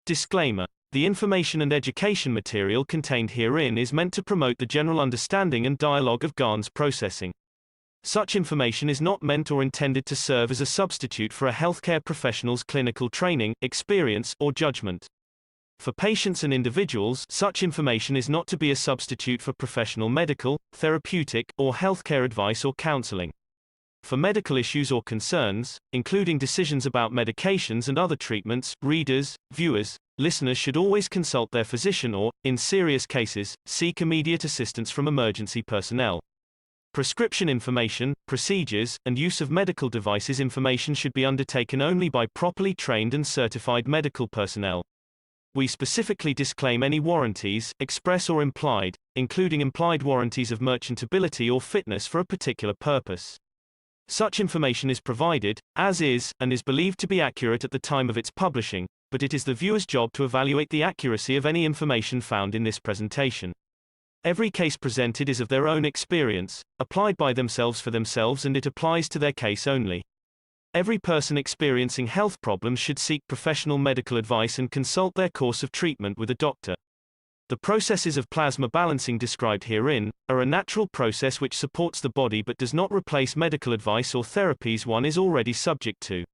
Disclaimer. The information and education material contained herein is meant to promote the general understanding and dialogue of GAN's processing. Such information is not meant or intended to serve as a substitute for a healthcare professional's clinical training, experience, or judgment. For patients and individuals, such information is not to be a substitute for professional medical, therapeutic, or healthcare advice or counseling. For medical issues or concerns, including decisions about medications and other treatments, readers, viewers, listeners should always consult their physician or, in serious cases, seek immediate assistance from emergency personnel. Prescription information, procedures, and use of medical devices information should be undertaken only by properly trained and certified medical personnel. We specifically disclaim any warranties, express or implied, including implied warranties of merchantability or fitness for a particular purpose. Such information is provided, as is, and is believed to be accurate at the time of its publishing, but it is the viewer's job to evaluate the accuracy of any information found in this presentation. Every case presented is of their own experience, applied by themselves for themselves, and it applies to their case only. Every person experiencing health problems should seek professional medical advice and consult their course of treatment with a doctor. The processes of plasma balancing described herein are a natural process which supports the body but does not replace medical advice or therapies one is already subject to.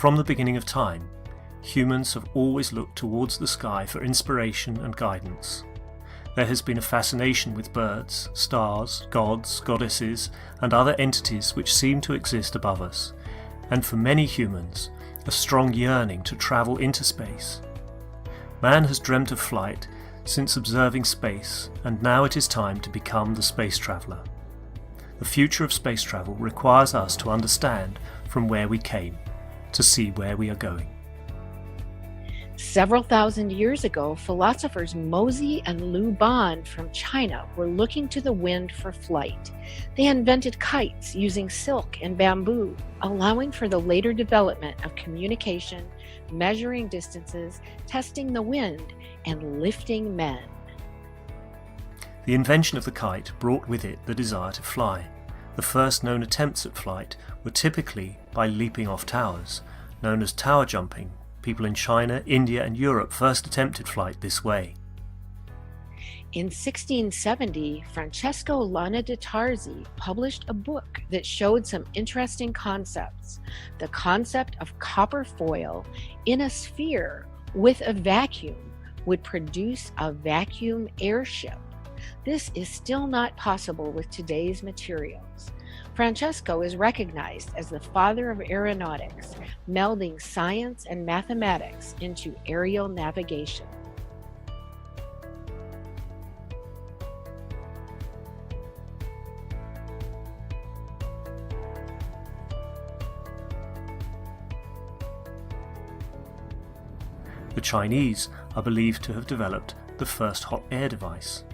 From the beginning of time, humans have always looked towards the sky for inspiration and guidance. There has been a fascination with birds, stars, gods, goddesses, and other entities which seem to exist above us, and for many humans, a strong yearning to travel into space. Man has dreamt of flight since observing space, and now it is time to become the space traveller. The future of space travel requires us to understand from where we came, to see where we are going. Several thousand years ago, philosophers Mozi and Lu Ban from China were looking to the wind for flight. They invented kites using silk and bamboo, allowing for the later development of communication, measuring distances, testing the wind, and lifting men. The invention of the kite brought with it the desire to fly. The first known attempts at flight were typically by leaping off towers, known as tower jumping. People in China, India, and Europe first attempted flight this way. In 1670, Francesco Lana de Tarzi published a book that showed some interesting concepts. The concept of copper foil in a sphere with a vacuum would produce a vacuum airship. This is still not possible with today's materials. Francesco is recognized as the father of aeronautics, melding science and mathematics into aerial navigation. The Chinese are believed to have developed the first hot air device.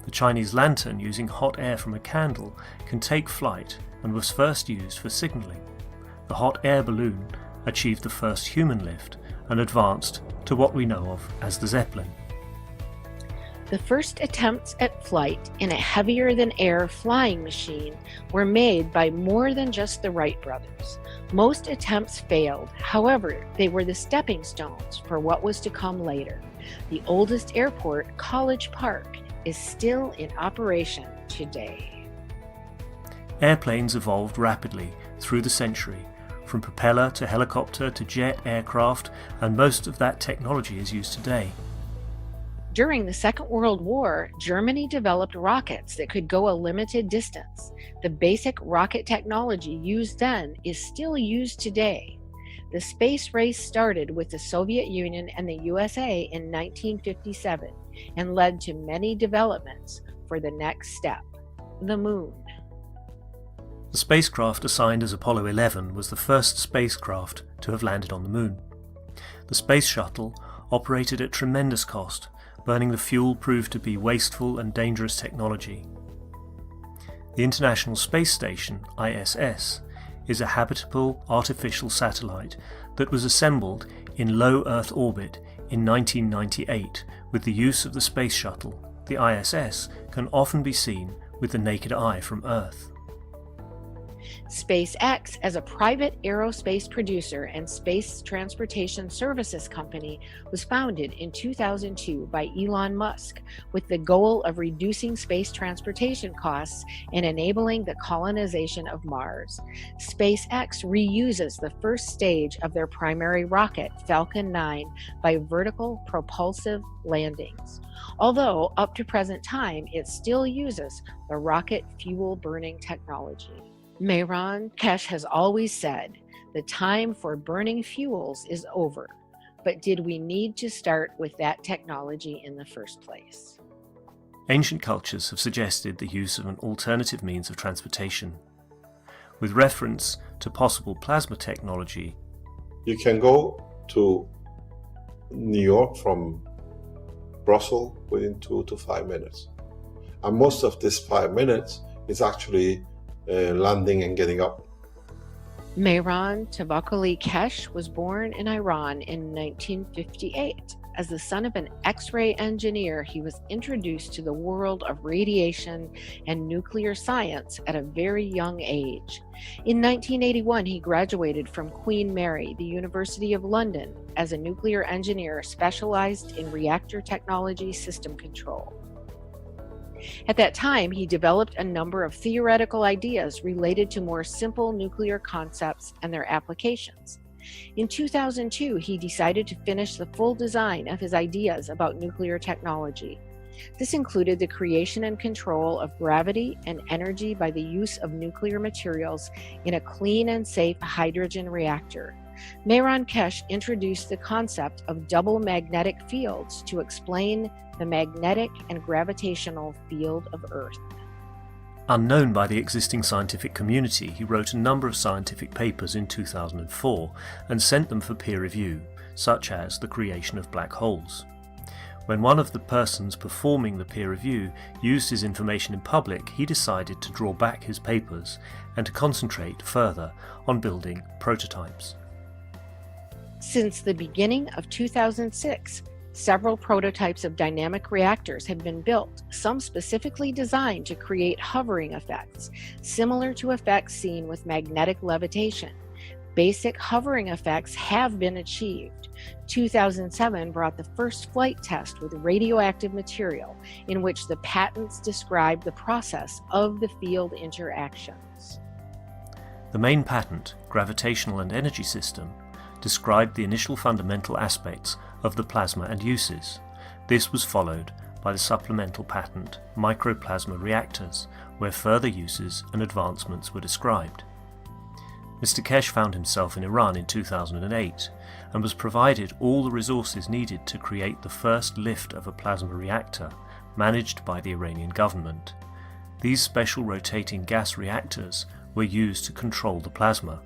The Chinese lantern using hot air from a candle can take flight and was first used for signalling. The hot air balloon achieved the first human lift and advanced to what we know of as the Zeppelin. The first attempts at flight in a heavier-than-air flying machine were made by more than just the Wright brothers. Most attempts failed, however, they were the stepping stones for what was to come later. The oldest airport, College Park, is still in operation today. Airplanes evolved rapidly through the century, from propeller to helicopter to jet aircraft, and most of that technology is used today. During the Second World War, Germany developed rockets that could go a limited distance. The basic rocket technology used then is still used today. The space race started with the Soviet Union and the USA in 1957 and led to many developments for the next step, the moon. The spacecraft assigned as Apollo 11 was the first spacecraft to have landed on the moon. The space shuttle operated at tremendous cost. Burning the fuel proved to be wasteful and dangerous technology. The International Space Station, ISS, is a habitable artificial satellite that was assembled in low Earth orbit in 1998 with the use of the space shuttle. The ISS can often be seen with the naked eye from Earth. SpaceX, as a private aerospace producer and space transportation services company, was founded in 2002 by Elon Musk with the goal of reducing space transportation costs and enabling the colonization of Mars. SpaceX reuses the first stage of their primary rocket, Falcon 9, by vertical propulsive landings. Although, up to present time, it still uses the rocket fuel burning technology. Mehran Keshe has always said, the time for burning fuels is over, but did we need to start with that technology in the first place? Ancient cultures have suggested the use of an alternative means of transportation. With reference to possible plasma technology, you can go to New York from Brussels within 2 to 5 minutes. And most of this 5 minutes is actually landing and getting up. Mehran Tavakoli Keshe was born in Iran in 1958. As the son of an X-ray engineer, he was introduced to the world of radiation and nuclear science at a very young age. In 1981, he graduated from Queen Mary, the University of London, as a nuclear engineer specialized in reactor technology system control. At that time, he developed a number of theoretical ideas related to more simple nuclear concepts and their applications. In 2002, he decided to finish the full design of his ideas about nuclear technology. This included the creation and control of gravity and energy by the use of nuclear materials in a clean and safe hydrogen reactor. Mehran Keshe introduced the concept of double magnetic fields to explain the magnetic and gravitational field of Earth. Unknown by the existing scientific community, he wrote a number of scientific papers in 2004 and sent them for peer review, such as the creation of black holes. When one of the persons performing the peer review used his information in public, he decided to draw back his papers and to concentrate further on building prototypes. Since the beginning of 2006, several prototypes of dynamic reactors have been built, some specifically designed to create hovering effects, similar to effects seen with magnetic levitation. Basic hovering effects have been achieved. 2007 brought the first flight test with radioactive material, in which the patents describe the process of the field interactions. The main patent, Gravitational and Energy System, described the initial fundamental aspects of the plasma and uses. This was followed by the supplemental patent, Microplasma Reactors, where further uses and advancements were described. Mr. Keshe found himself in Iran in 2008 and was provided all the resources needed to create the first lift of a plasma reactor managed by the Iranian government. These special rotating gas reactors were used to control the plasma.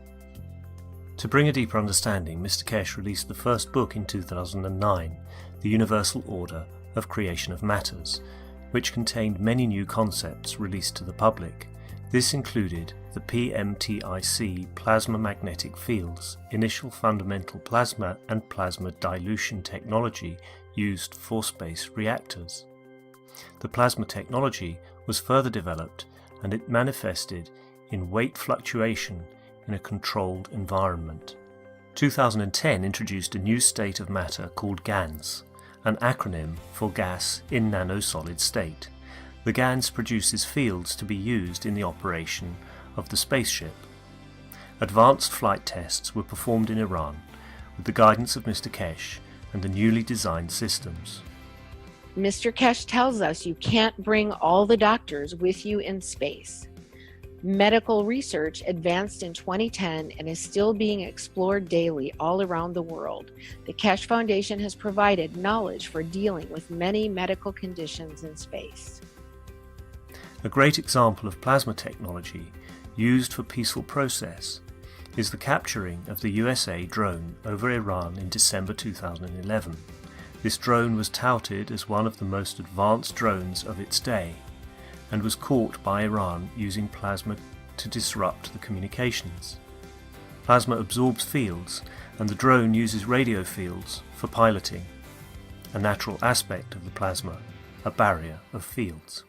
To bring a deeper understanding, Mr. Keshe released the first book in 2009, The Universal Order of Creation of Matters, which contained many new concepts released to the public. This included the PMTIC plasma magnetic fields, initial fundamental plasma and plasma dilution technology used for space reactors. The plasma technology was further developed and it manifested in weight fluctuation in a controlled environment. 2010 introduced a new state of matter called GANS, an acronym for gas in nanosolid state. The GANS produces fields to be used in the operation of the Spaceship. Advanced flight tests were performed in Iran with the guidance of Mr. Keshe and the newly designed systems. Mr. Keshe tells us you can't bring all the doctors with you in space. Medical research advanced in 2010 and is still being explored daily all around the world. The Keshe Foundation has provided knowledge for dealing with many medical conditions in space. A great example of plasma technology used for peaceful process is the capturing of the USA drone over Iran in December 2011. This drone was touted as one of the most advanced drones of its day and was caught by Iran using plasma to disrupt the communications. Plasma absorbs fields and the drone uses radio fields for piloting, a natural aspect of the plasma, a barrier of fields.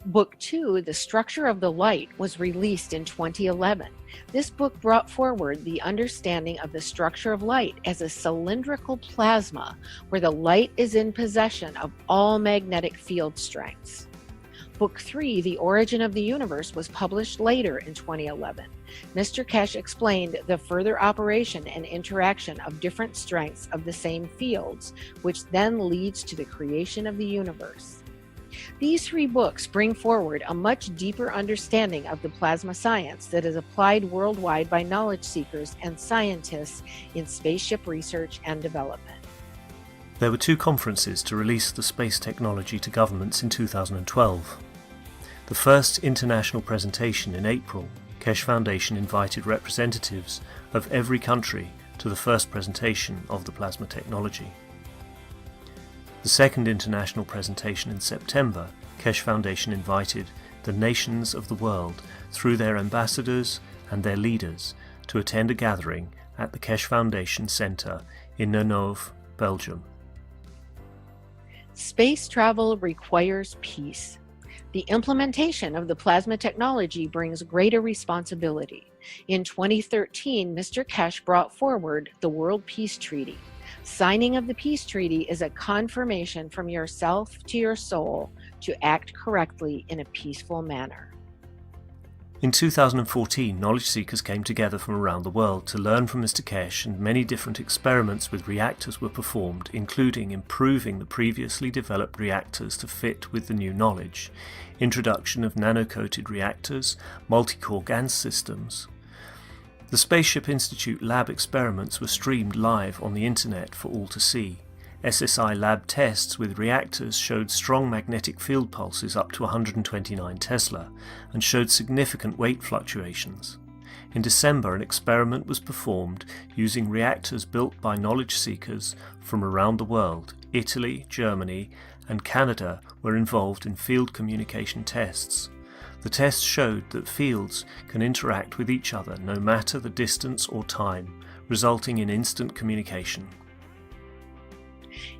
Book 2, The Structure of the Light, was released in 2011. This book brought forward the understanding of the structure of light as a cylindrical plasma where the light is in possession of all magnetic field strengths. Book 3, The Origin of the Universe, was published later in 2011. Mr. Keshe explained the further operation and interaction of different strengths of the same fields, which then leads to the creation of the universe. These 3 books bring forward a much deeper understanding of the plasma science that is applied worldwide by knowledge seekers and scientists in spaceship research and development. There were 2 conferences to release the space technology to governments in 2012. The first international presentation in April, Keshe Foundation invited representatives of every country to the first presentation of the plasma technology. The second international presentation in September, Keshe Foundation invited the nations of the world through their ambassadors and their leaders to attend a gathering at the Keshe Foundation Centre in Nenove, Belgium. Space travel requires peace. The implementation of the plasma technology brings greater responsibility. In 2013, Mr. Keshe brought forward the World Peace Treaty. Signing of the peace treaty is a confirmation from yourself to your soul to act correctly in a peaceful manner. In 2014, knowledge seekers came together from around the world to learn from Mr. Keshe, and many different experiments with reactors were performed, including improving the previously developed reactors to fit with the new knowledge, introduction of nano-coated reactors, multi-core GaN systems. The Spaceship Institute lab experiments were streamed live on the internet for all to see. SSI lab tests with reactors showed strong magnetic field pulses up to 129 Tesla and showed significant weight fluctuations. In December, an experiment was performed using reactors built by knowledge seekers from around the world. Italy, Germany, and Canada were involved in field communication tests. The tests showed that fields can interact with each other no matter the distance or time, resulting in instant communication.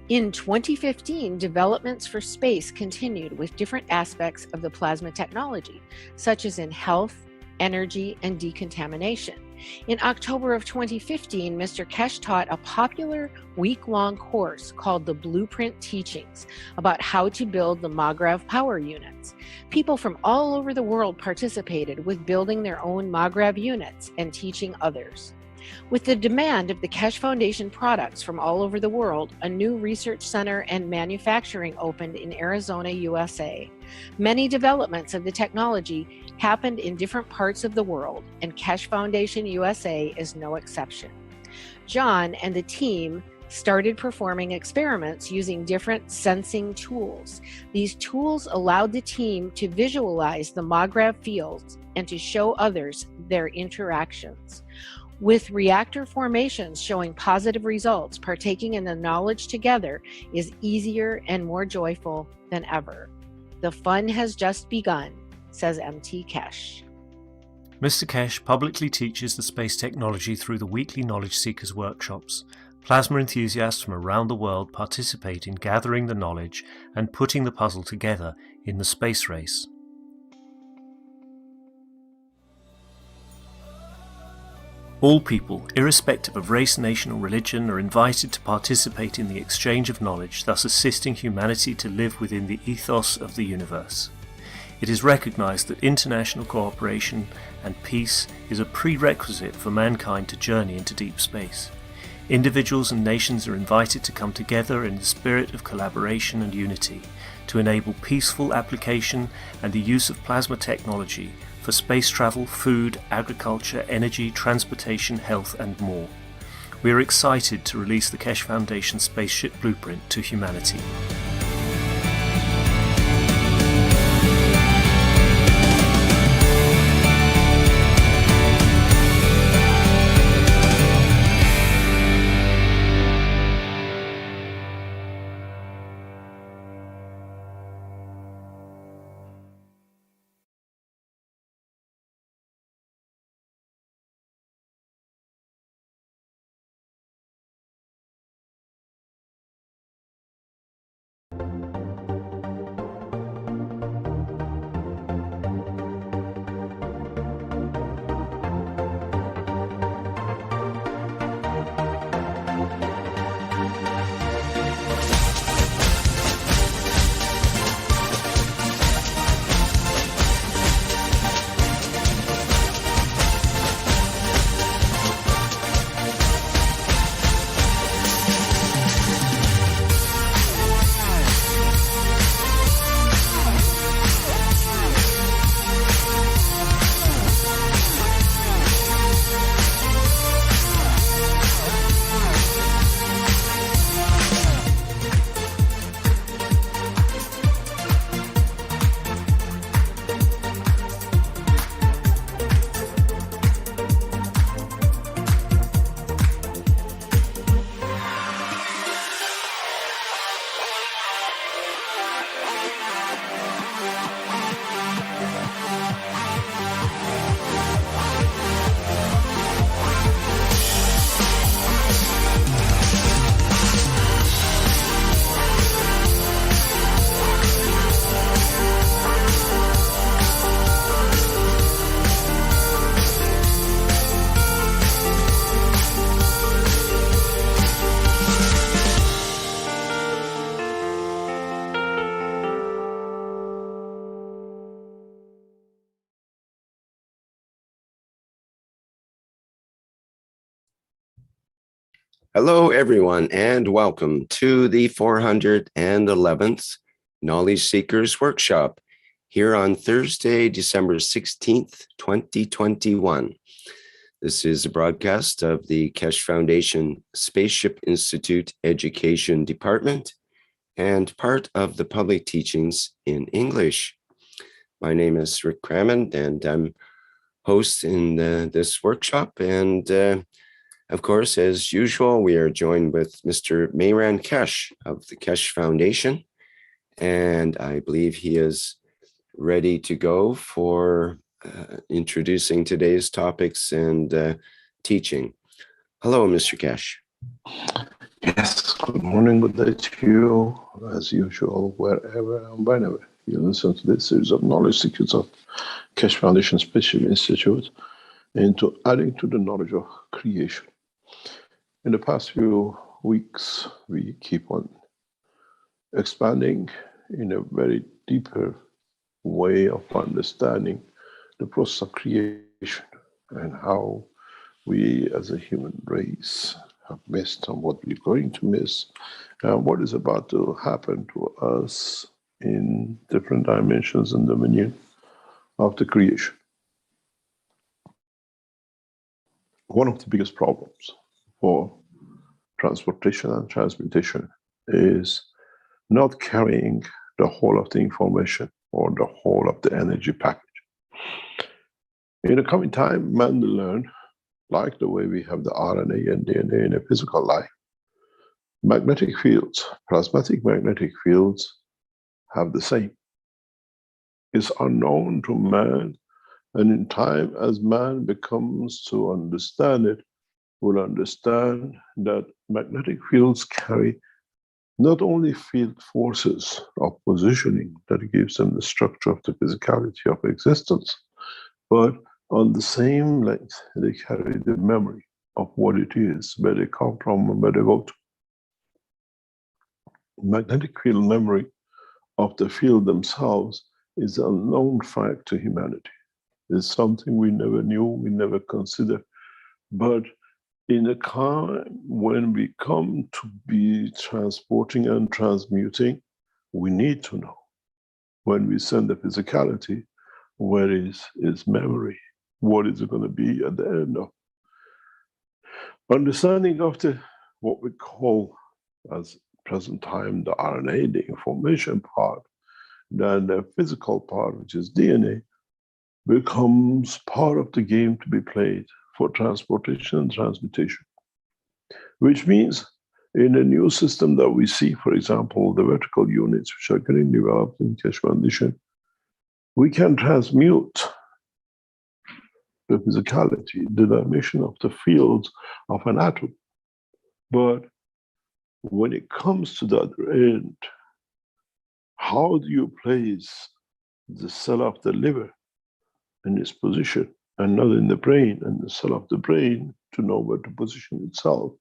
In 2015, developments for space continued with different aspects of the plasma technology, such as in health, energy, and decontamination. In October of 2015, Mr. Keshe taught a popular week-long course called the Blueprint Teachings about how to build the MAGRAV power units. People from all over the world participated with building their own MAGRAV units and teaching others. With the demand of the Keshe Foundation products from all over the world, a new research center and manufacturing opened in Arizona, USA. Many developments of the technology happened in different parts of the world, and Keshe Foundation USA is no exception. John and the team started performing experiments using different sensing tools. These tools allowed the team to visualize the MAGRAV fields and to show others their interactions. With reactor formations showing positive results, partaking in the knowledge together is easier and more joyful than ever. The fun has just begun, says MT Keshe. Mr. Keshe publicly teaches the space technology through the weekly Knowledge Seekers workshops. Plasma enthusiasts from around the world participate in gathering the knowledge and putting the puzzle together in the space race. All people, irrespective of race, nation or religion, are invited to participate in the exchange of knowledge, thus assisting humanity to live within the ethos of the universe. It is recognized that international cooperation and peace is a prerequisite for mankind to journey into deep space. Individuals and nations are invited to come together in the spirit of collaboration and unity to enable peaceful application and the use of plasma technology for space travel, food, agriculture, energy, transportation, health and more. We are excited to release the Keshe Foundation Spaceship Blueprint to humanity. Hello, everyone, and welcome to the 411th Knowledge Seekers Workshop here on Thursday, December 16th, 2021. This is a broadcast of the Keshe Foundation Spaceship Institute Education Department and part of the public teachings in English. My name is Rick Crammond, and I'm host in this workshop. And of course, as usual, we are joined with Mr. Mehran Keshe of the Keshe Foundation, and I believe he is ready to go for introducing today's topics and teaching. Hello, Mr. Keshe. Yes, good morning, good day to you, as usual, wherever and whenever you listen to this series of Knowledge Seekers of Keshe Foundation Spaceship Institute into adding to the knowledge of creation. In the past few weeks, we keep on expanding in a very deeper way of understanding the process of creation and how we as a human race have missed and what we're going to miss and what is about to happen to us in different dimensions and dominion of the creation. One of the biggest problems for transportation and transmutation is not carrying the whole of the information or the whole of the energy package. In the coming time, man will learn, like the way we have the RNA and DNA in a physical life, magnetic fields, plasmatic magnetic fields have the same. It's unknown to man, and in time, as man becomes to understand it, will understand that magnetic fields carry not only field forces of positioning that gives them the structure of the physicality of existence, but on the same length, they carry the memory of what it is, where they come from and where they go to. Magnetic field memory of the field themselves is an unknown fact to humanity. It's something we never knew, we never considered, but in a time when we come to be transporting and transmuting, we need to know. When we send the physicality, where is memory? What is it going to be at the end of? Understanding of what we call as present time the RNA, the information part, then the physical part, which is DNA, becomes part of the game to be played for transportation and transmutation, which means in a new system that we see, for example, the vertical units which are getting developed in Keshe Foundation, we can transmute the physicality, the dimension of the fields of an atom. But when it comes to the other end, how do you place the cell of the liver in its position and not in the brain, and the cell of the brain to know where to position itself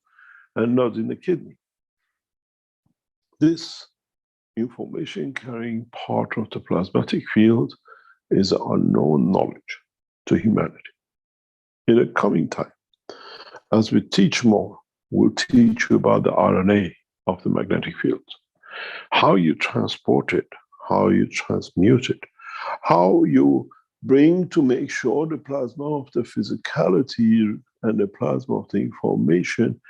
and not in the kidney? This information carrying part of the plasmatic field is unknown knowledge to humanity. In the coming time, as we teach more, we'll teach you about the RNA of the magnetic field, how you transport it, how you transmute it, how you bring to make sure the plasma of the physicality and the plasma of the information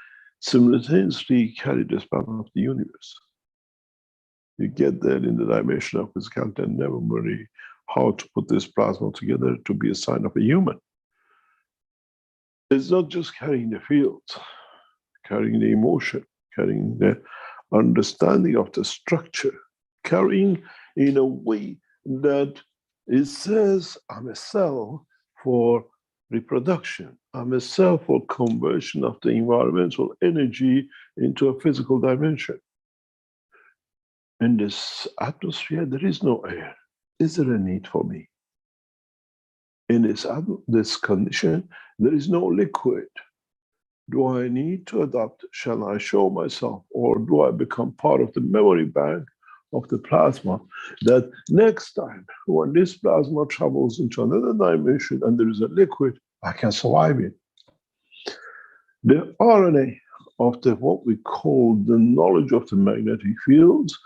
simultaneously carry the span of the universe. You get there in the dimension of physicality and never worry how to put this plasma together to be a sign of a human. It's not just carrying the fields, carrying the emotion, carrying the understanding of the structure, carrying in a way that it says, I'm a cell for reproduction. I'm a cell for conversion of the environmental energy into a physical dimension. In this atmosphere, there is no air. Is there a need for me? In this condition, there is no liquid. Do I need to adapt? Shall I show myself? Or do I become part of the memory bank of the plasma, that next time when this plasma travels into another dimension and there is a liquid, I can survive it? The RNA of what we call the knowledge of the magnetic fields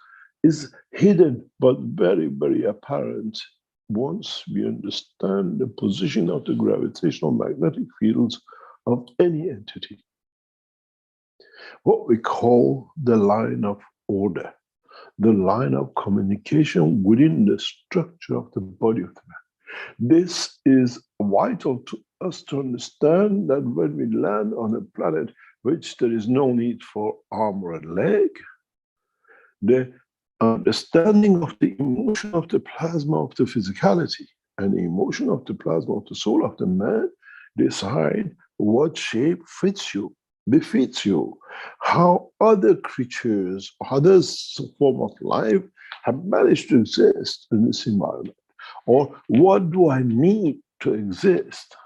is hidden, but very, very apparent once we understand the position of the gravitational magnetic fields of any entity. What we call the line of order, the line of communication within the structure of the body of the man. This is vital to us to understand that when we land on a planet which there is no need for arm or a leg, the understanding of the emotion of the plasma of the physicality and the emotion of the plasma of the soul of the man decide what shape fits you, befits you, how other creatures, other form of life have managed to exist in this environment, or what do I need to exist.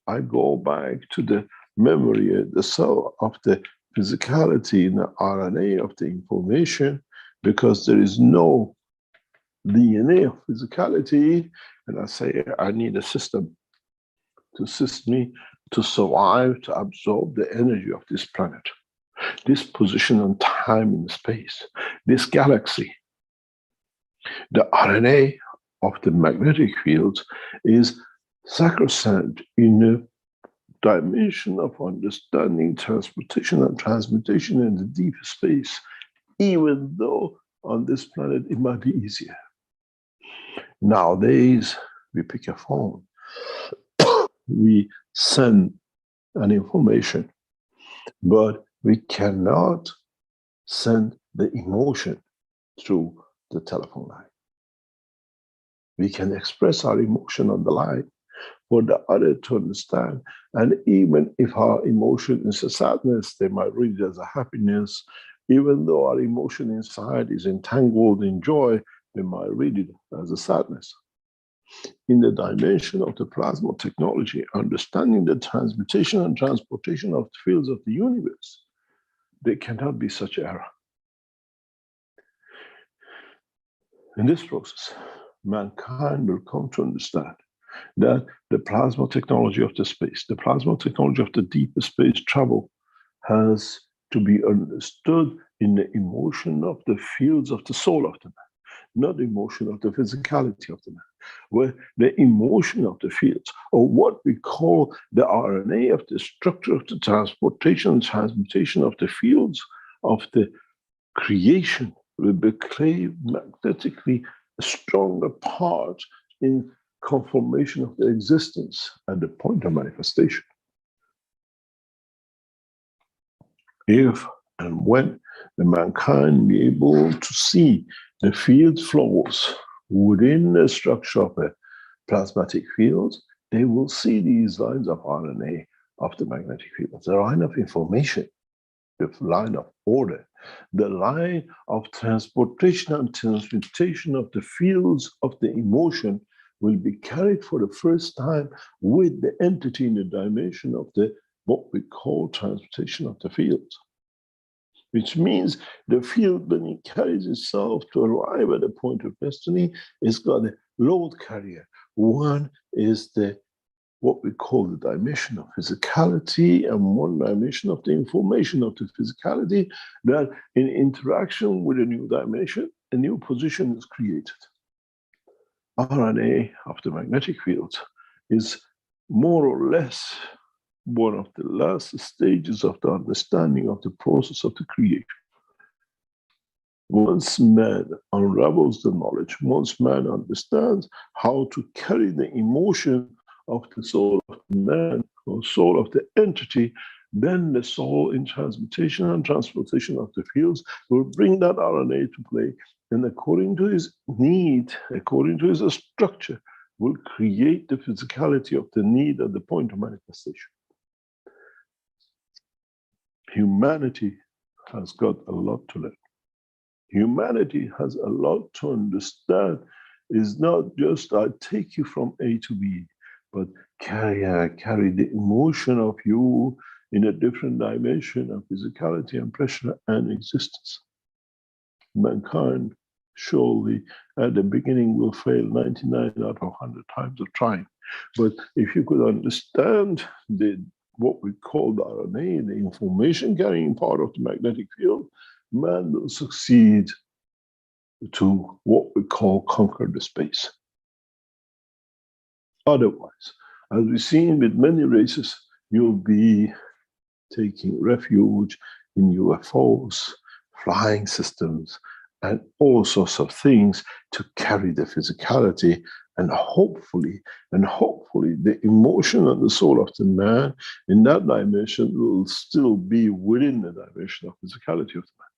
I go back to the memory at the cell of the physicality in the RNA of the information, because there is no DNA of physicality, and I say I need a system to assist me to survive, to absorb the energy of this planet, this position on time in space, this galaxy. The RNA of the magnetic fields is sacrosanct in a dimension of understanding transportation and transmutation in the deep space, even though on this planet it might be easier. Nowadays, we pick a phone, we send an information, but we cannot send the emotion through the telephone line. We can express our emotion on the line for the other to understand, and even if our emotion is a sadness, they might read it as a happiness. Even though our emotion inside is entangled in joy, they might read it as a sadness. In the dimension of the plasma technology, understanding the transmutation and transportation of the fields of the universe, there cannot be such error. In this process, mankind will come to understand that the plasma technology of the space, the plasma technology of the deeper space travel has to be understood in the emotion of the fields of the soul of the man, not the emotion of the physicality of the man, where the emotion of the fields, or what we call the RNA of the structure of the transportation and transmutation of the fields of the creation, will become magnetically a stronger part in conformation of the existence at the point of manifestation. If and when the mankind be able to see the field flows within the structure of a plasmatic field, they will see these lines of RNA of the magnetic field, the line of information, the line of order, the line of transportation and transmutation of the fields of the emotion will be carried for the first time with the entity in the dimension of the what we call transmutation of the fields. Which means the field, when it carries itself to arrive at a point of destiny, it's got a load carrier. One is the what we call the dimension of physicality, and one dimension of the information of the physicality, that in interaction with a new dimension, a new position is created. RNA of the magnetic field is more or less one of the last stages of the understanding of the process of the creation. Once man unravels the knowledge, once man understands how to carry the emotion of the soul of the man, or soul of the entity, then the soul in transmutation and transportation of the fields will bring that RNA to play, and according to his need, according to his structure, will create the physicality of the need at the point of manifestation. Humanity has got a lot to learn. Humanity has a lot to understand. It's not just I take you from A to B, but carry the emotion of you in a different dimension of physicality and pressure and existence. Mankind surely at the beginning will fail 99 out of 100 times of trying. But if you could understand the what we call the RNA, the information carrying part of the magnetic field, man will succeed to what we call conquer the space. Otherwise, as we've seen with many races, you'll be taking refuge in UFOs, flying systems, and all sorts of things to carry the physicality, and hopefully the emotion and the soul of the man in that dimension will still be within the dimension of physicality of the man.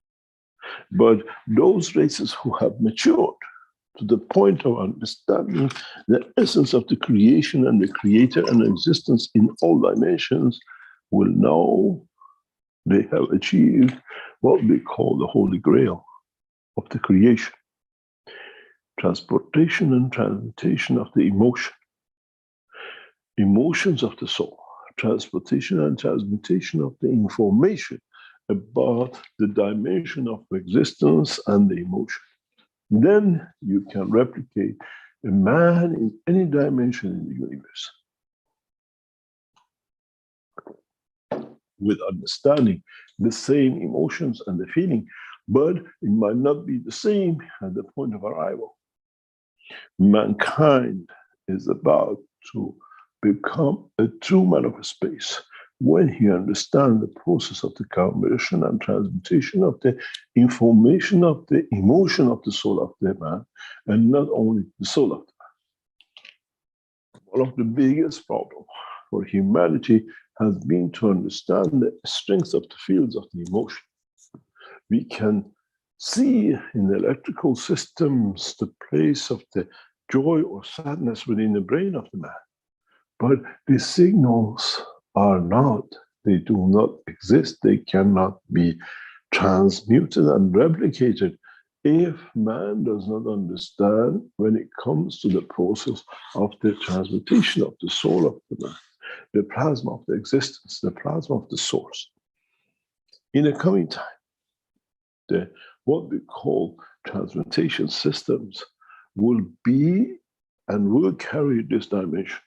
But those races who have matured to the point of understanding the essence of the creation and the creator and existence in all dimensions will know they have achieved what we call the Holy Grail of the creation. Transportation and transmutation of the emotion. Emotions of the soul. Transportation and transmutation of the information about the dimension of existence and the emotion. Then you can replicate a man in any dimension in the universe with understanding the same emotions and the feeling, but it might not be the same at the point of arrival. Mankind is about to become a true man of space when he understands the process of the conversion and transmutation of the information of the emotion of the soul of the man, and not only the soul of the man. One of the biggest problems for humanity has been to understand the strength of the fields of the emotion. We can see in the electrical systems the place of the joy or sadness within the brain of the man. But the signals are not, they do not exist, they cannot be transmuted and replicated if man does not understand when it comes to the process of the transmutation of the soul of the man, the plasma of the existence, the plasma of the source. In the coming time, what we call transmutation systems will be and will carry this dimension,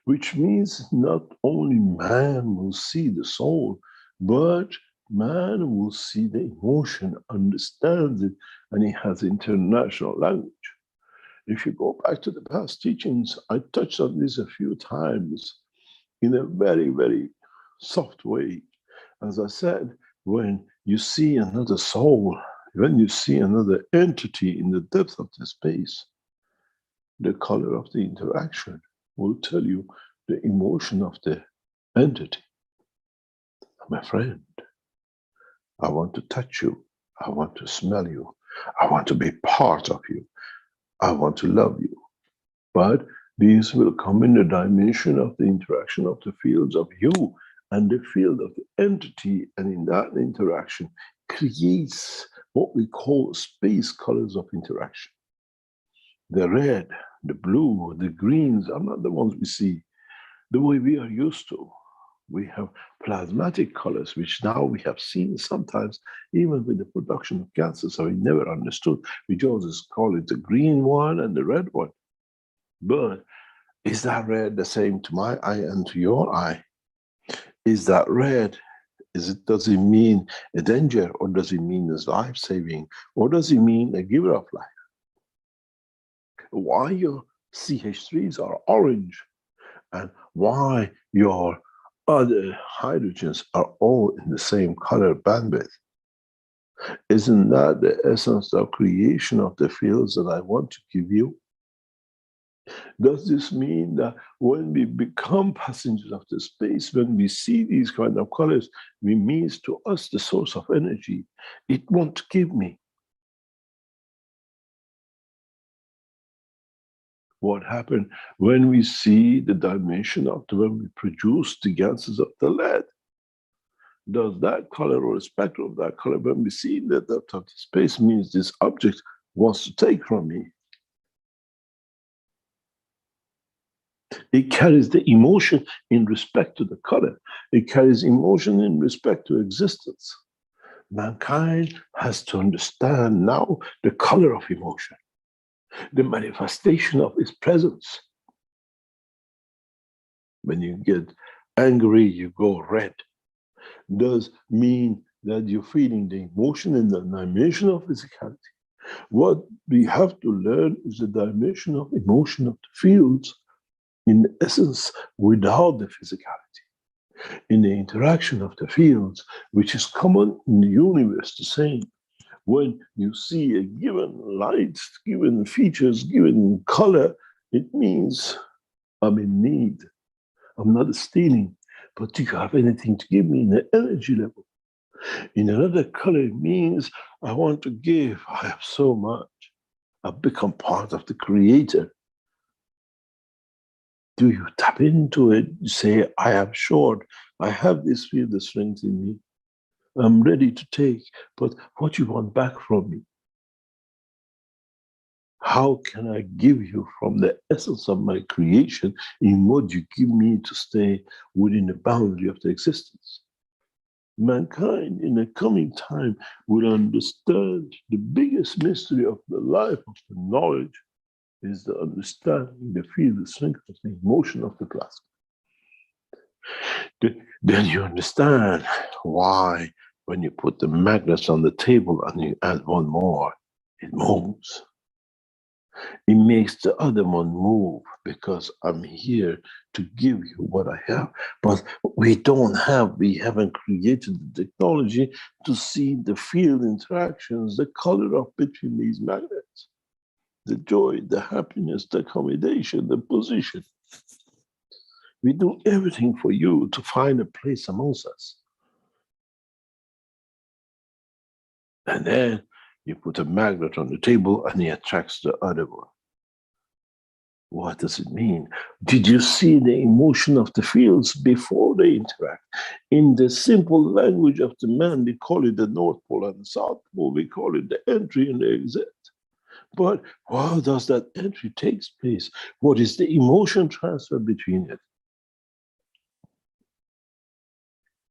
which means not only man will see the soul, but man will see the emotion, understands it, and he has international language. If you go back to the past teachings, I touched on this a few times in a very, very soft way. As I said, when you see another soul, when you see another entity in the depth of the space, the color of the interaction will tell you the emotion of the entity. My friend, I want to touch you. I want to smell you. I want to be part of you. I want to love you. But these will come in the dimension of the interaction of the fields of you and the field of the entity, and in that interaction creates what we call space colors of interaction. The red, the blue, the greens are not the ones we see the way we are used to. We have plasmatic colors, which now we have seen sometimes, even with the production of gases, so we never understood. We just call it the green one and the red one. But is that red the same to my eye and to your eye? Is that red? Does it mean a danger, or does it mean it's life-saving, or does it mean a giver of life? Why your CH3s are orange, and why your other hydrogens are all in the same color bandwidth? Isn't that the essence of creation of the fields that I want to give you? Does this mean that when we become passengers of the space, when we see these kind of colors, it means to us the source of energy? It won't give me. What happened when we see the dimension of when we produce the gases of the lead? Does that color or the spectrum of that color, when we see the depth of the space, means this object wants to take from me? It carries the emotion in respect to the color. It carries emotion in respect to existence. Mankind has to understand now the color of emotion, the manifestation of its presence. When you get angry, you go red. Does mean that you're feeling the emotion in the dimension of physicality. What we have to learn is the dimension of emotion of the fields, in essence, without the physicality. In the interaction of the fields, which is common in the universe, the same. When you see a given light, given features, given color, it means I'm in need. I'm not stealing, but do you have anything to give me in the energy level? In another color, it means I want to give. I have so much. I've become part of the creator. Do you tap into it? You say, I am short. I have this field of strength in me. I'm ready to take, but what you want back from me? How can I give you from the essence of my creation in what you give me to stay within the boundary of the existence? Mankind in the coming time will understand the biggest mystery of the life of the knowledge is the understanding, the feel, the strength of the emotion of the plasma. Then you understand why when you put the magnets on the table and you add one more, it moves. It makes the other one move because I'm here to give you what I have. But we haven't created the technology to see the field interactions, the color of between these magnets, the joy, the happiness, the accommodation, the position. We do everything for you to find a place amongst us. And then you put a magnet on the table and it attracts the other one. What does it mean? Did you see the emotion of the fields before they interact? In the simple language of the man, they call it the North Pole and the South Pole. We call it the entry and the exit. But how does that entry take place? What is the emotion transfer between it?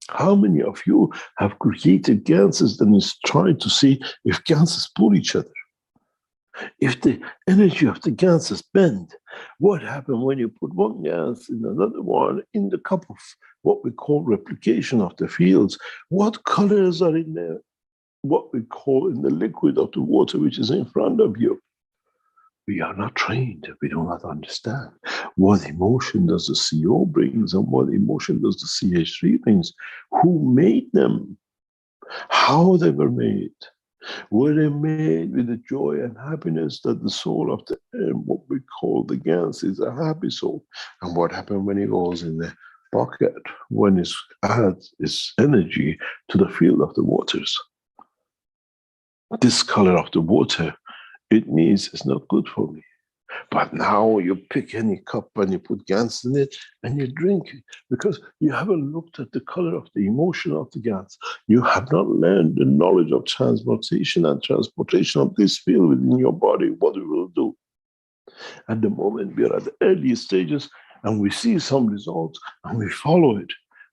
How many of you have created ganses and is trying to see if ganses pull each other? If the energy of the ganses bend, what happens when you put one gas in another one in the cup of what we call replication of the fields? What colors are in there? What we call in the liquid of the water which is in front of you. We are not trained. We do not understand. What emotion does the CO brings and what emotion does the CH3 brings? Who made them? How they were made? Were they made with the joy and happiness that the soul of the what we call the gas is a happy soul? And what happened when it goes in the bucket, when it adds its energy to the field of the waters? This color of the water, it means it's not good for me. But now you pick any cup and you put gas in it and you drink it because you haven't looked at the color of the emotion of the gas. You have not learned the knowledge of transmutation and transportation of this field within your body, what it will do. At the moment, we are at the early stages and we see some results and we follow it.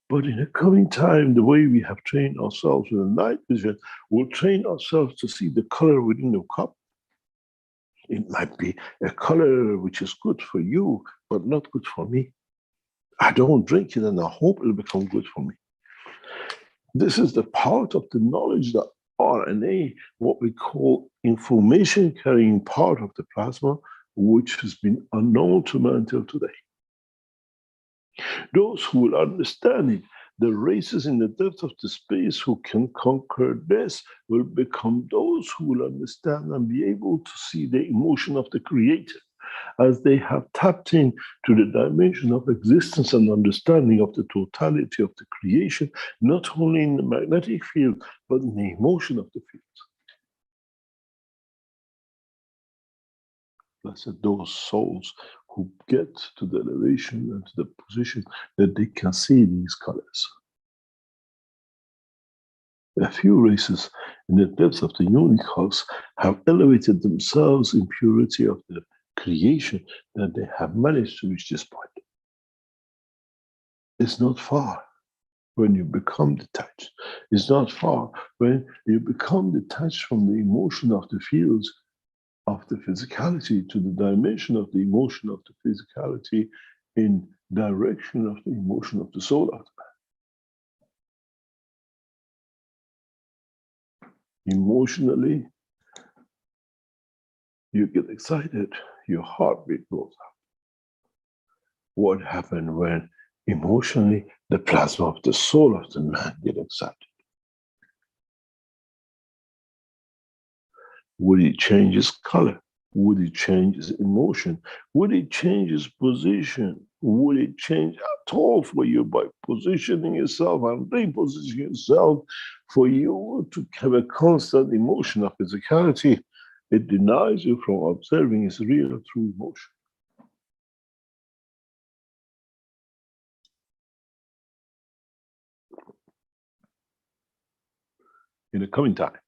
But in the coming time, the way we have trained ourselves with the night vision, we'll train ourselves to see the color within the cup. It might be a color which is good for you, but not good for me. I don't drink it and I hope it'll become good for me. This is the part of the knowledge, the RNA, what we call information carrying part of the plasma, which has been unknown to man until today. Those who will understand it, the races in the depth of the space who can conquer this will become those who will understand and be able to see the emotion of the creator as they have tapped in to the dimension of existence and understanding of the totality of the creation, not only in the magnetic field, but in the emotion of the field. Blessed those souls who get to the elevation and to the position that they can see these colors. A few races in the depths of the universe have elevated themselves in purity of the creation that they have managed to reach this point. It's not far when you become detached. It's not far when you become detached from the emotion of the fields of the physicality to the dimension of the emotion of the physicality in direction of the emotion of the soul of the man. Emotionally, you get excited, your heartbeat goes up. What happened when emotionally the plasma of the soul of the man get excited? Would it change his color? Would it change his emotion? Would it change his position? Would it change at all for you by positioning yourself and repositioning yourself for you to have a constant emotion of physicality? It denies you from observing his real true emotion. In the coming time,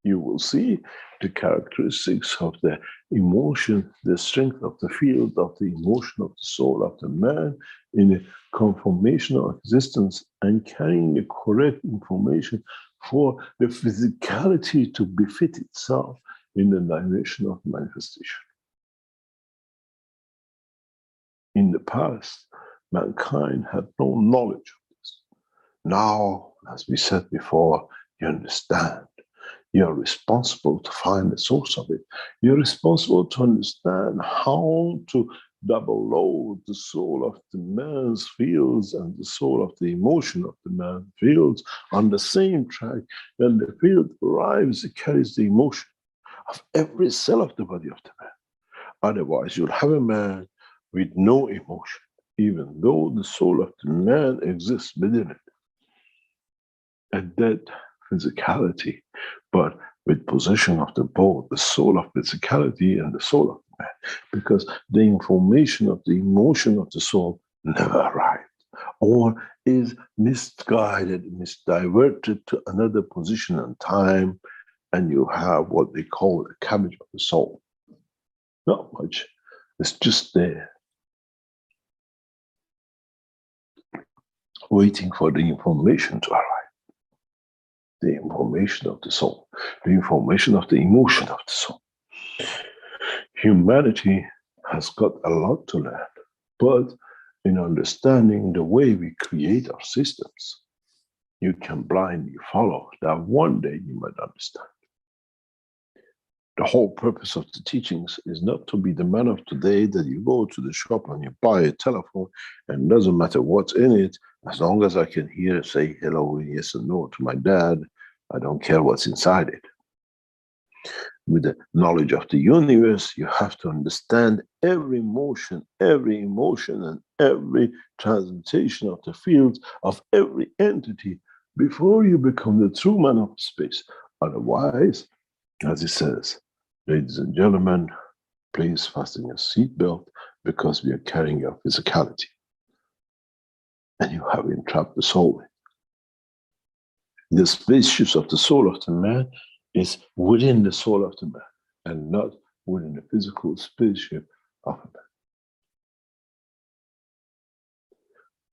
you will see the characteristics of the emotion, the strength of the field of the emotion of the soul of the man in a conformational existence and carrying the correct information for the physicality to befit itself in the dimension of manifestation. In the past, mankind had no knowledge of this. Now, as we said before, you understand. You're responsible to find the source of it. You're responsible to understand how to double load the soul of the man's fields and the soul of the emotion of the man's fields on the same track. When the field arrives, it carries the emotion of every cell of the body of the man. Otherwise, you'll have a man with no emotion, even though the soul of the man exists within it. A dead physicality, but with possession of the both, the soul of physicality and the soul of the man, because the information of the emotion of the soul never arrived, or is misguided, misdiverted to another position and time, and you have what they call a cabbage of the soul. Not much, it's just there, waiting for the information to arrive. The information of the soul, the information of the emotion of the soul. Humanity has got a lot to learn, but in understanding the way we create our systems, you can blindly follow that one day you might understand. The whole purpose of the teachings is not to be the man of today that you go to the shop and you buy a telephone and it doesn't matter what's in it, as long as I can hear it say hello, yes or no to my dad, I don't care what's inside it. With the knowledge of the universe, you have to understand every emotion and every transmutation of the fields of every entity before you become the true man of space. Otherwise, as it says, ladies and gentlemen, please fasten your seatbelt because we are carrying your physicality. And you have entrapped the soul. The spaceships of the soul of the man is within the soul of the man and not within the physical spaceship of a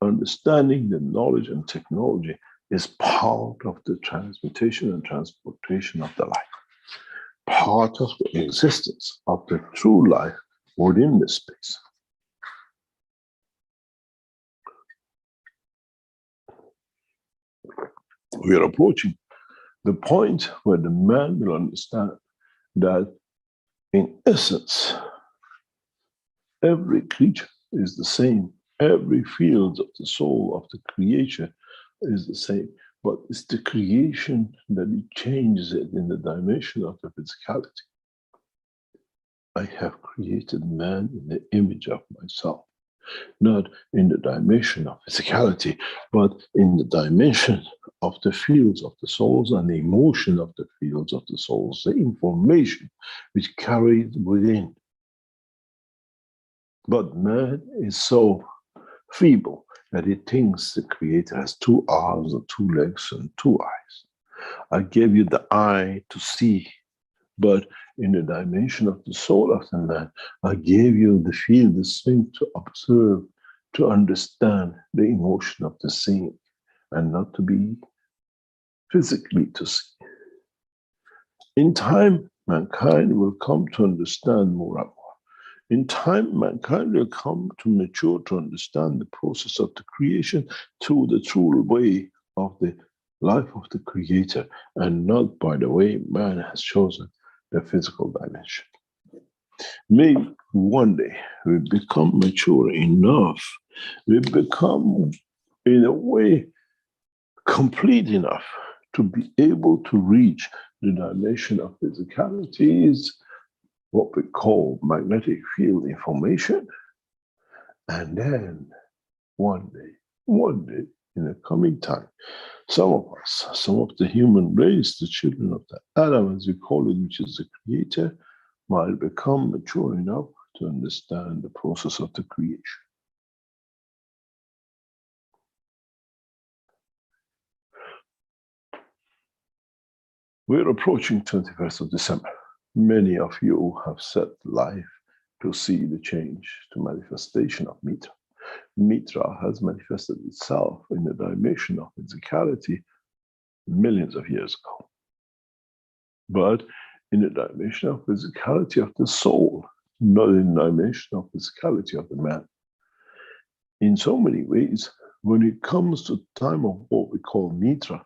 man. Understanding the knowledge and technology is part of the transmutation and transportation of the life, part of the existence of the true life within the space. We are approaching the point where the man will understand that in essence, every creature is the same. Every field of the soul of the creature is the same. But it's the creation that it changes it in the dimension of the physicality. I have created man in the image of myself, not in the dimension of physicality, but in the dimension of the fields of the souls and the emotion of the fields of the souls, the information which carried within. But man is so feeble that he thinks the Creator has 2 arms and 2 legs and 2 eyes. I gave you the eye to see, but in the dimension of the soul of the man, I gave you the field, the strength to observe, to understand the emotion of the seeing, and not to be physically to see. In time, mankind will come to understand more and more. In time, mankind will come to mature to understand the process of the creation through the true way of the life of the Creator, and not by the way man has chosen the physical dimension. Maybe one day we become mature enough, we become, in a way, complete enough to be able to reach the dimension of physicalities, what we call magnetic field information, and then one day, in the coming time, some of us, some of the human race, the children of the Adam, as we call it, which is the Creator, might become mature enough to understand the process of the creation. We're approaching 21st of December. Many of you have set life to see the change, to manifestation of Mitra. Mitra has manifested itself in the dimension of physicality millions of years ago. But in the dimension of physicality of the soul, not in the dimension of physicality of the man. In so many ways, when it comes to time of what we call Mitra,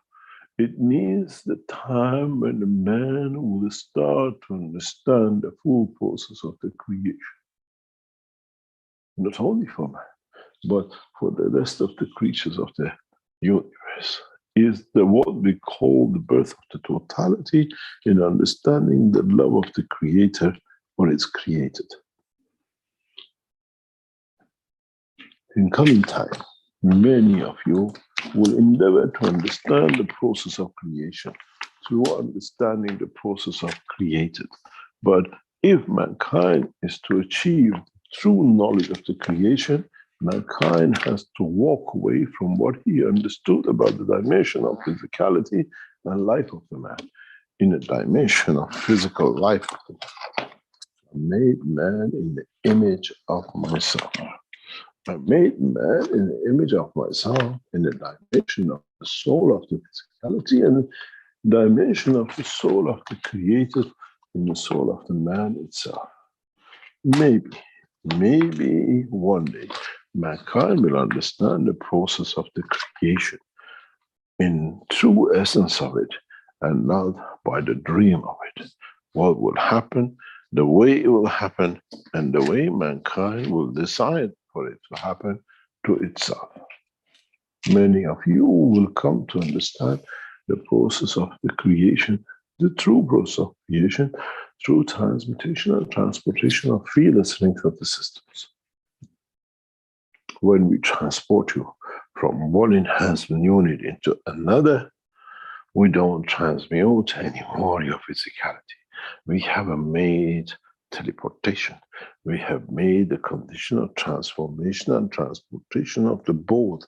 it means the time when the man will start to understand the full process of the creation. Not only for man, but for the rest of the creatures of the universe. Is what we call the birth of the totality in understanding the love of the Creator, what is created. In coming time, many of you will endeavor to understand the process of creation through understanding the process of created. But if mankind is to achieve true knowledge of the creation, mankind has to walk away from what he understood about the dimension of physicality and life of the man in a dimension of physical life of the man. I made man in the image of myself. I made man in the image of myself in the dimension of the soul of the physicality and the dimension of the soul of the created in the soul of the man itself. Maybe one day mankind will understand the process of the creation in true essence of it and not by the dream of it. What will happen, the way it will happen, and the way mankind will decide for it to happen to itself. Many of you will come to understand the process of the creation, the true process of creation, through transmutation and transportation of field links of the systems. When we transport you from one enhancement unit into another, we don't transmute anymore your physicality. We have made teleportation. We have made the condition of transformation and transportation of the both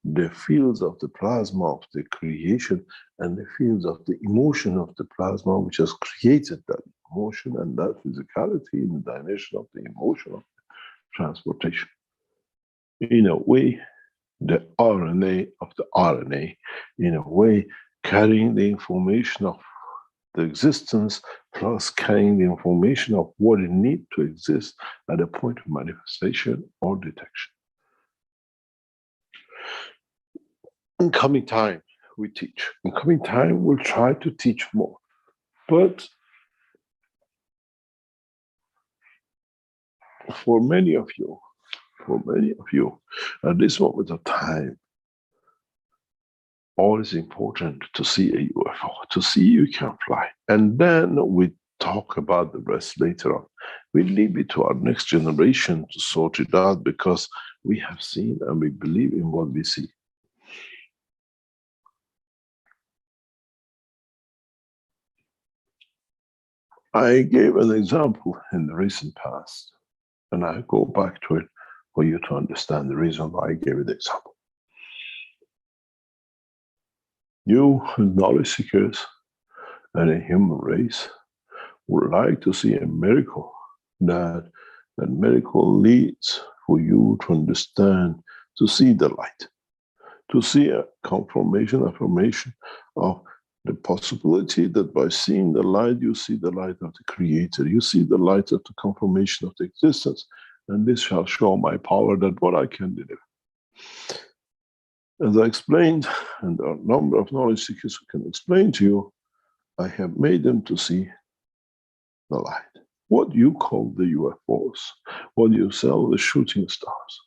the fields of the plasma of the creation and the fields of the emotion of the plasma, which has created that emotion and that physicality in the dimension of the emotion of the transportation. In a way, the RNA of the RNA, in a way, carrying the information of the existence plus carrying the information of what it needs to exist at a point of manifestation or detection. In coming time, we teach. In coming time, we'll try to teach more. But for many of you, at this moment of time, all is important to see a UFO, to see you can fly. And then we talk about the rest later on. We leave it to our next generation to sort it out because we have seen and we believe in what we see. I gave an example in the recent past, and I go back to it for you to understand the reason why I gave it the example. You, knowledge seekers, and a human race would like to see a miracle, that miracle leads for you to understand, to see the light, to see a confirmation, affirmation of The possibility that by seeing the light, you see the light of the Creator, you see the light of the confirmation of the existence, and this shall show my power that what I can deliver. As I explained, and there are a number of knowledge seekers who can explain to you, I have made them to see the light. What you call the UFOs, what you sell the shooting stars.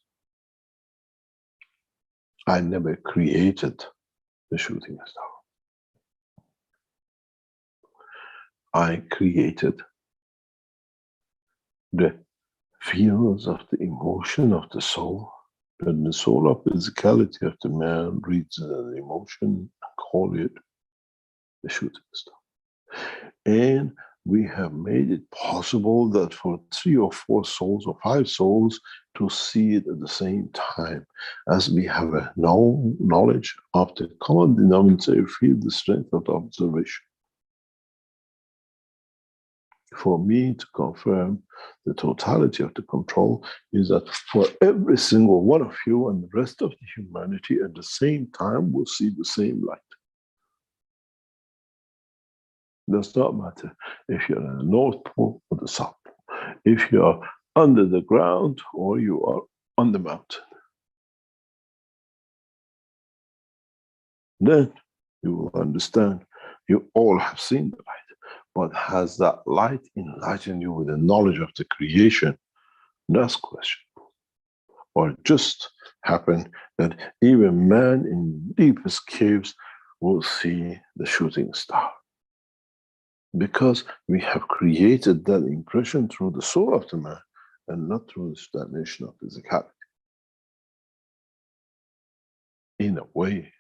I never created the shooting star. I created the fields of the emotion of the soul, and the soul of physicality of the man reads an emotion and call it the shooting star. And we have made it possible that for 3 or 4 souls or 5 souls to see it at the same time, as we have a knowledge of the common denominator, feel the strength of the observation. For me to confirm the totality of the control is that for every single one of you and the rest of the humanity at the same time will see the same light. It does not matter if you're in the North Pole or the South Pole, if you're under the ground or you are on the mountain. Then you will understand you all have seen the light. But has that light enlightened you with the knowledge of the creation? That's questionable. Or it just happened that even man in deepest caves will see the shooting star. Because we have created that impression through the soul of the man and not through the stagnation of physicality. In a way,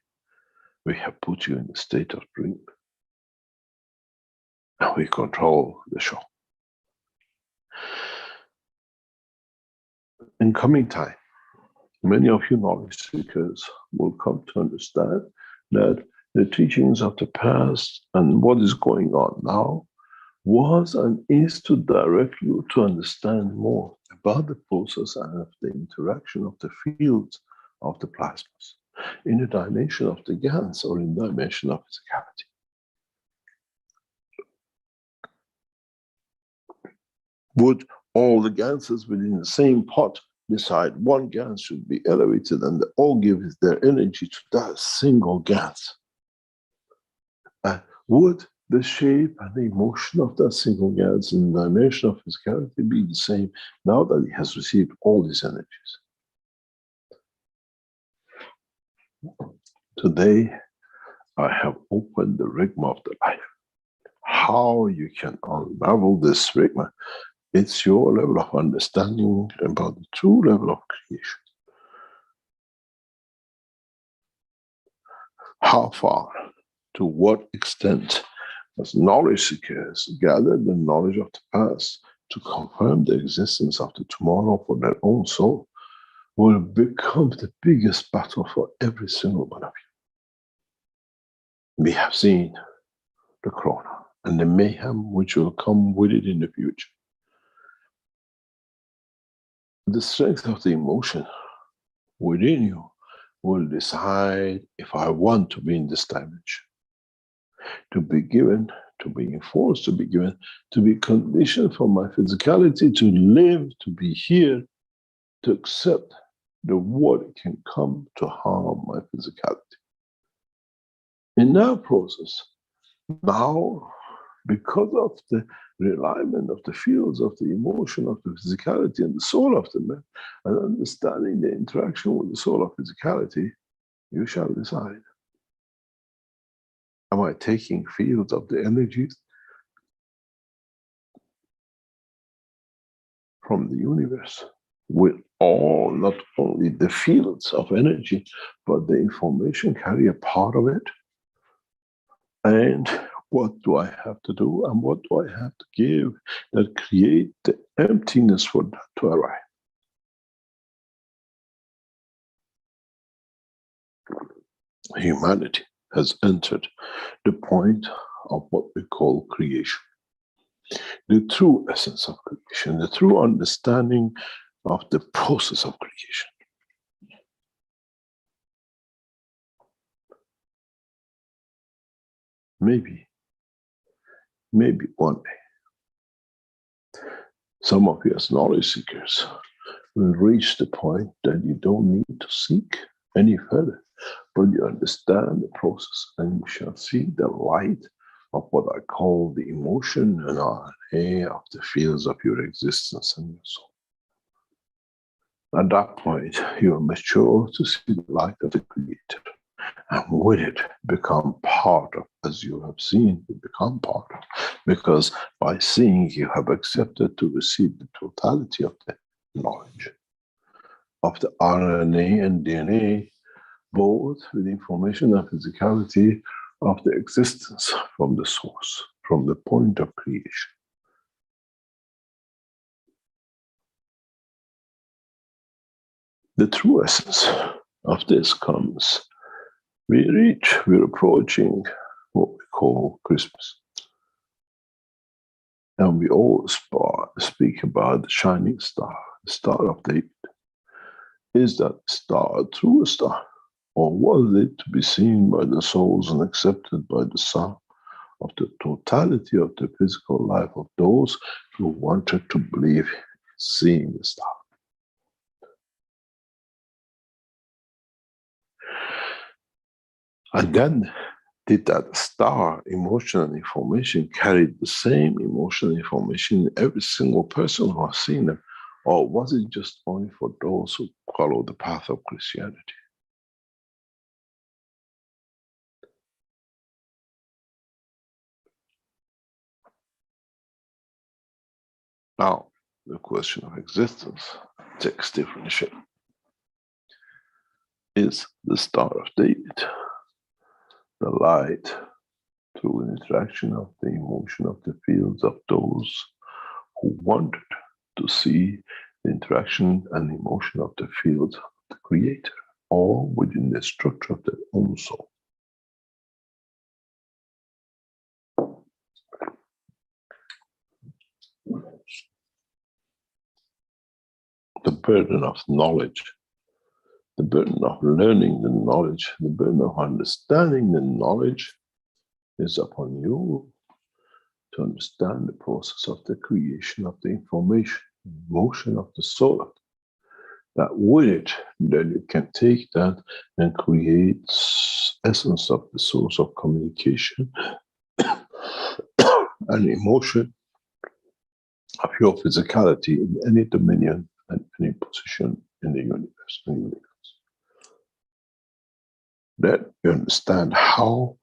we have put you in a state of dream. And we control the show. In coming time, many of you knowledge seekers will come to understand that the teachings of the past and what is going on now was and is to direct you to understand more about the process and of the interaction of the fields of the plasmas in the dimension of the GANs or in the dimension of physicality. Would all the ganses within the same pot decide one gans should be elevated and they all give their energy to that single gans? Would the shape and the emotion of that single gans in the dimension of physicality be the same now that it has received all these energies? Today, I have opened the rigma of the life. How you can unravel this rigma, it's your level of understanding about the true level of creation. How far, to what extent, as knowledge seekers gather the knowledge of the past to confirm the existence of the tomorrow for their own soul, will become the biggest battle for every single one of you. We have seen the corona and the mayhem which will come with it in the future. The strength of the emotion within you will decide if I want to be in this dimension. To be given, to be enforced, to be given, to be conditioned for my physicality to live, to be here, to accept the what can come to harm my physicality. In that process, now, because of the realignment of the fields of the emotion of the physicality and the soul of the man, and understanding the interaction with the soul of physicality, you shall decide. Am I taking fields of the energies from the universe with all, not only the fields of energy, but the information carry a part of it? And what do I have to do and what do I have to give that create the emptiness for that to arrive? Humanity has entered the point of what we call creation. The true essence of creation, the true understanding of the process of creation. maybe one day, some of you as knowledge seekers will reach the point that you don't need to seek any further, but you understand the process and you shall see the light of what I call the emotion and RNA of the fields of your existence and your soul. At that point, you are mature to see the light of the Creator, and with it become part of, as you have seen, you become part of, because by seeing you have accepted to receive the totality of the knowledge of the RNA and DNA, both with information and physicality of the existence from the source, from the point of creation. The true essence of this comes, we're approaching what we call Christmas. And we all speak about the shining star, the Star of David. Is that star a true star? Or was it to be seen by the souls and accepted by the sum of the totality of the physical life of those who wanted to believe seeing the star? And then, did that star emotion and information carry the same emotional information in every single person who has seen them? Or was it just only for those who follow the path of Christianity? Now, the question of existence takes different shape. Is the Star of David the light through an interaction of the emotion of the fields of those who wanted to see the interaction and emotion of the fields of the Creator, or within the structure of their own soul? The burden of knowledge, the burden of learning the knowledge, the burden of understanding the knowledge is upon you to understand the process of the creation of the information, motion of the soul. That with it, then you can take that and create essence of the source of communication and emotion of your physicality in any dominion and any position in the universe and universe. Then you understand how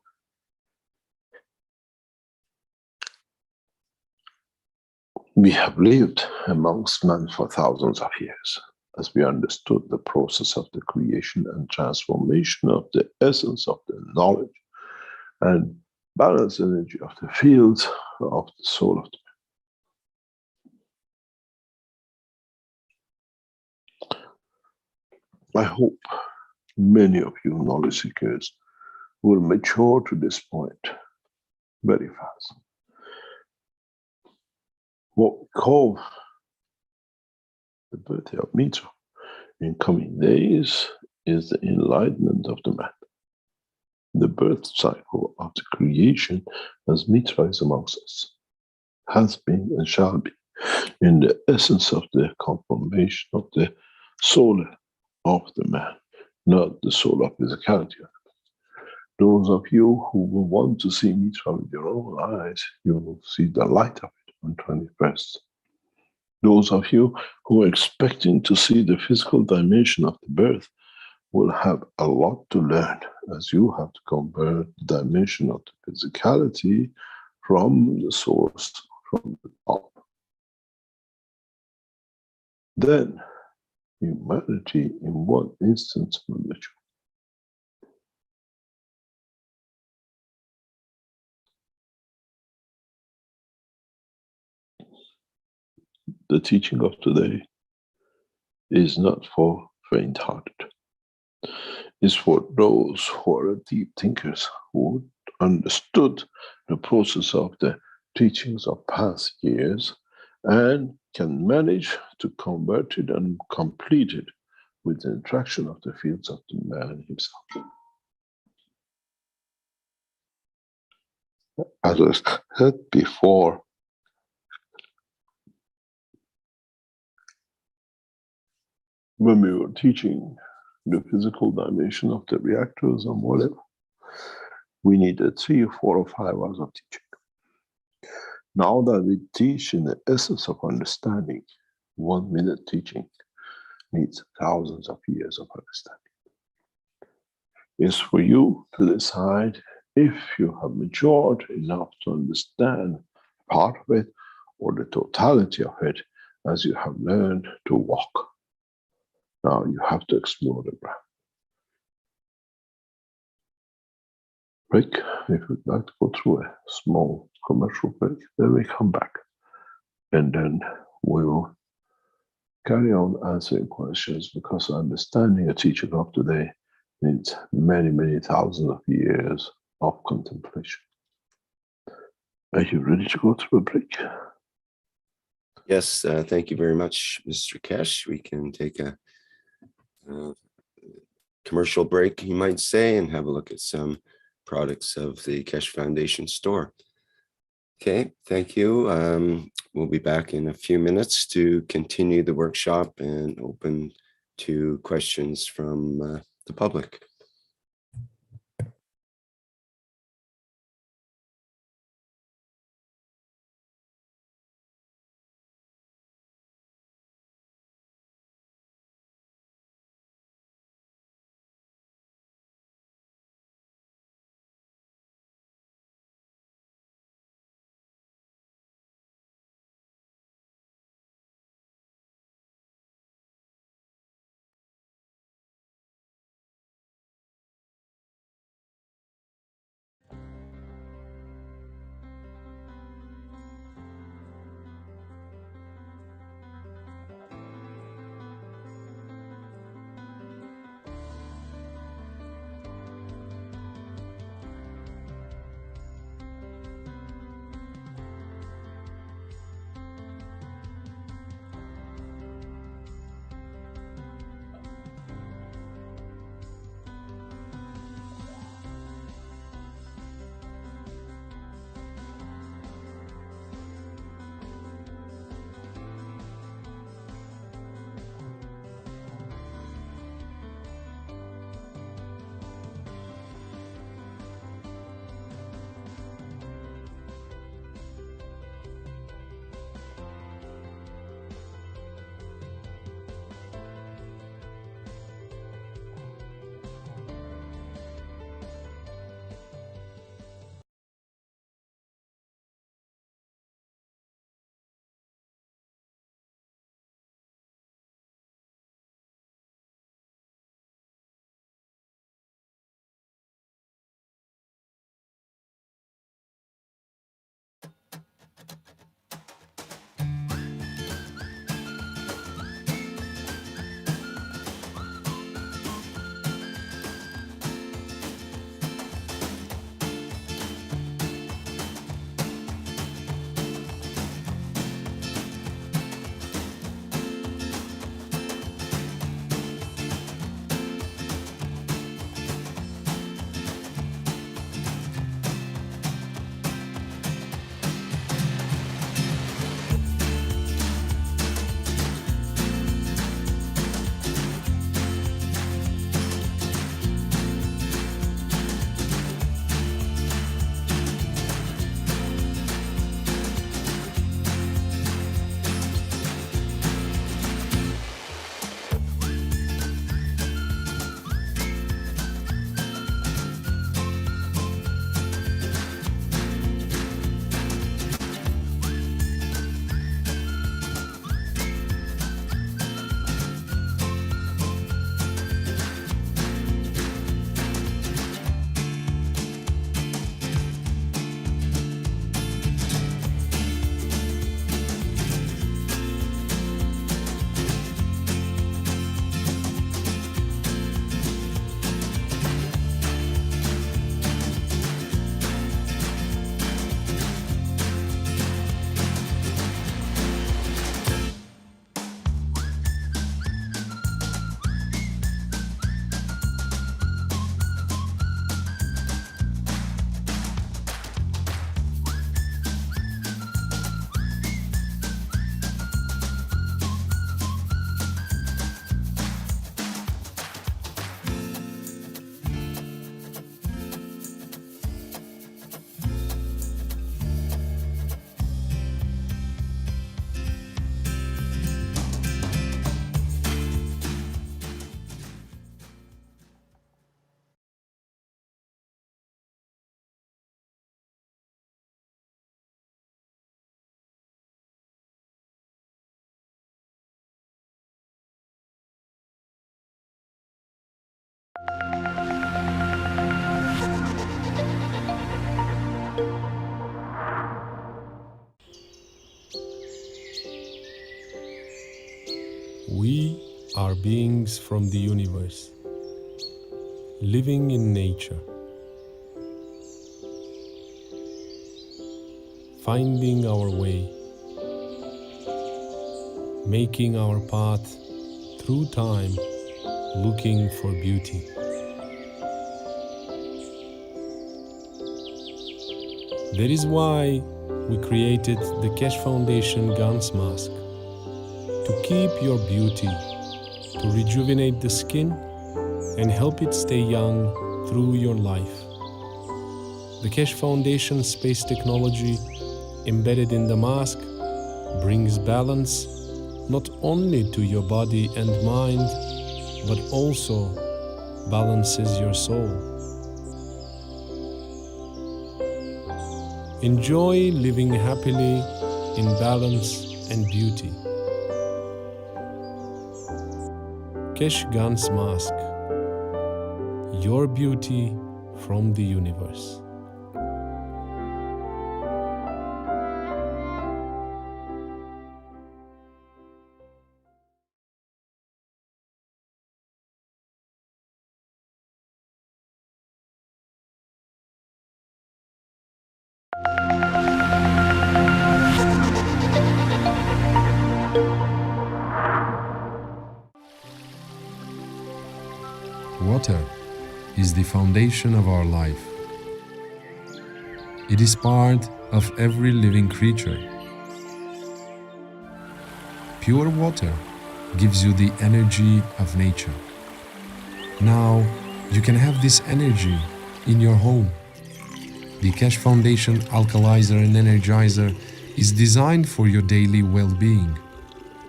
we have lived amongst men for thousands of years, as we understood the process of the creation and transformation of the essence of the knowledge and balance energy of the fields of the soul of the man. I hope many of you knowledge seekers will mature to this point very fast. What we call the birthday of Mitra in coming days is the enlightenment of the man. The birth cycle of the creation as Mitra is amongst us, has been and shall be, in the essence of the confirmation of the soul of the man, not the soul of physicality. Those of you who will want to see Mitra with your own eyes, you will see the light of it on 21st. Those of you who are expecting to see the physical dimension of the birth will have a lot to learn, as you have to convert the dimension of the physicality from the source, from the top. Then humanity in one instance will mature. The teaching of today is not for faint-hearted. It's for those who are deep thinkers, who understood the process of the teachings of past years and can manage to convert it and complete it with the interaction of the fields of the man himself. As I said before, when we were teaching the physical dimension of the reactors and whatever, we needed 3 or 4 or 5 hours of teaching. Now that we teach in the essence of understanding, 1 minute teaching needs thousands of years of understanding. It's for you to decide if you have matured enough to understand part of it or the totality of it as you have learned to walk. Now you have to explore the ground. Break. If you'd like to go through a small commercial break, then we come back. And then we'll carry on answering questions, because understanding a teaching of today needs many, many thousands of years of contemplation. Are you ready to go through a break? Yes, thank you very much, Mr. Keshe. We can take a commercial break, you might say, and have a look at some products of the Keshe Foundation store. Okay, thank you. We'll be back in a few minutes to continue the workshop and open to questions from the public. We are beings from the universe, living in nature, finding our way, making our path through time, looking for beauty. That is why we created the Keshe Foundation Gans Mask, to keep your beauty, to rejuvenate the skin and help it stay young through your life. The Keshe Foundation space technology embedded in the mask brings balance not only to your body and mind, but also balances your soul. Enjoy living happily in balance and beauty. Keshe Gans Mask, your beauty from the universe. Water is the foundation of our life. It is part of every living creature. Pure water gives you the energy of nature. Now you can have this energy in your home. The Keshe Foundation Alkalizer and Energizer is designed for your daily well-being.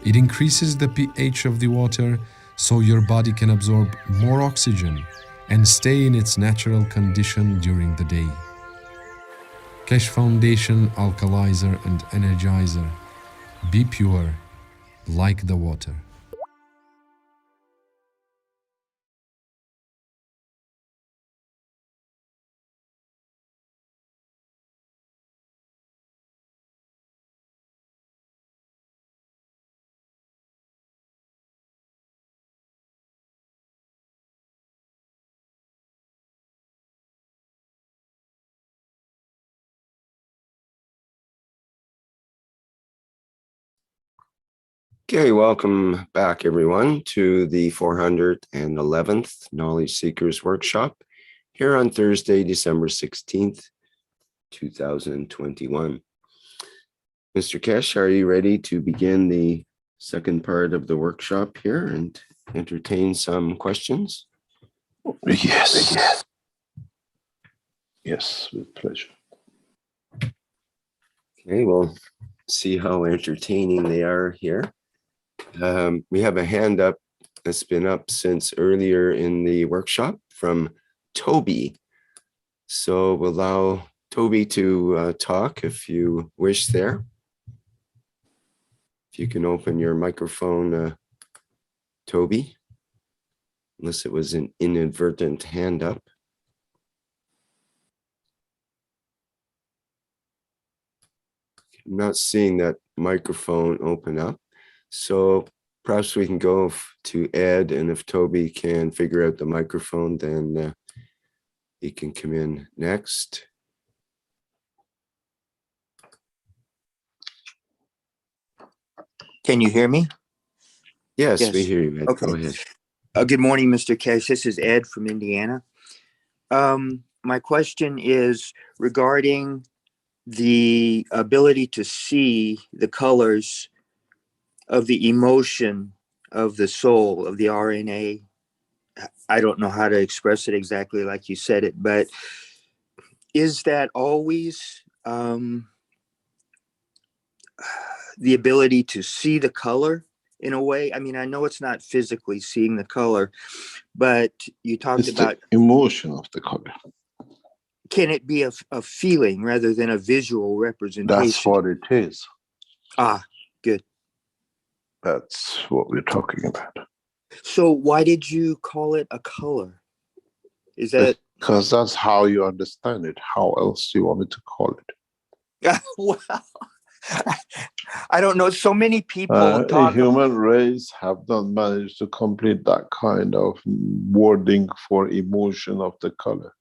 It increases the pH of the water so your body can absorb more oxygen and stay in its natural condition during the day. Keshe Foundation Alkalizer and Energizer. Be pure like the water. Okay, welcome back everyone to the 411th Knowledge Seekers Workshop here on Thursday, December 16th, 2021. Mr. Keshe, are you ready to begin the second part of the workshop here and entertain some questions? Yes. Yes, with pleasure. Okay, we'll see how entertaining they are here. We have a hand up that's been up since earlier in the workshop from Toby. So we'll allow Toby to talk if you wish there. If you can open your microphone, Toby, unless it was an inadvertent hand up. I'm not seeing that microphone open up. So perhaps we can go to Ed, and if Toby can figure out the microphone, then he can come in next. Can you hear me? Yes, we hear you, Ed. Okay. Go ahead. Good morning, Mr. Keshe. This is Ed from Indiana. My question is regarding the ability to see the colors of the emotion of the soul, of the RNA. I don't know how to express it exactly like you said it, but is that always the ability to see the color in a way? I mean, I know it's not physically seeing the color, but you talked about the emotion of the color. Can it be a feeling rather than a visual representation? That's what it is. Ah, good. That's what we're talking about. So why did you call it a color? Is that because that's how you understand it? How else do you want me to call it? well, I don't know. So many people A talk. human race have not managed to complete that kind of wording for emotion of the color,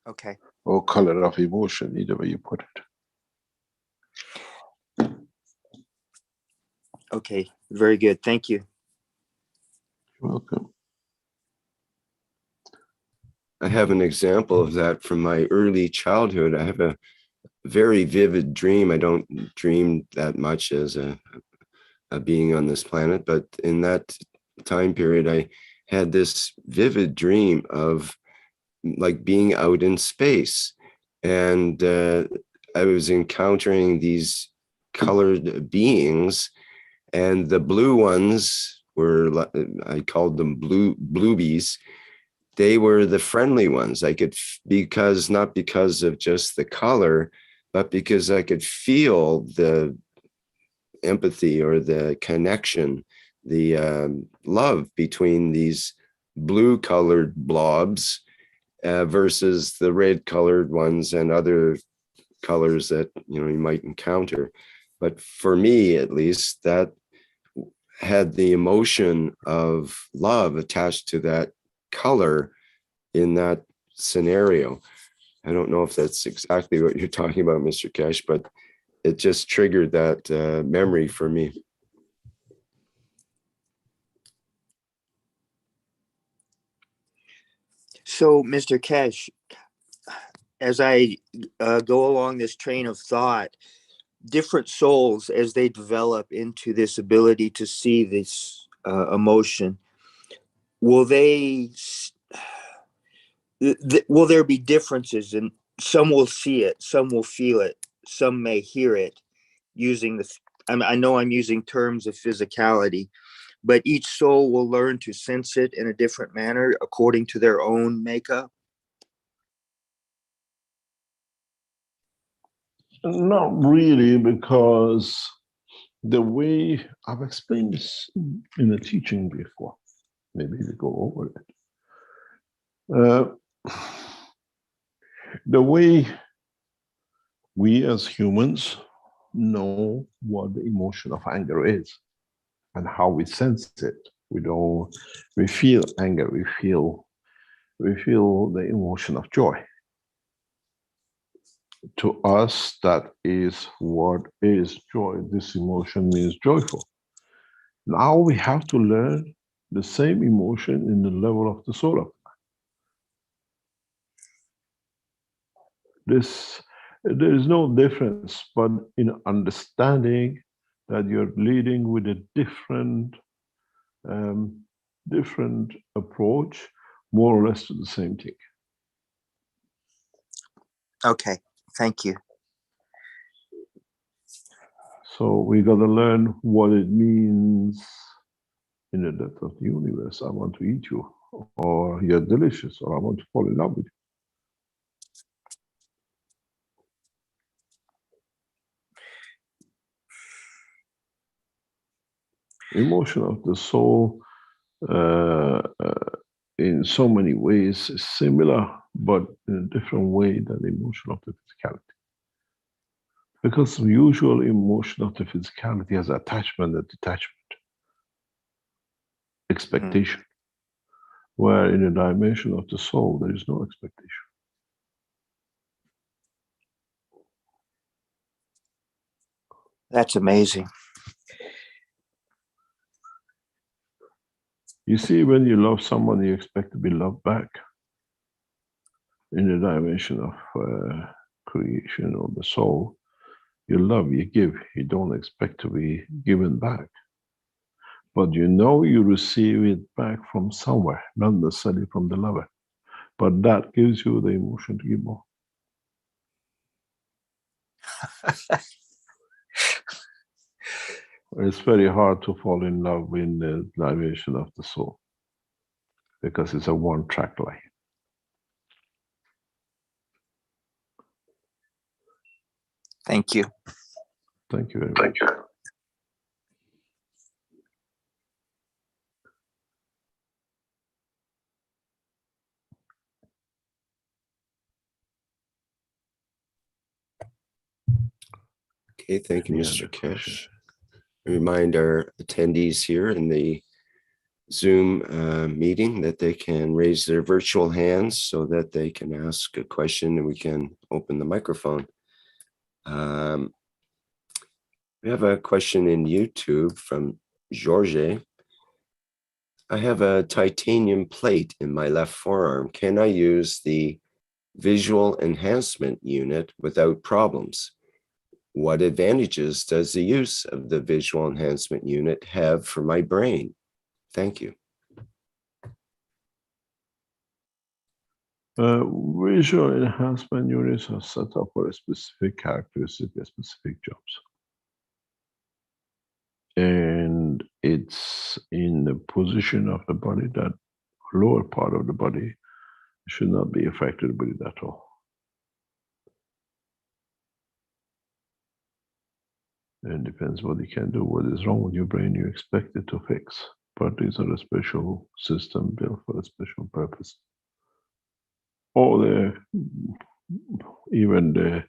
Okay. or color of emotion, either way you put it. Okay. Very good. Thank you. You're welcome. I have an example of that from my early childhood. I have a very vivid dream. I don't dream that much as a being on this planet, but in that time period, I had this vivid dream of like being out in space, and I was encountering these colored beings, and the blue ones were, I called them bluebies. They were the friendly ones. I could, because not because of just the color, but because I could feel the empathy or the connection, the love between these blue colored blobs versus the red colored ones and other colors that you might encounter. But for me, at least, that had the emotion of love attached to that color in that scenario. I don't know if that's exactly what you're talking about, Mr. Keshe, but it just triggered that memory for me. So, Mr. Keshe, as I go along this train of thought, different souls, as they develop into this ability to see this emotion, will they? Will there be differences? And some will see it, some will feel it, some may hear it. Using the, I know I'm using terms of physicality, but each soul will learn to sense it in a different manner according to their own makeup. Not really, because the way I've explained this in the teaching before, maybe we go over it. The way we as humans know what the emotion of anger is and how we sense it. We feel anger, we feel the emotion of joy. To us, that is what is joy. This emotion means joyful. Now we have to learn the same emotion in the level of the soul of this. There is no difference, but in understanding that you're leading with a different approach, more or less to the same thing. Okay, thank you. So we got to learn what it means in the depth of the universe. I want to eat you, or you're delicious, or I want to fall in love with you. Emotion of the soul, in so many ways, is similar, but in a different way than the emotion of the physicality. Because the usual emotion of the physicality has attachment and detachment, expectation, where in the dimension of the soul, there is no expectation. That's amazing. You see, when you love someone, you expect to be loved back. In the dimension of creation or the soul, you love, you give, you don't expect to be given back. But you know you receive it back from somewhere, not necessarily from the lover. But that gives you the emotion to give more. It's very hard to fall in love in the dimension of the soul, because it's a one-track life. Thank you. Thank you very much. Thank you. Okay, thank you, Any Mr. other question? Keshe. Remind our attendees here in the Zoom meeting that they can raise their virtual hands so that they can ask a question and we can open the microphone. We have a question in YouTube from George. I have a titanium plate in my left forearm. Can I use the visual enhancement unit without problems? What advantages does the use of the visual enhancement unit have for my brain? Thank you. Visual enhancement units are set up for a specific characteristic, a specific jobs. And it's in the position of the body that lower part of the body should not be affected with it at all. And depends what you can do. What is wrong with your brain, you expect it to fix. But these are a special system built for a special purpose. Or even the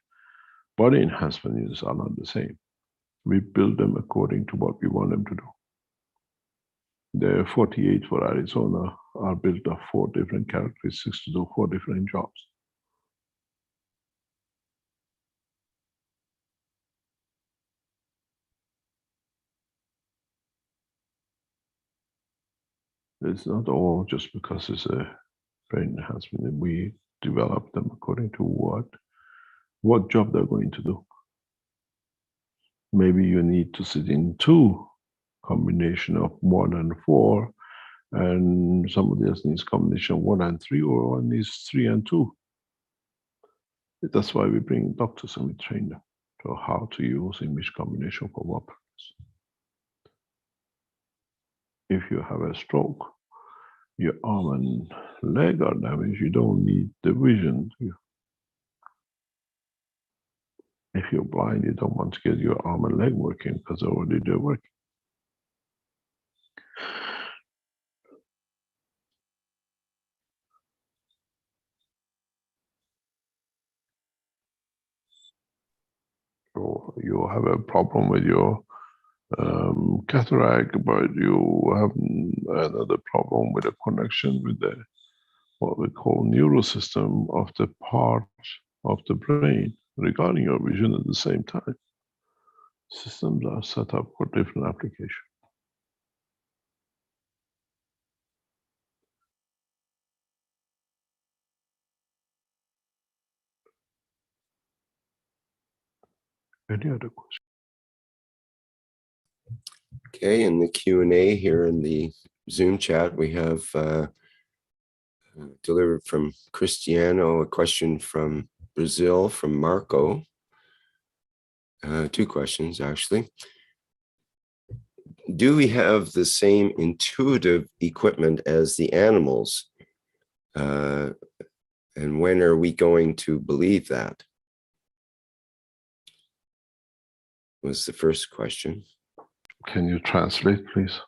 body enhancement units are not the same. We build them according to what we want them to do. The 48 for Arizona are built of 4 different characteristics to do 4 different jobs. It's not all just because it's a brain enhancement. We develop them according to what job they're going to do. Maybe you need to sit in 2 combination of 1 and 4, and somebody else needs combination 1 and 3, or one needs 3 and 2. That's why we bring doctors and we train them to how to use in which combination for what purpose. If you have a stroke, your arm and leg are damaged, you don't need the vision. If you're blind, you don't want to get your arm and leg working because already they're working. So you have a problem with your cataract, but you have another problem with a connection with the what we call neurosystem of the part of the brain regarding your vision at the same time. Systems are set up for different applications. Any other questions? Okay, in the Q&A here in the Zoom chat, we have delivered from Cristiano a question from Brazil, from Marco. 2 questions, actually. Do we have the same intuitive equipment as the animals? And when are we going to believe that? Was the first question. Can you translate, please?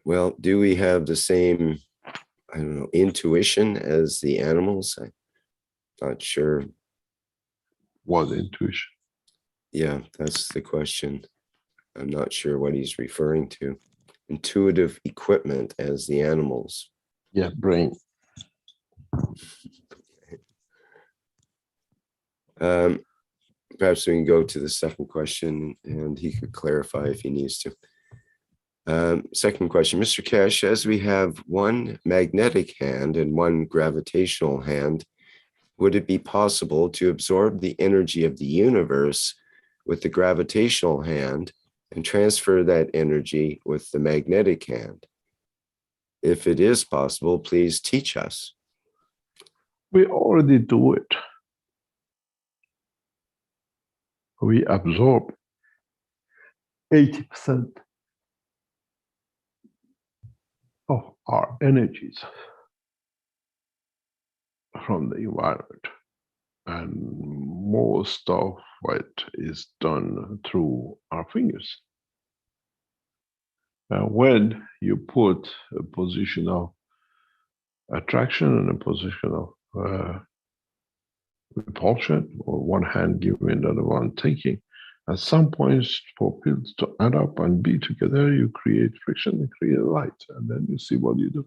Well, do we have the same, I don't know, intuition as the animals? I'm not sure. What intuition? Yeah, that's the question. I'm not sure what he's referring to. Intuitive equipment as the animals. Yeah, brain. Perhaps we can go to the second question and he could clarify if he needs to. Second question, Mr. Keshe, as we have one magnetic hand and one gravitational hand, would it be possible to absorb the energy of the universe with the gravitational hand and transfer that energy with the magnetic hand? If it is possible, please teach us. We already do it. We absorb 80% of our energies from the environment, and most of it is done through our fingers. And when you put a position of attraction and a position of repulsion, or one hand giving, the other one taking. At some points, for fields to add up and be together, you create friction and create light, and then you see what you do.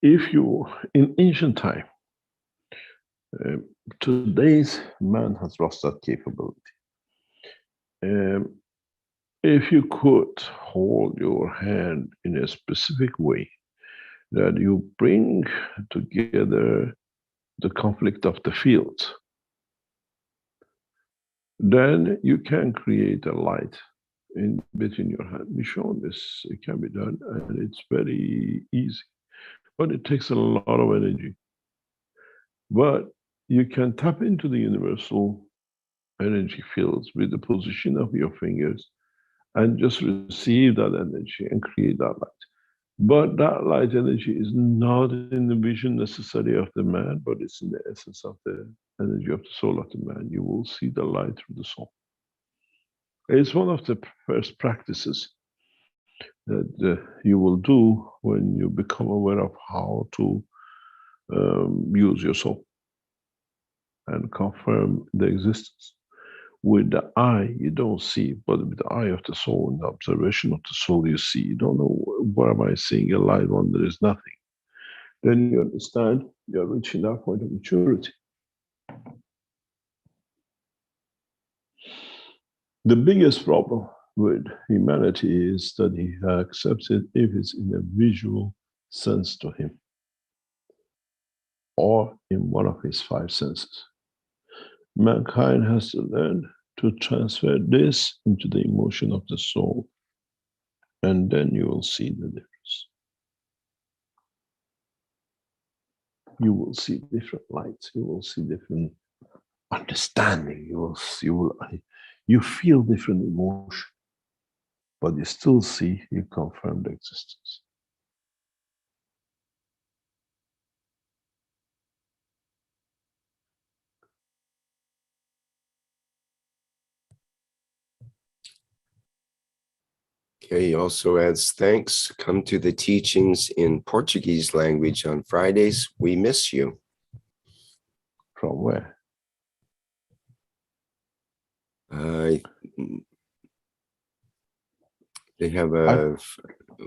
If you, in ancient time, today's man has lost that capability. If you could hold your hand in a specific way, that you bring together the conflict of the fields, then you can create a light in between your hand. We've shown this, it can be done, and it's very easy, but it takes a lot of energy. But you can tap into the universal energy fields with the position of your fingers and just receive that energy and create that light. But that light energy is not in the vision necessarily of the man, but it's in the essence of the energy of the soul of the man. You will see the light through the soul. It's one of the first practices that you will do when you become aware of how to use your soul and confirm the existence. With the eye, you don't see, but with the eye of the soul and the observation of the soul, you see. You don't know, where am I seeing a light when there is nothing? Then you understand you're reaching that point of maturity. The biggest problem with humanity is that he accepts it if it's in a visual sense to him, or in one of his five senses. Mankind has to learn to transfer this into the emotion of the soul, and then you will see the difference. You will see different lights. You will see different understanding. You feel different emotion, but you still see, you confirm the existence. Okay, he also adds, thanks. Come to the teachings in Portuguese language on Fridays. We miss you. From where? They have a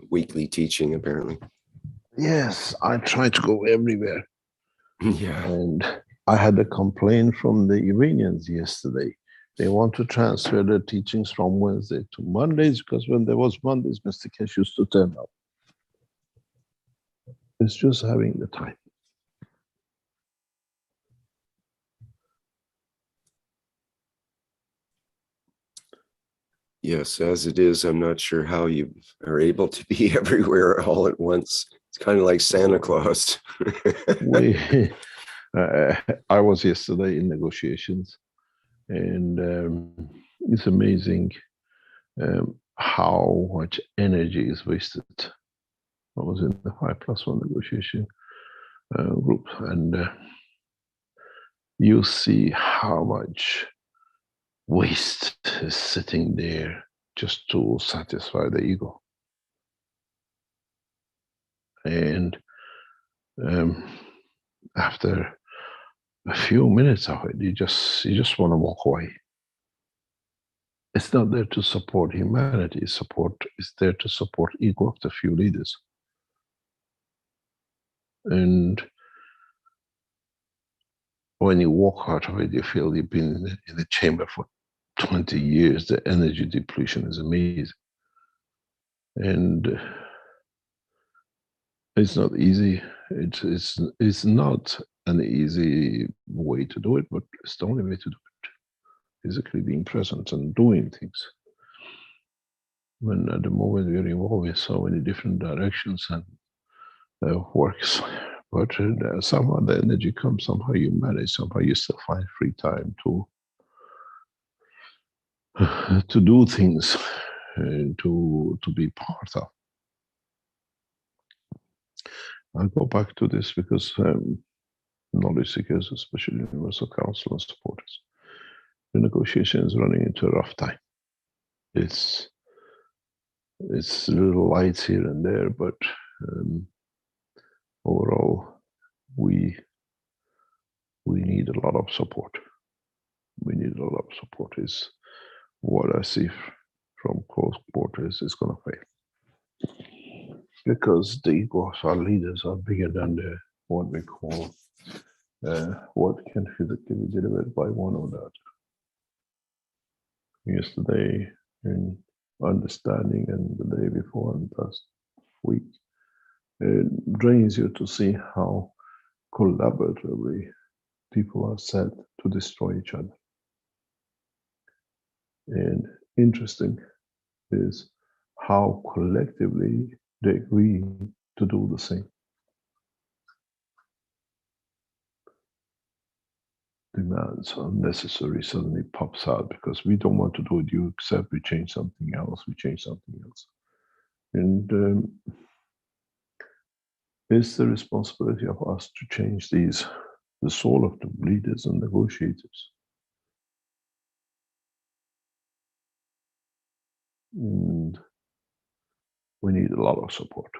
weekly teaching, apparently. Yes, I try to go everywhere. Yeah. And I had a complaint from the Iranians yesterday. They want to transfer their teachings from Wednesday to Mondays, because when there was Mondays, Mr. Keshe used to turn up. It's just having the time. Yes, as it is, I'm not sure how you are able to be everywhere all at once. It's kind of like Santa Claus. I was yesterday in negotiations, and it's amazing how much energy is wasted. I was in the 5+1 negotiation group, and you see how much waste is sitting there just to satisfy the ego. And after a few minutes of it, you just want to walk away. It's not there to support humanity. It's there to support ego of the few leaders. And when you walk out of it, you feel you've been in the chamber for 20 years. The energy depletion is amazing. And it's not easy. It's not an easy way to do it, but it's the only way to do it. Physically being present and doing things. When at the moment we're involved in so many different directions and works, but somehow the energy comes, somehow you manage, somehow you still find free time to do things, to be part of. I'll go back to this because knowledge seekers, especially Universal Council and supporters, the negotiation is running into a rough time. It's little lights here and there, but overall we need a lot of support. We need a lot of support. Is what I see from close quarters is going to fail, because the egos, our leaders, are bigger than the what we call what can physically be delivered by one or the other. Yesterday in understanding, and the day before and last week, it drains you to see how collaboratively people are set to destroy each other. And interesting is how collectively they agree to do the same. Demands unnecessary suddenly pops out because we don't want to do it, you accept, we change something else, And it's the responsibility of us to change these, the soul of the leaders and negotiators. And we need a lot of support.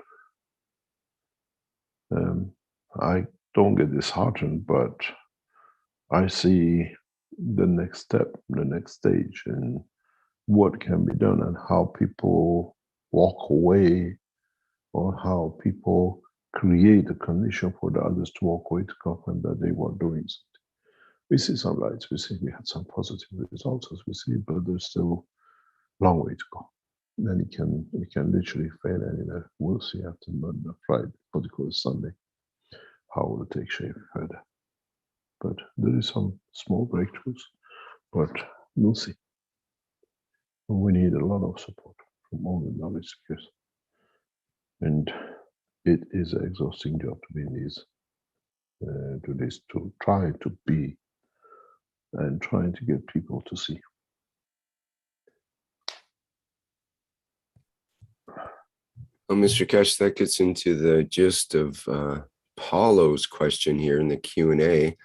I don't get disheartened, but I see the next step, the next stage, and what can be done, and how people walk away, or how people create a condition for the others to walk away to confirm that they were doing something. We see some lights, we see we had some positive results as we see, but there's still a long way to go. Then it can literally fail, and we'll see after Monday, Friday, particularly Sunday, how will it take shape further. But there is some small breakthroughs, but we'll see. And we need a lot of support from all the knowledge seekers. And it is an exhausting job to be in these, to try to be and trying to get people to see. Well, Mr. Keshe, that gets into the gist of Paulo's question here in the Q&A.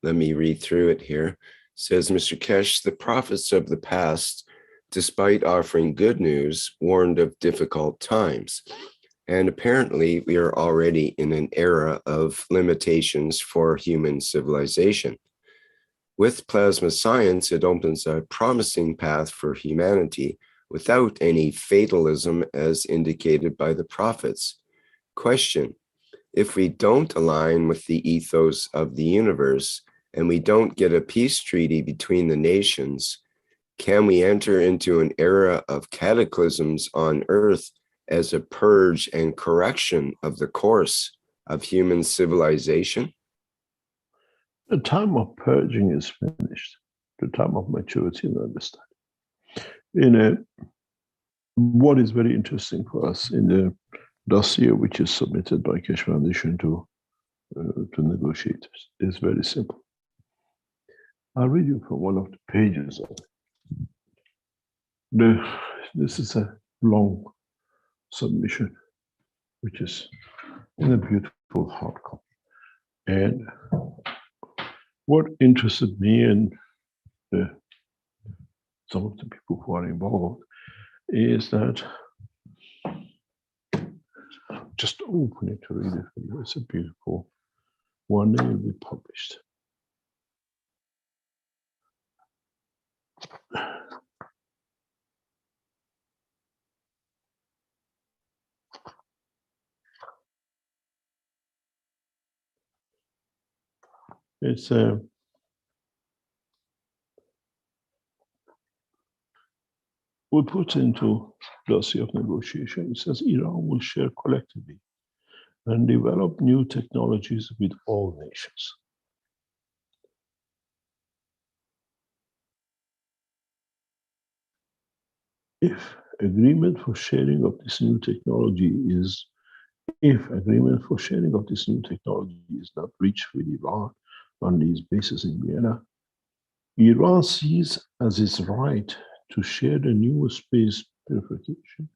Let me read through it here. It says, Mr. Keshe, the prophets of the past, despite offering good news, warned of difficult times. And apparently we are already in an era of limitations for human civilization. With plasma science, it opens a promising path for humanity without any fatalism as indicated by the prophets. Question: if we don't align with the ethos of the universe and we don't get a peace treaty between the nations, can we enter into an era of cataclysms on Earth as a purge and correction of the course of human civilization? The time of purging is finished. The time of maturity and understanding. What is very interesting for us in the dossier, which is submitted by Keshe Foundation to negotiators, is very simple. I'll read you from one of the pages of it. This is a long submission, which is in a beautiful hard copy. And what interested me and some of the people who are involved is that, just open it to read it for you. It's a beautiful one that will be published. It's we put into dossier of negotiation. It says Iran will share collectively and develop new technologies with all nations. If agreement for sharing of this new technology is not reached with Iran on these bases in Vienna, Iran sees as its right to share the newest space purification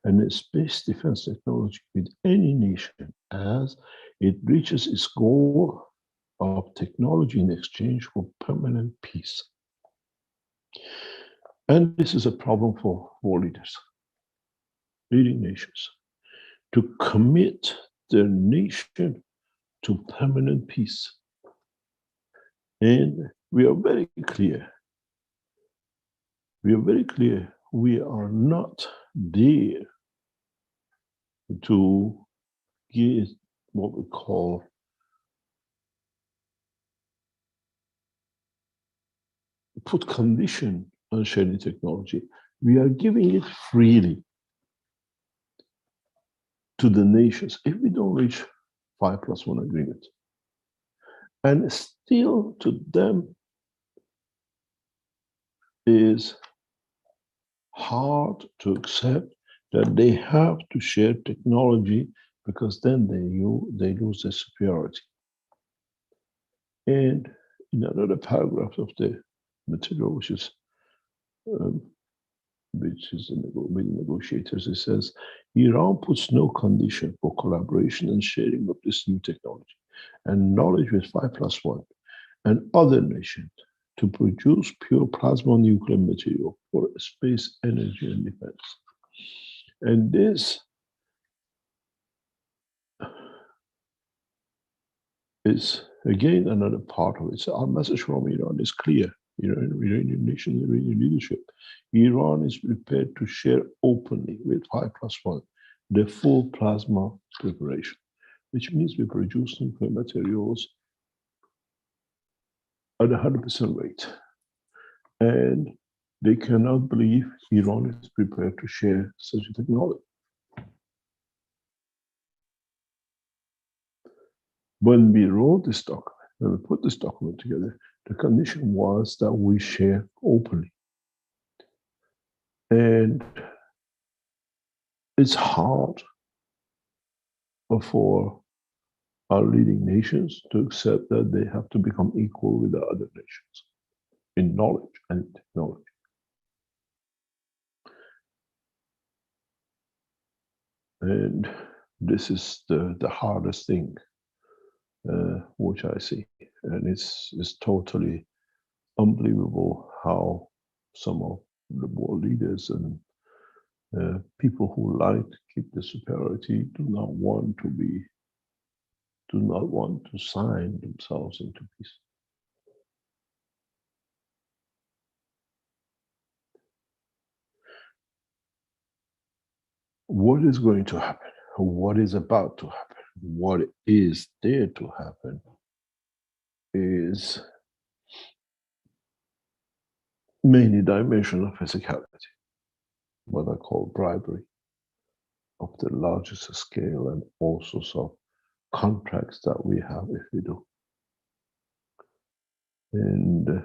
and the space defense technology with any nation as it reaches its goal of technology in exchange for permanent peace. And this is a problem for world leaders, leading nations, to commit their nation to permanent peace. And we are very clear. We are very clear. We are not there to give what we call put condition on sharing technology. We are giving it freely to the nations if we don't reach 5+1 agreement. And still to them is hard to accept that they have to share technology because then they lose their superiority. And in another paragraph of the material, which is with the negotiators, it says, Iran puts no condition for collaboration and sharing of this new technology and knowledge with 5+1 and other nations to produce pure plasma nuclear material for space, energy, and defense. And this is, again, another part of it. So our message from Iran is clear. Iranian nation, Iranian leadership. Iran is prepared to share openly with 5+1 the full plasma preparation, which means we produce nuclear materials at 100% rate. And they cannot believe Iran is prepared to share such a technology. When we wrote this document, when we put this document together, the condition was that we share openly. And it's hard for our leading nations to accept that they have to become equal with the other nations in knowledge and technology. And this is the hardest thing which I see. And it's totally unbelievable how some of the world leaders and people who like to keep the superiority do not want to sign themselves into peace. What is going to happen? What is about to happen? What is there to happen is many dimensional physicality, what I call bribery of the largest scale, and all sorts of contracts that we have if we do. And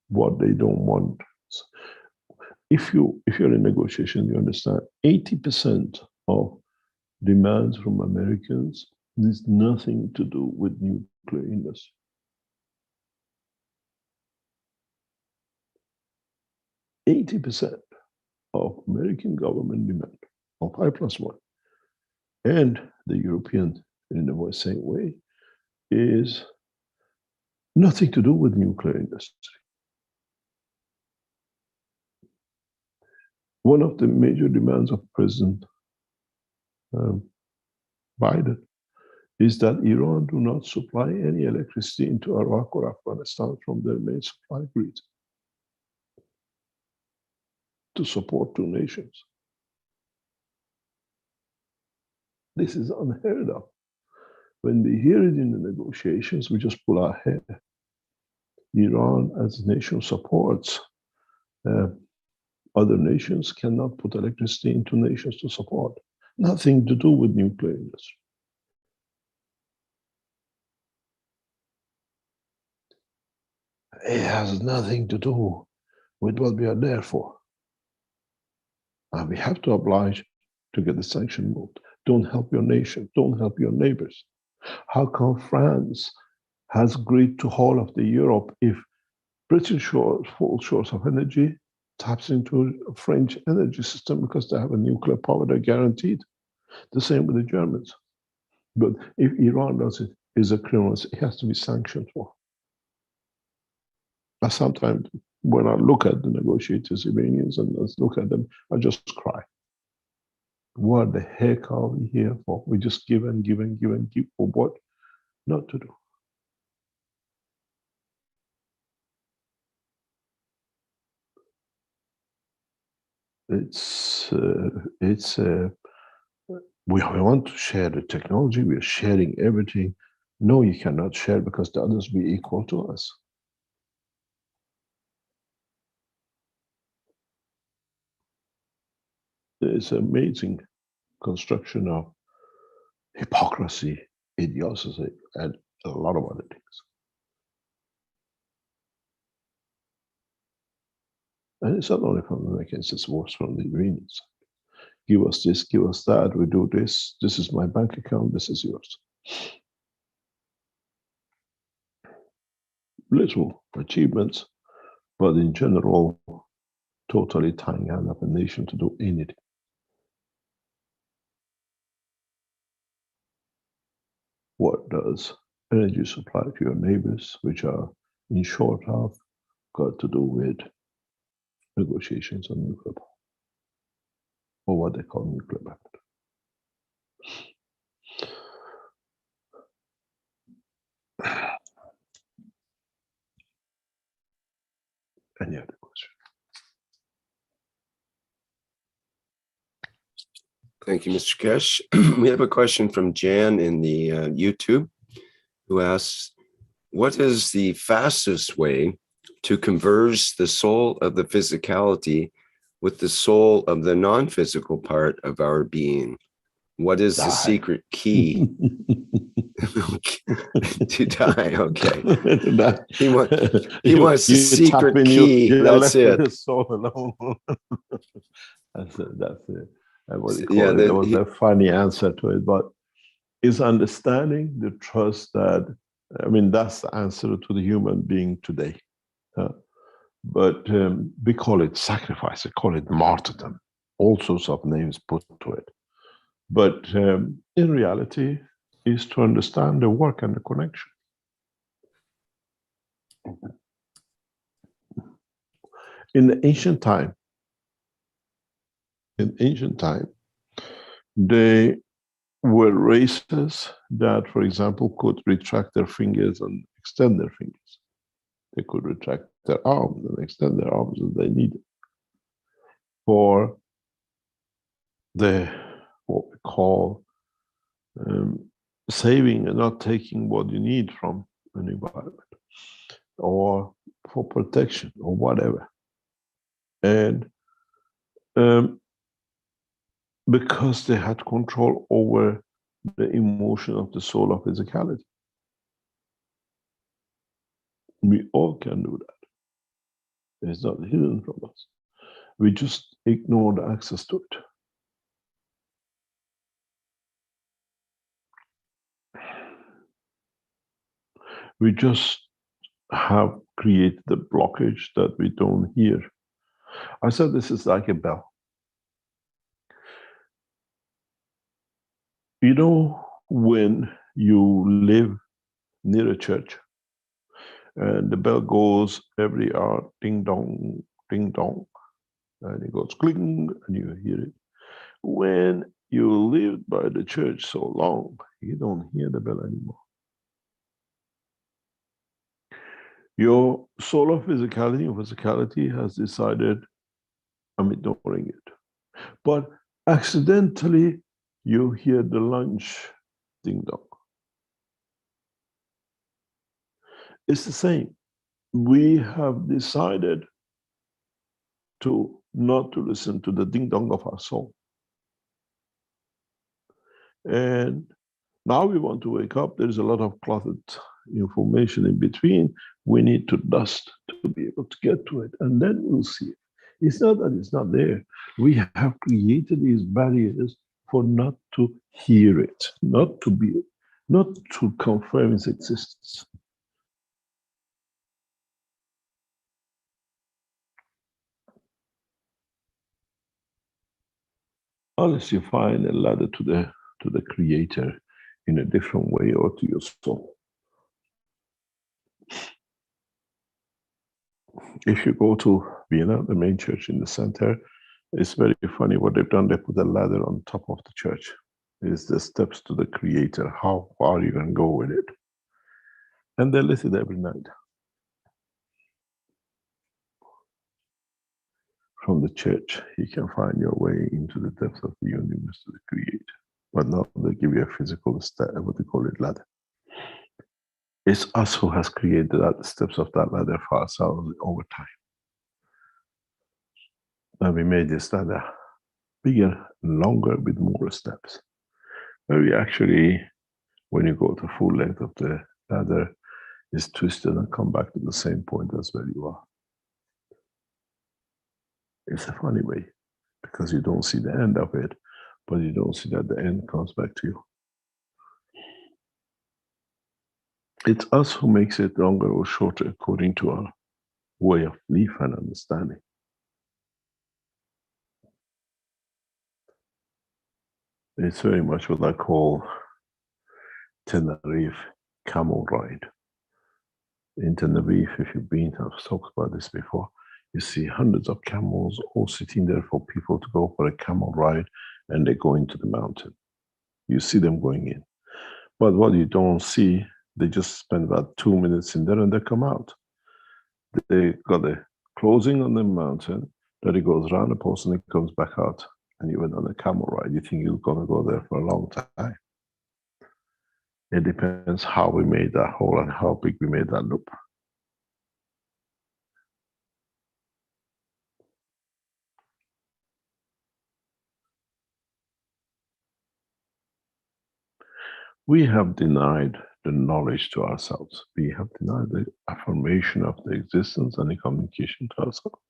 what they don't want. If you're in negotiation, you understand 80% of demands from Americans has nothing to do with nuclear industry. %80 of American government demand of 5+1 and the European in the same way is nothing to do with nuclear industry. One of the major demands of President Biden is that Iran do not supply any electricity into Iraq or Afghanistan from their main supply grid to support two nations. This is unheard of. When we hear it in the negotiations, we just pull our hair. Iran as a nation supports other nations, cannot put electricity into nations to support. Nothing to do with nuclear industry. It has nothing to do with what we are there for. And we have to oblige to get the sanction moved. Don't help your nation, don't help your neighbors. How come France has agreed to all of the Europe if British full source of energy taps into a French energy system because they have a nuclear power they're guaranteed? The same with the Germans. But if Iran does it, is a criminal, it has to be sanctioned for. But sometimes when I look at the negotiators, Iranians, and look at them, I just cry. What the heck are we here for? We just give and give and give and give for what? Not to do. We want to share the technology. We are sharing everything. No, you cannot share because the others will be equal to us. There's amazing construction of hypocrisy, idiocy, and a lot of other things. And it's not only from the Americans, it's worse from the Iranians. Give us this, give us that, we do this, this is my bank account, this is yours. Little achievements, but in general, totally tying up a nation to do anything. What does energy supply to your neighbors, which are in short of, got to do with negotiations on nuclear power, or what they call nuclear weapon? Any other question? Thank you, Mr. Keshe. We have a question from Jan in the YouTube, who asks, what is the fastest way to converge the soul of the physicality with the soul of the non-physical part of our being? What is the secret key? To die, okay. He wants the secret key. That's it. Soul alone. That's it. That was a funny answer to it, but it's understanding the trust that, I mean, that's the answer to the human being today. But we call it sacrifice, we call it martyrdom, all sorts of names put to it. But in reality, is to understand the work and the connection. In the ancient time, they were races that, for example, could retract their fingers and extend their fingers. They could retract their arms and extend their arms as they needed. For what we call saving and not taking what you need from an environment, or for protection, or whatever. And because they had control over the emotion of the soul of physicality. We all can do that. It's not hidden from us. We just ignore the access to it. We just have created the blockage that we don't hear. I said this is like a bell. You know, when you live near a church and the bell goes every hour, ding dong, and it goes cling, and you hear it. When you live by the church so long, you don't hear the bell anymore. Your soul of physicality, your physicality has decided, I'm ignoring it. But accidentally, you hear the lunch ding dong. It's the same. We have decided not to listen to the ding dong of our soul. And now we want to wake up. There's a lot of cluttered information in between. We need to dust to be able to get to it, and then we'll see it. It's not that it's not there. We have created these barriers for not to hear it, not to confirm its existence. Unless you find a ladder to the Creator in a different way, or to your soul. If you go to Vienna, the main church in the center, It's very funny what they've done. They put a ladder on top of the church. It's the steps to the Creator. How far you can go with it? And they lit it every night. From the church, you can find your way into the depths of the universe to the Creator. But now they give you a physical step, what they call it, ladder. It's us who has created the steps of that ladder for ourselves over time. And we made this ladder bigger and longer with more steps. Maybe actually, when you go to full length of the ladder, it's twisted and come back to the same point as where you are. It's a funny way, because you don't see the end of it, but you don't see that the end comes back to you. It's us who makes it longer or shorter according to our way of belief and understanding. It's very much what I call Tenerife camel ride. In Tenerife, if you've been, I've talked about this before, you see hundreds of camels all sitting there for people to go for a camel ride, and they go into the mountain. You see them going in. But what you don't see, they just spend about 2 minutes in there and they come out. They got a closing on the mountain, that it goes around the post and it comes back out. And you went on a camel ride, you think you're going to go there for a long time. It depends how we made that hole and how big we made that loop. We have denied the knowledge to ourselves. We have denied the affirmation of the existence and the communication to ourselves.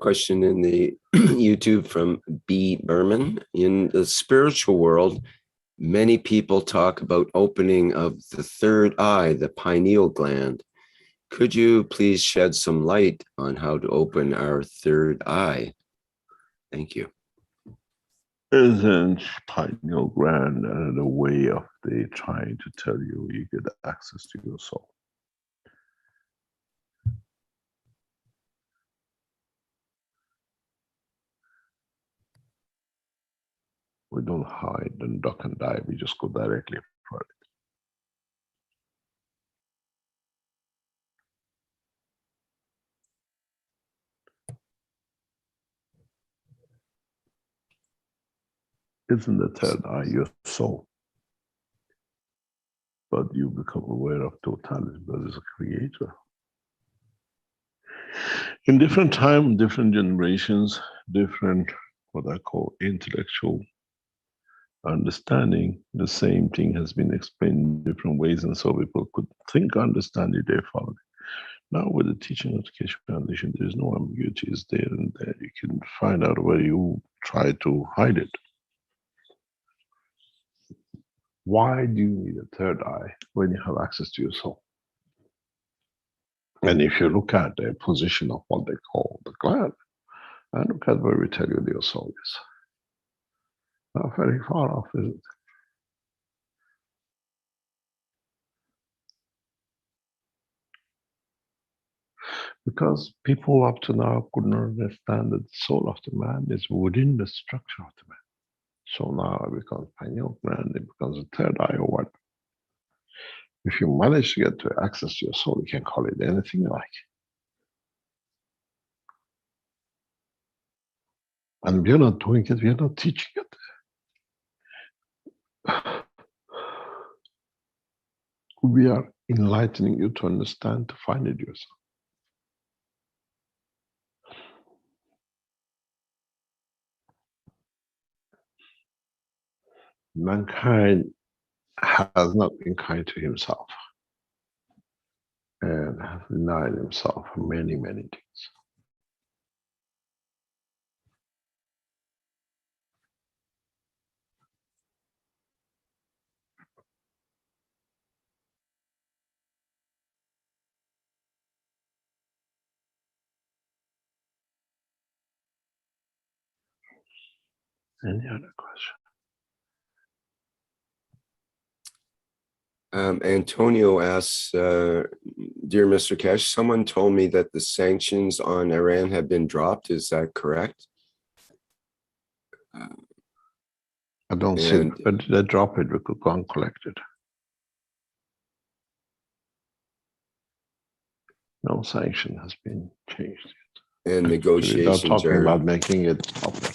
Question in the YouTube from B. Berman. In the spiritual world, many people talk about opening of the third eye, the pineal gland. Could you please shed some light on how to open our third eye? Thank you. Isn't pineal gland the way of they trying to tell you you get access to your soul? We don't hide and duck and dive, we just go directly for it. Isn't the third eye your soul? But you become aware of totality, but as a creator. In different time, different generations, different, what I call intellectual understanding, the same thing has been explained in different ways, and so people could think, understand it, they follow it. Now with the teaching of the Keshe Foundation, there is no ambiguity, it's there and there. You can find out where you try to hide it. Why do you need a third eye when you have access to your soul? And if you look at the position of what they call the gland, and look at where we tell you your soul is. Not very far off, is it? Because people up to now couldn't understand that the soul of the man is within the structure of the man. So now it becomes pineal gland, it becomes a third eye or what. If you manage to get to access to your soul, you can call it anything you like. And we are not doing it, we are not teaching it. We are enlightening you to understand, to find it yourself. Mankind has not been kind to himself and has denied himself many, many things. Any other question? Antonio asks, dear Mr. Keshe, someone told me that the sanctions on Iran have been dropped. Is that correct? I don't see it, but they drop it, we could go and collect it. No sanction has been changed yet. And negotiations They're talking are about making it public,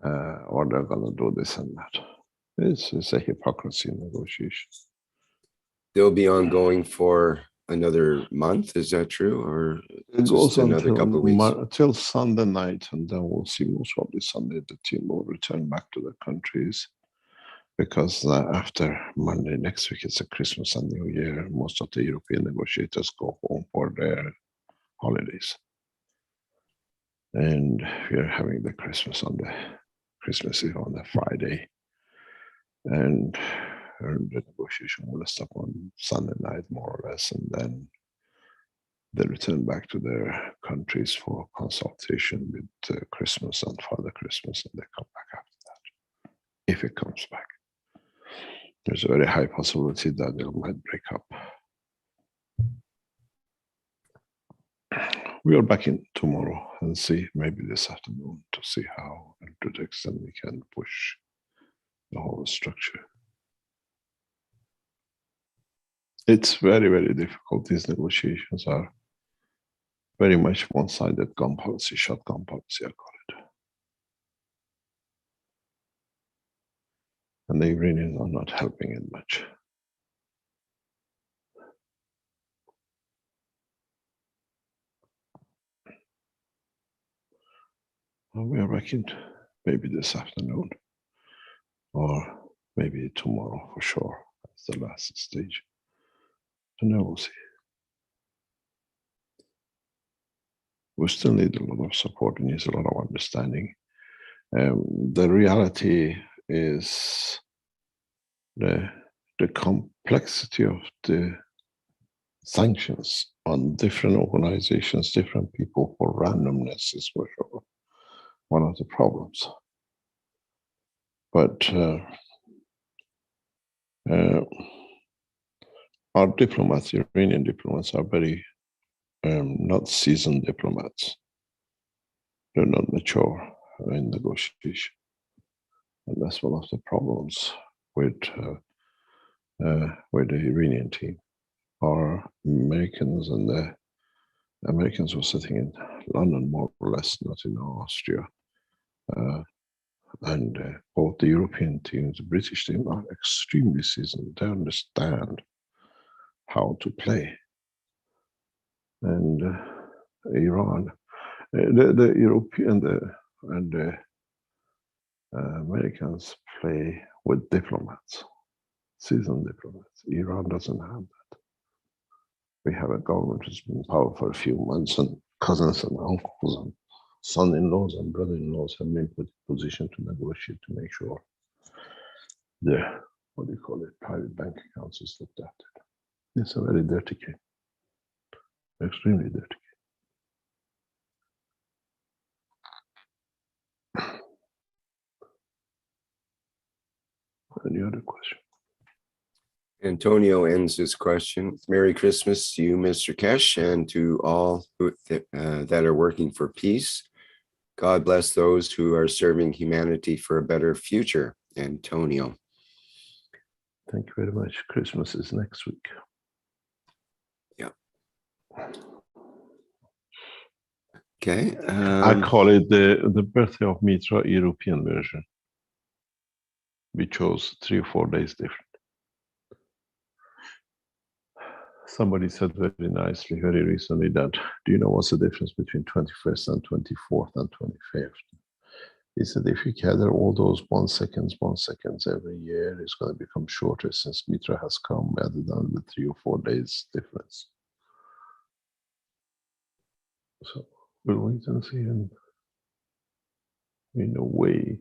or they're going to do this and that. It's a hypocrisy in negotiation. they'll be ongoing for another month. Is that true, or It goes another couple of weeks? until Sunday night, and then we'll see. Most probably Sunday, the team will return back to their countries, because after Monday next week, it's a Christmas and New Year. Most of the European negotiators go home for their holidays, and we are having the Christmas Eve on the Friday, and the negotiation will stop on Sunday night, more or less, and then they return back to their countries for consultation with Christmas and Father Christmas, and they come back after that, if it comes back. There's a very high possibility that it might break up. We are back in tomorrow and see, maybe this afternoon, to see how and to the extent we can push the whole structure. It's very, very difficult. These negotiations are very much one-sided gun policy, shotgun policy, I call it. And the Iranians are not helping it much. Well, we are back in maybe this afternoon, or maybe tomorrow for sure. That's the last stage. And then we'll see. We still need a lot of support. We need a lot of understanding. The reality is the complexity of the sanctions on different organizations, different people, for randomness is for sure one of the problems. But our diplomats, Iranian diplomats, are very not seasoned diplomats. They're not mature in negotiation. And that's one of the problems with the Iranian team. Our Americans and the Americans were sitting in London, more or less, not in Austria. And both the European teams, the British team, are extremely seasoned. They understand how to play. And Iran, the European and the Americans play with diplomats, seasoned diplomats. Iran doesn't have that. We have a government who's been in power for a few months, and cousins and uncles and son-in-laws and brother-in-laws have been put in position to negotiate to make sure the, what do you call it, private bank accounts is looked after. It's a very dirty game, extremely dirty game. Any other question? Antonio ends his question. Merry Christmas to you, Mr. Keshe, and to all that are working for peace. God bless those who are serving humanity for a better future. Antonio. Thank you very much. Christmas is next week. Yeah. Okay. I call it the birthday of Mitra European version. We chose 3 or 4 days different. Somebody said very nicely, very recently, that, do you know what's the difference between 21st and 24th and 25th? He said, if you gather all those 1 seconds every year, it's going to become shorter since Mitra has come, rather than the 3 or 4 days difference. So we'll wait and see. And in a way,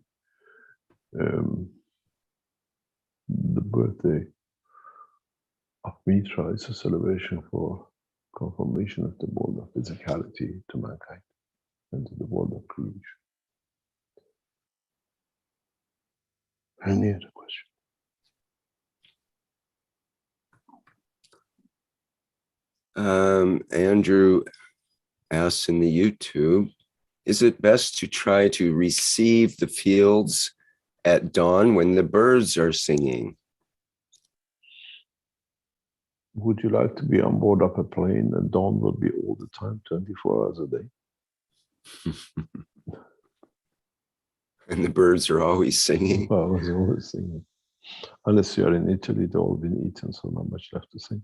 the birthday of Mitra is a celebration for confirmation of the world of physicality to mankind and to the world of creation. Any other question? Andrew asks in the YouTube, is it best to try to receive the fields at dawn when the birds are singing? Would you like to be on board of a plane and dawn will be all the time, 24 hours a day? And the birds are always singing? Well, it's always singing. Unless you are in Italy, they've all been eaten, so not much left to sing.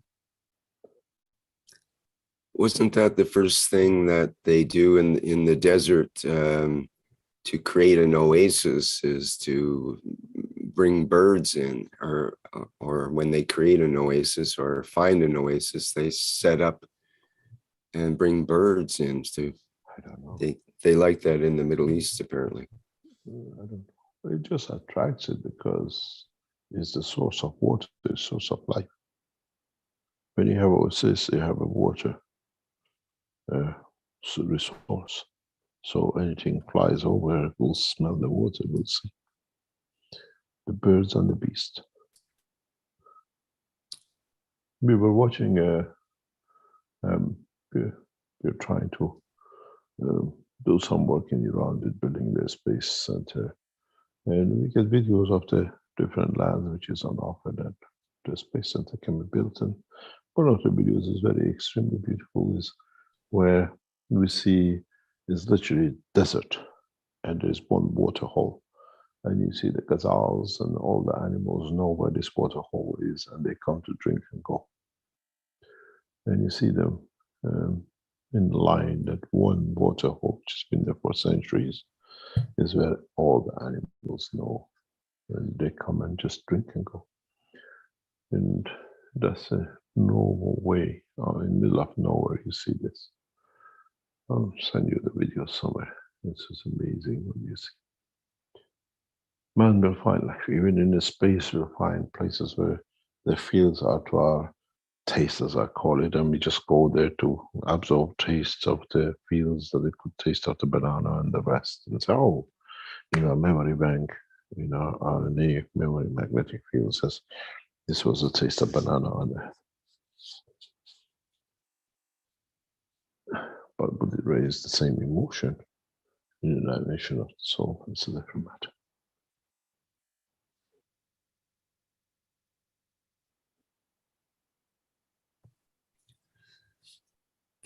Wasn't that the first thing that they do in the desert to create an oasis, is to bring birds in, or when they create an oasis or find an oasis, they set up and bring birds in to, I don't know. They like that in the Middle East, apparently. I don't know. It just attracts it because it's the source of water, the source of life. When you have oasis, you have a water resource. So anything flies over, will smell the water, will see. The birds and the beast. We were watching, we're trying to do some work in Iran with building the space center. And we get videos of the different lands which is on offer that the space center can be built. And one of the videos is very extremely beautiful, is where we see is literally desert and there's one water hole. And you see the gazelles and all the animals know where this water hole is and they come to drink and go. And you see them in line, that one water hole, which has been there for centuries, is where all the animals know. And they come and just drink and go. And that's a normal way. In the middle of nowhere, you see this. I'll send you the video somewhere. It's just amazing when you see. Man will find, like, even in the space, we'll find places where the fields are to our taste, as I call it, and we just go there to absorb tastes of the fields, that we could taste of the banana and the rest, and say, oh, memory bank, RNA memory magnetic field says this was the taste of banana on Earth. But would it raise the same emotion in the dimension of the soul? It's a different matter.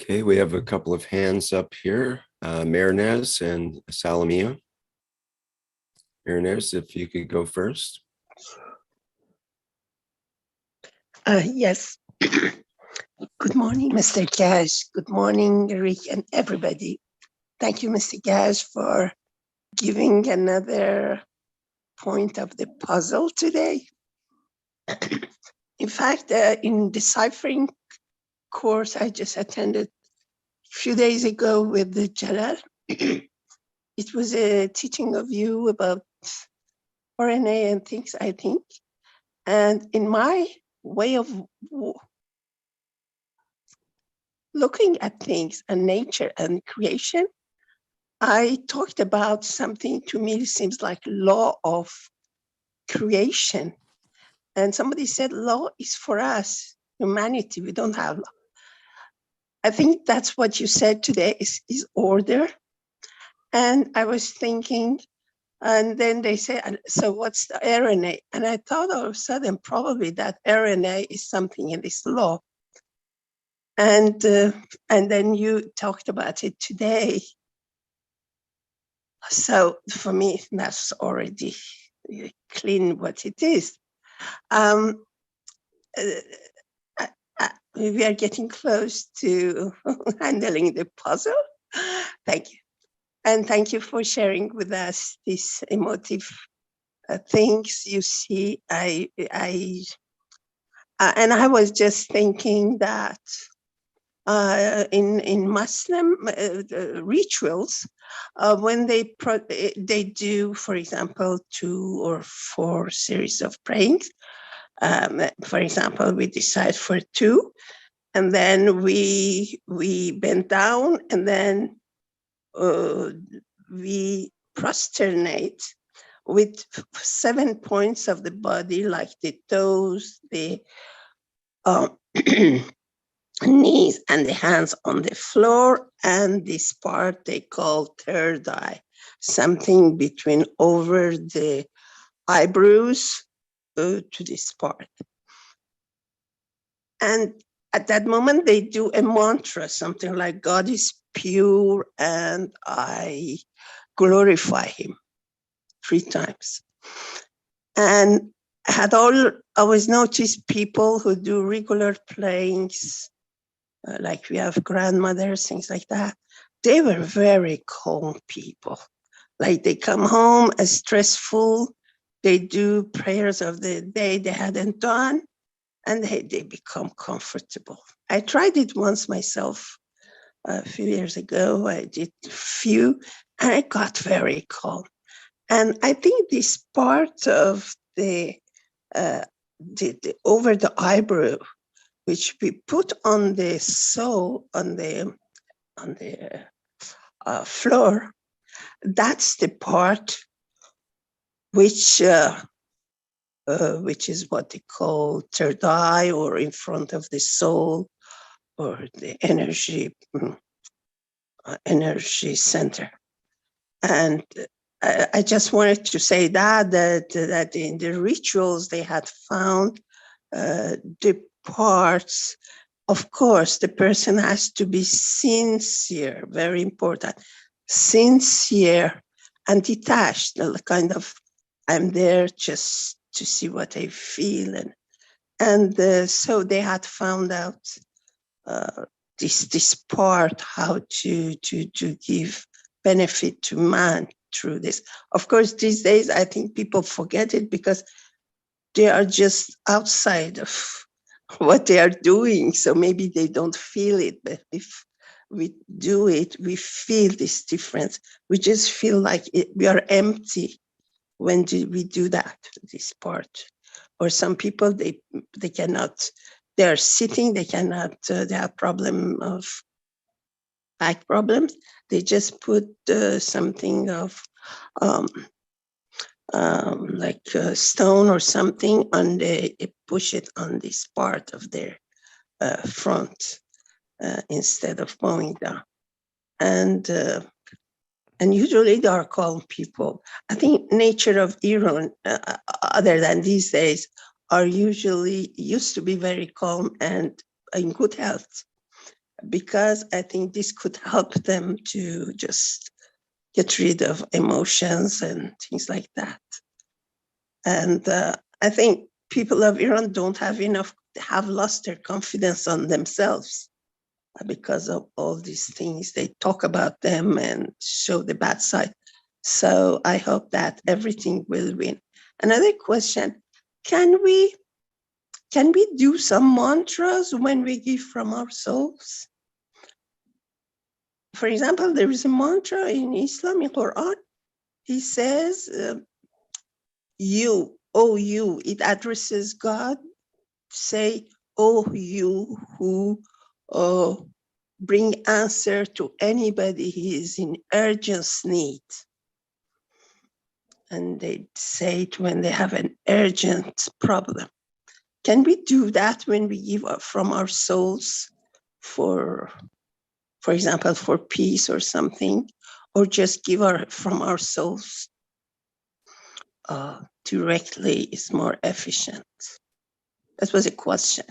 Okay, we have a couple of hands up here, Marinez and Salamia. Marinez, if you could go first. Yes. Good morning, Mr. Keshe. Good morning, Rick and everybody. Thank you, Mr. Keshe, for giving another point of the puzzle today. In fact, in deciphering course I just attended a few days ago with the Jalal, it was a teaching of you about RNA and things, I think. And in my way of looking at things and nature and creation, I talked about something to me seems like law of creation. And somebody said law is for us, humanity, we don't have law. I think that's what you said today is order. And I was thinking, and then they said, so what's the RNA? And I thought all of a sudden, probably that RNA is something in this law. And then you talked about it today. So for me, that's already clean what it is. We are getting close to handling the puzzle. Thank you. And thank you for sharing with us these emotive things you see. And I was just thinking that in Muslim rituals, when they do, for example, 2 or 4 series of prayings, for example, we decide for 2, and then we bend down, and then we prosternate with 7 points of the body, like the toes, the knees, and the hands on the floor, and this part they call third eye, something between over the eyebrows to this part. And at that moment, they do a mantra, something like, God is pure and I glorify him 3 times. And I had always noticed people who do regular playings, like we have grandmothers, things like that. They were very calm people. Like they come home as stressful, they do prayers of the day they hadn't done, and they become comfortable. I tried it once myself a few years ago. I did a few, and I got very calm. And I think this part of the over the eyebrow, which we put on the sole, on the floor, that's the part which is what they call third eye, or in front of the soul, or the energy center. And I just wanted to say that in the rituals they had found the parts. Of course, the person has to be sincere, very important, sincere and detached, kind of, I'm there just to see what I feel. And so they had found out this part, how to give benefit to man through this. Of course, these days, I think people forget it because they are just outside of what they are doing. So maybe they don't feel it, but if we do it, we feel this difference. We just feel like we are empty when we do that, this part. Or some people, they cannot, they are sitting, they cannot, they have problem of back problems. They just put something of like a stone or something, and they push it on this part of their front instead of bowing down. And usually they are calm people. I think nature of Iran, other than these days, are usually used to be very calm and in good health, because I think this could help them to just get rid of emotions and things like that. And I think people of Iran don't have lost their confidence on themselves because of all these things. They talk about them and show the bad side. So I hope that everything will win. Another question, can we do some mantras when we give from our souls? For example, there is a mantra in Islamic Quran. He says, you, oh you, it addresses God. Say, oh you who bring answer to anybody who is in urgent need. And they say it when they have an urgent problem. Can we do that when we give from our souls for example, for peace or something, or just give from our souls directly is more efficient? That was a question.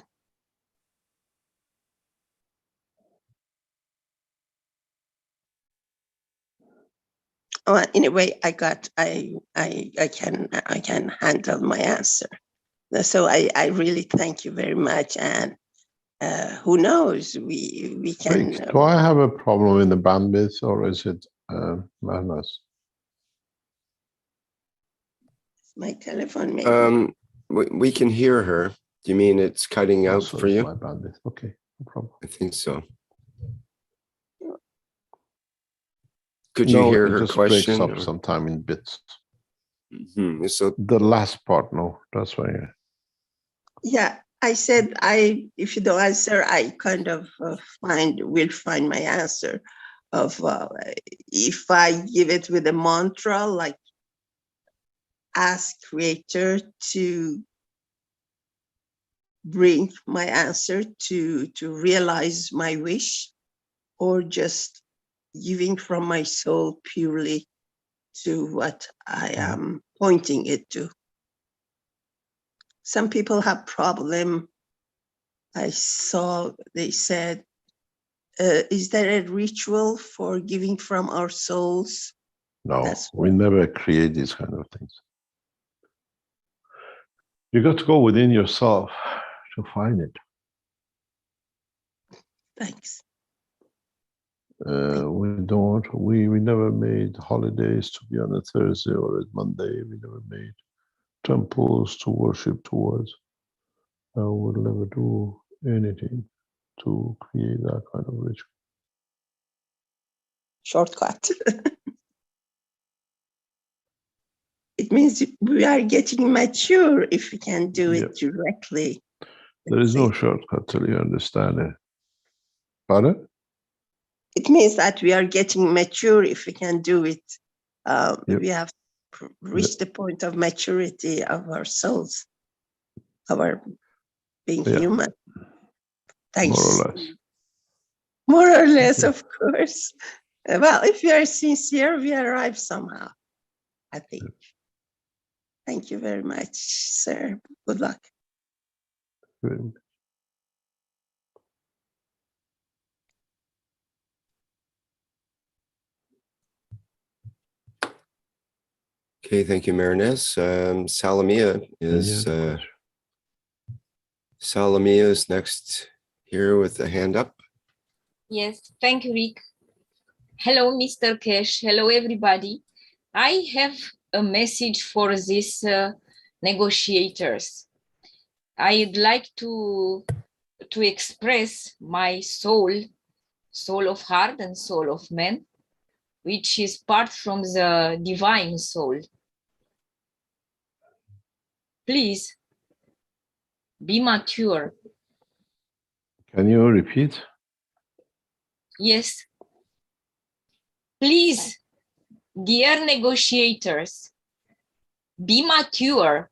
Anyway, I can handle my answer. So I really thank you very much, and who knows, we can. Wait, do I have a problem in the bandwidth, or is it madness? My telephone, maybe. We can hear her. Do you mean it's cutting out for you? My bandwidth. Okay, no problem. I think so. Could you hear her question? It just breaks up sometime in bits. Mm-hmm. So the last part, no, that's why. Yeah, I said if you don't answer, I kind of will find my answer of if I give it with a mantra, like ask Creator to bring my answer to realize my wish, or just giving from my soul purely to what I am pointing it to. Some people have problem. I saw they said, is there a ritual for giving from our souls? No, we never create these kind of things. You got to go within yourself to find it. Thanks. We never made holidays to be on a Thursday or a Monday. We never made temples to worship towards. We'll never do anything to create that kind of ritual. Shortcut. It means we are getting mature if we can do it directly. There is no shortcut till you understand it. Pardon? It means that we are getting mature if we can do it. We have reached the point of maturity of our souls, our being human. Thanks. More or less. More or less, of course. Well, if we are sincere, we arrive somehow, I think. Thank you very much, sir. Good luck. Okay, thank you, Marinez. Salamia is next here with a hand up. Yes, thank you, Rick. Hello, Mr. Keshe. Hello, everybody. I have a message for these negotiators. I'd like to express my soul of heart and soul of man, which is part from the divine soul. Please be mature. Can you repeat? Yes. Please, dear negotiators, be mature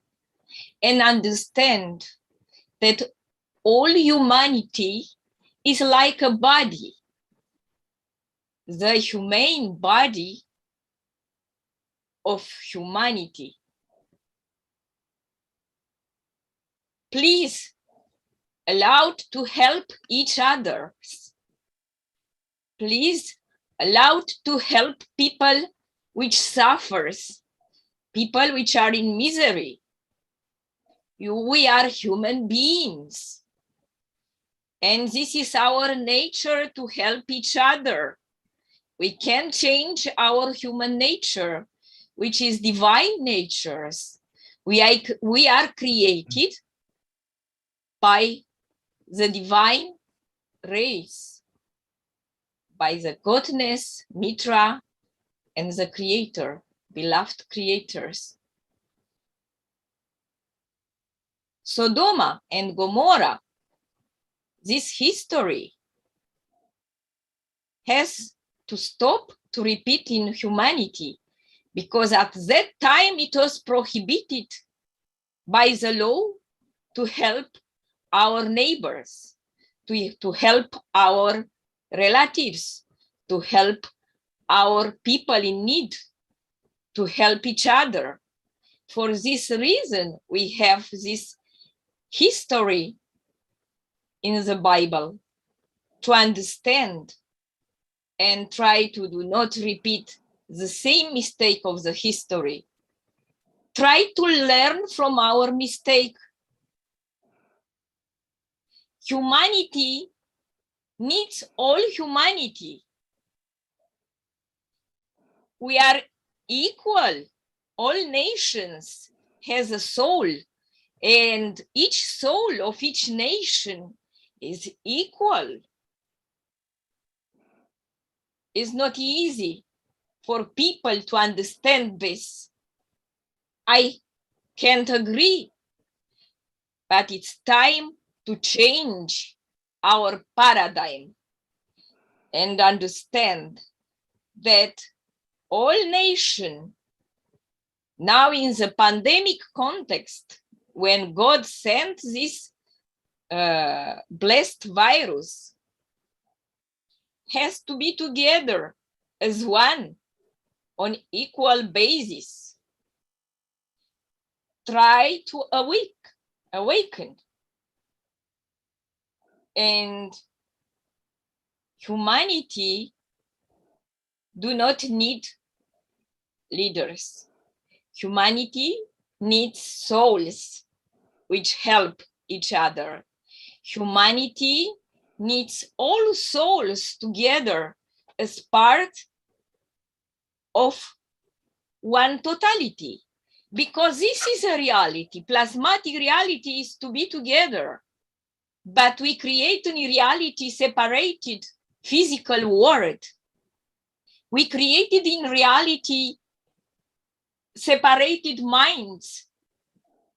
and understand that all humanity is like a body. The humane body of humanity. Please allow to help each other. Please allow to help people which suffers, people which are in misery. We are human beings. And this is our nature to help each other. We can change our human nature, which is divine natures. We are created by the divine race, by the goddess, Mitra, and the creator, beloved creators. Sodoma and Gomorrah, this history has to stop to repeat in humanity, because at that time it was prohibited by the law to help our neighbors, to help our relatives, to help our people in need, to help each other. For this reason, we have this history in the Bible to understand and try to do not repeat the same mistake of the history. Try to learn from our mistake. Humanity needs all humanity. We are equal. All nations has a soul, and each soul of each nation is equal. It's not easy for people to understand this. I can't agree, but it's time to change our paradigm and understand that all nations Now in the pandemic context, when God sent this blessed virus, has to be together as one on equal basis. Try to awaken. And humanity do not need leaders. Humanity needs souls which help each other. Humanity needs all souls together as part of one totality, because this is a reality. Plasmatic reality is to be together, but we create a reality separated physical world. We created in reality separated minds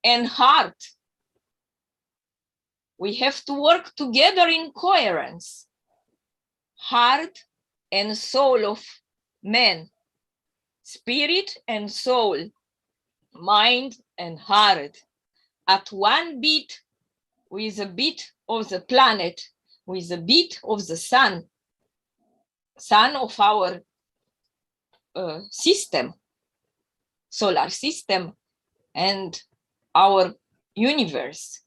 and heart. We have to work together in coherence, heart and soul of man, spirit and soul, mind and heart, at one beat, with a beat of the planet, with a beat of the sun of our system, solar system, and our universe.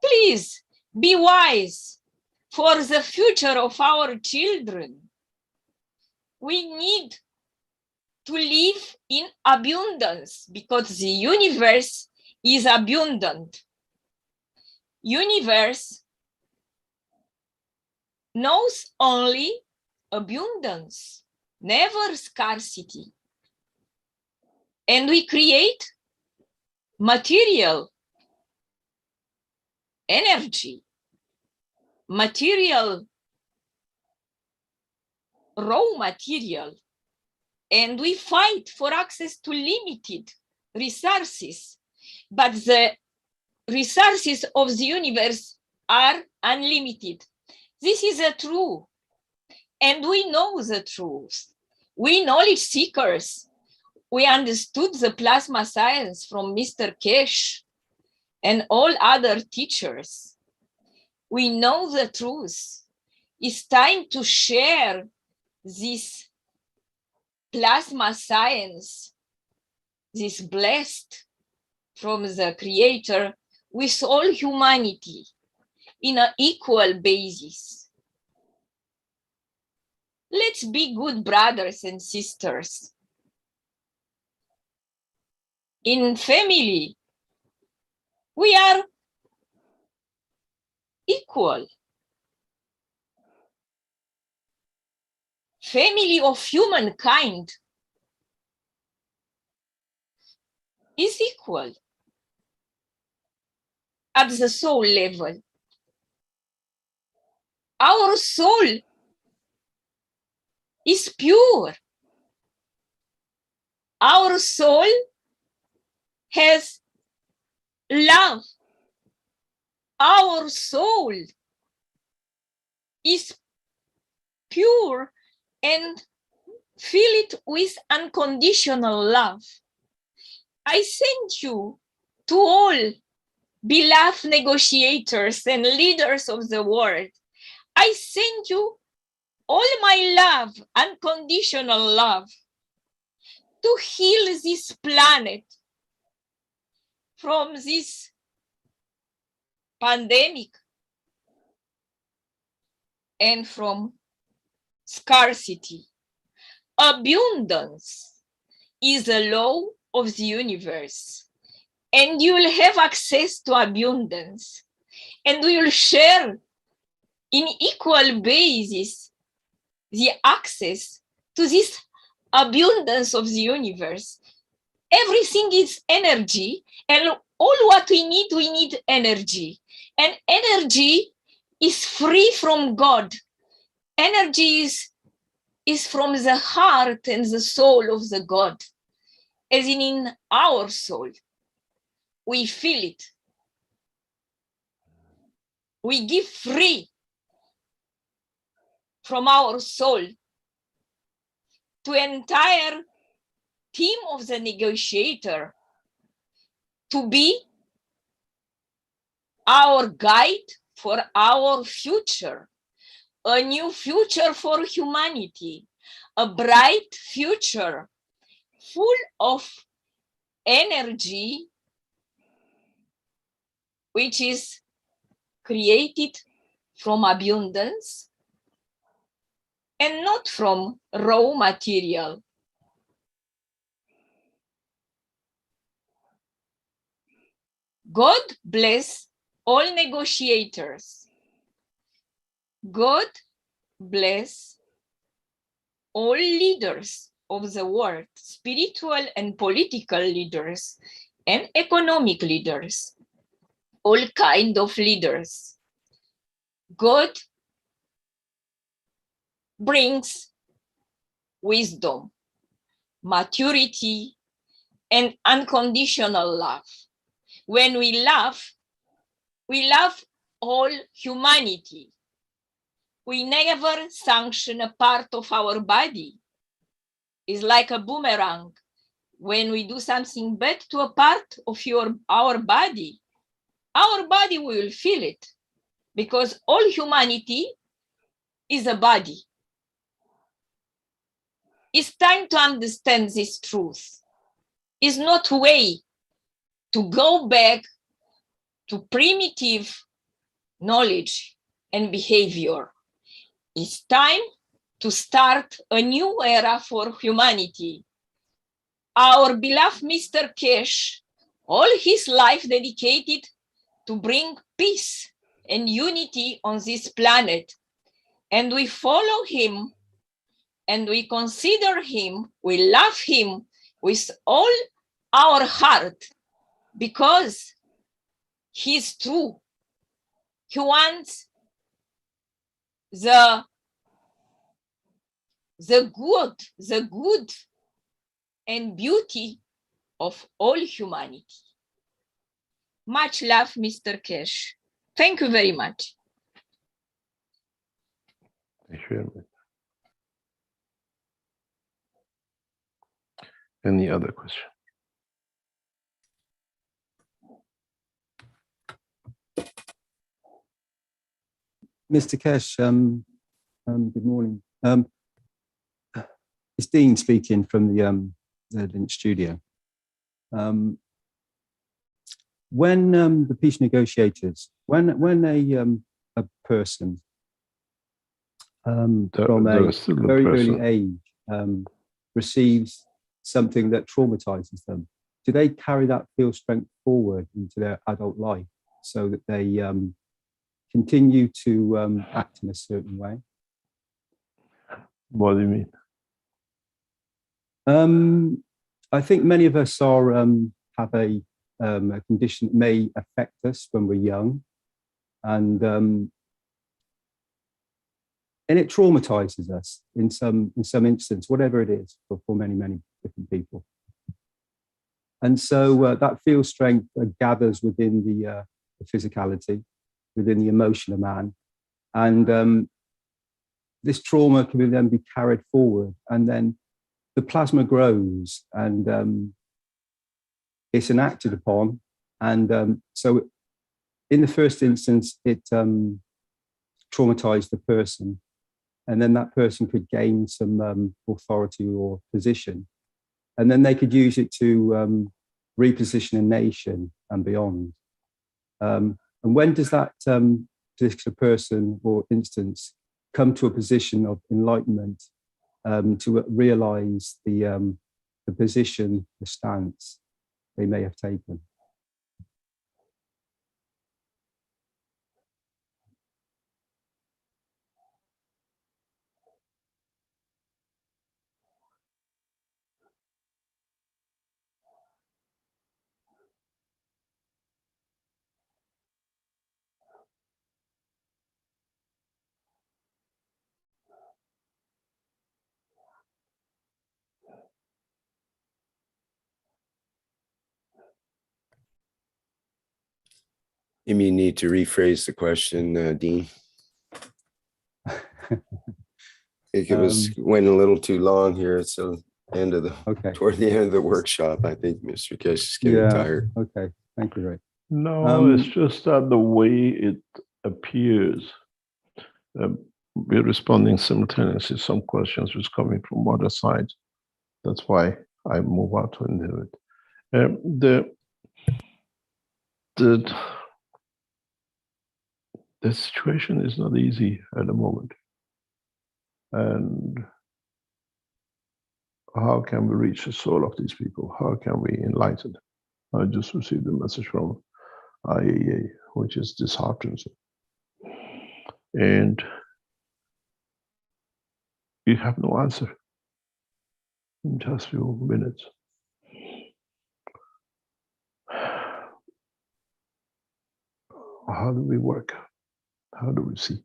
Please be wise for the future of our children. We need to live in abundance because the universe is abundant. Universe knows only abundance, never scarcity. And we create material energy, material, raw material, and we fight for access to limited resources, but the resources of the universe are unlimited. This is a truth, and we know the truth. We knowledge seekers, we understood the plasma science from Mr. Keshe and all other teachers. We know the truth. It's time to share this plasma science, this blessed from the Creator, with all humanity in an equal basis. Let's be good brothers and sisters. In family, we are equal. Family of humankind is equal at the soul level. Our soul is pure. Our soul has love. Our soul is pure and fill it with unconditional love. I send you to all beloved negotiators and leaders of the world. I send you all my love, unconditional love, to heal this planet from this pandemic and from scarcity. Abundance is a law of the universe, and you will have access to abundance, and we will share in equal basis the access to this abundance of the universe. Everything is energy, and all what we need energy. And energy is free from God. Energy is from the heart and the soul of the God, as in our soul. We feel it. We give free from our soul to entire team of the negotiator to be our guide for our future, a new future for humanity, a bright future full of energy, which is created from abundance and not from raw material. God bless all negotiators. God bless all leaders of the world, spiritual and political leaders and economic leaders, all kind of leaders. God brings wisdom, maturity, and unconditional love. When we love all humanity. We never sanction a part of our body. It's like a boomerang. When we do something bad to a part of our body will feel it, because all humanity is a body. It's time to understand this truth. It's not a way to go back to primitive knowledge and behavior. It's time to start a new era for humanity. Our beloved Mr. Keshe, all his life dedicated to bring peace and unity on this planet. And we follow him and we consider him, we love him with all our heart, because he's true. He wants the good and beauty of all humanity. Much love, Mr. Keshe. Thank you very much. Thank you very much. Any other question? Mr. Keshe, good morning. It's Dean speaking from the Lynch studio. When the peace negotiators, when a person from a very early age receives something that traumatizes them, do they carry that feel strength forward into their adult life so that they continue to act in a certain way? What do you mean? I think many of us are have a condition that may affect us when we're young, and it traumatizes us in some instance, whatever it is, for many different people. And so that feel strength gathers within the physicality, within the emotion of man, and this trauma can then be carried forward, and then the plasma grows, and it's enacted upon, and so in the first instance it traumatized the person, and then that person could gain some authority or position, and then they could use it to reposition a nation and beyond. And when does that particular person or instance come to a position of enlightenment, to realize the position, the stance they may have taken? You may need to rephrase the question, Dean. I think it went a little too long here, so end of the Okay. toward the end of the workshop. I think Mr. Keshe is getting tired. Okay. Thank you, Ray. No, it's just that the way it appears, we're responding simultaneously. Some questions was coming from other sides. That's why I move out to into it. The situation is not easy at the moment. And how can we reach the soul of these people? How can we enlighten them? I just received a message from IAEA, which is disheartening. And you have no answer in just a few minutes. How do we work? How do we see?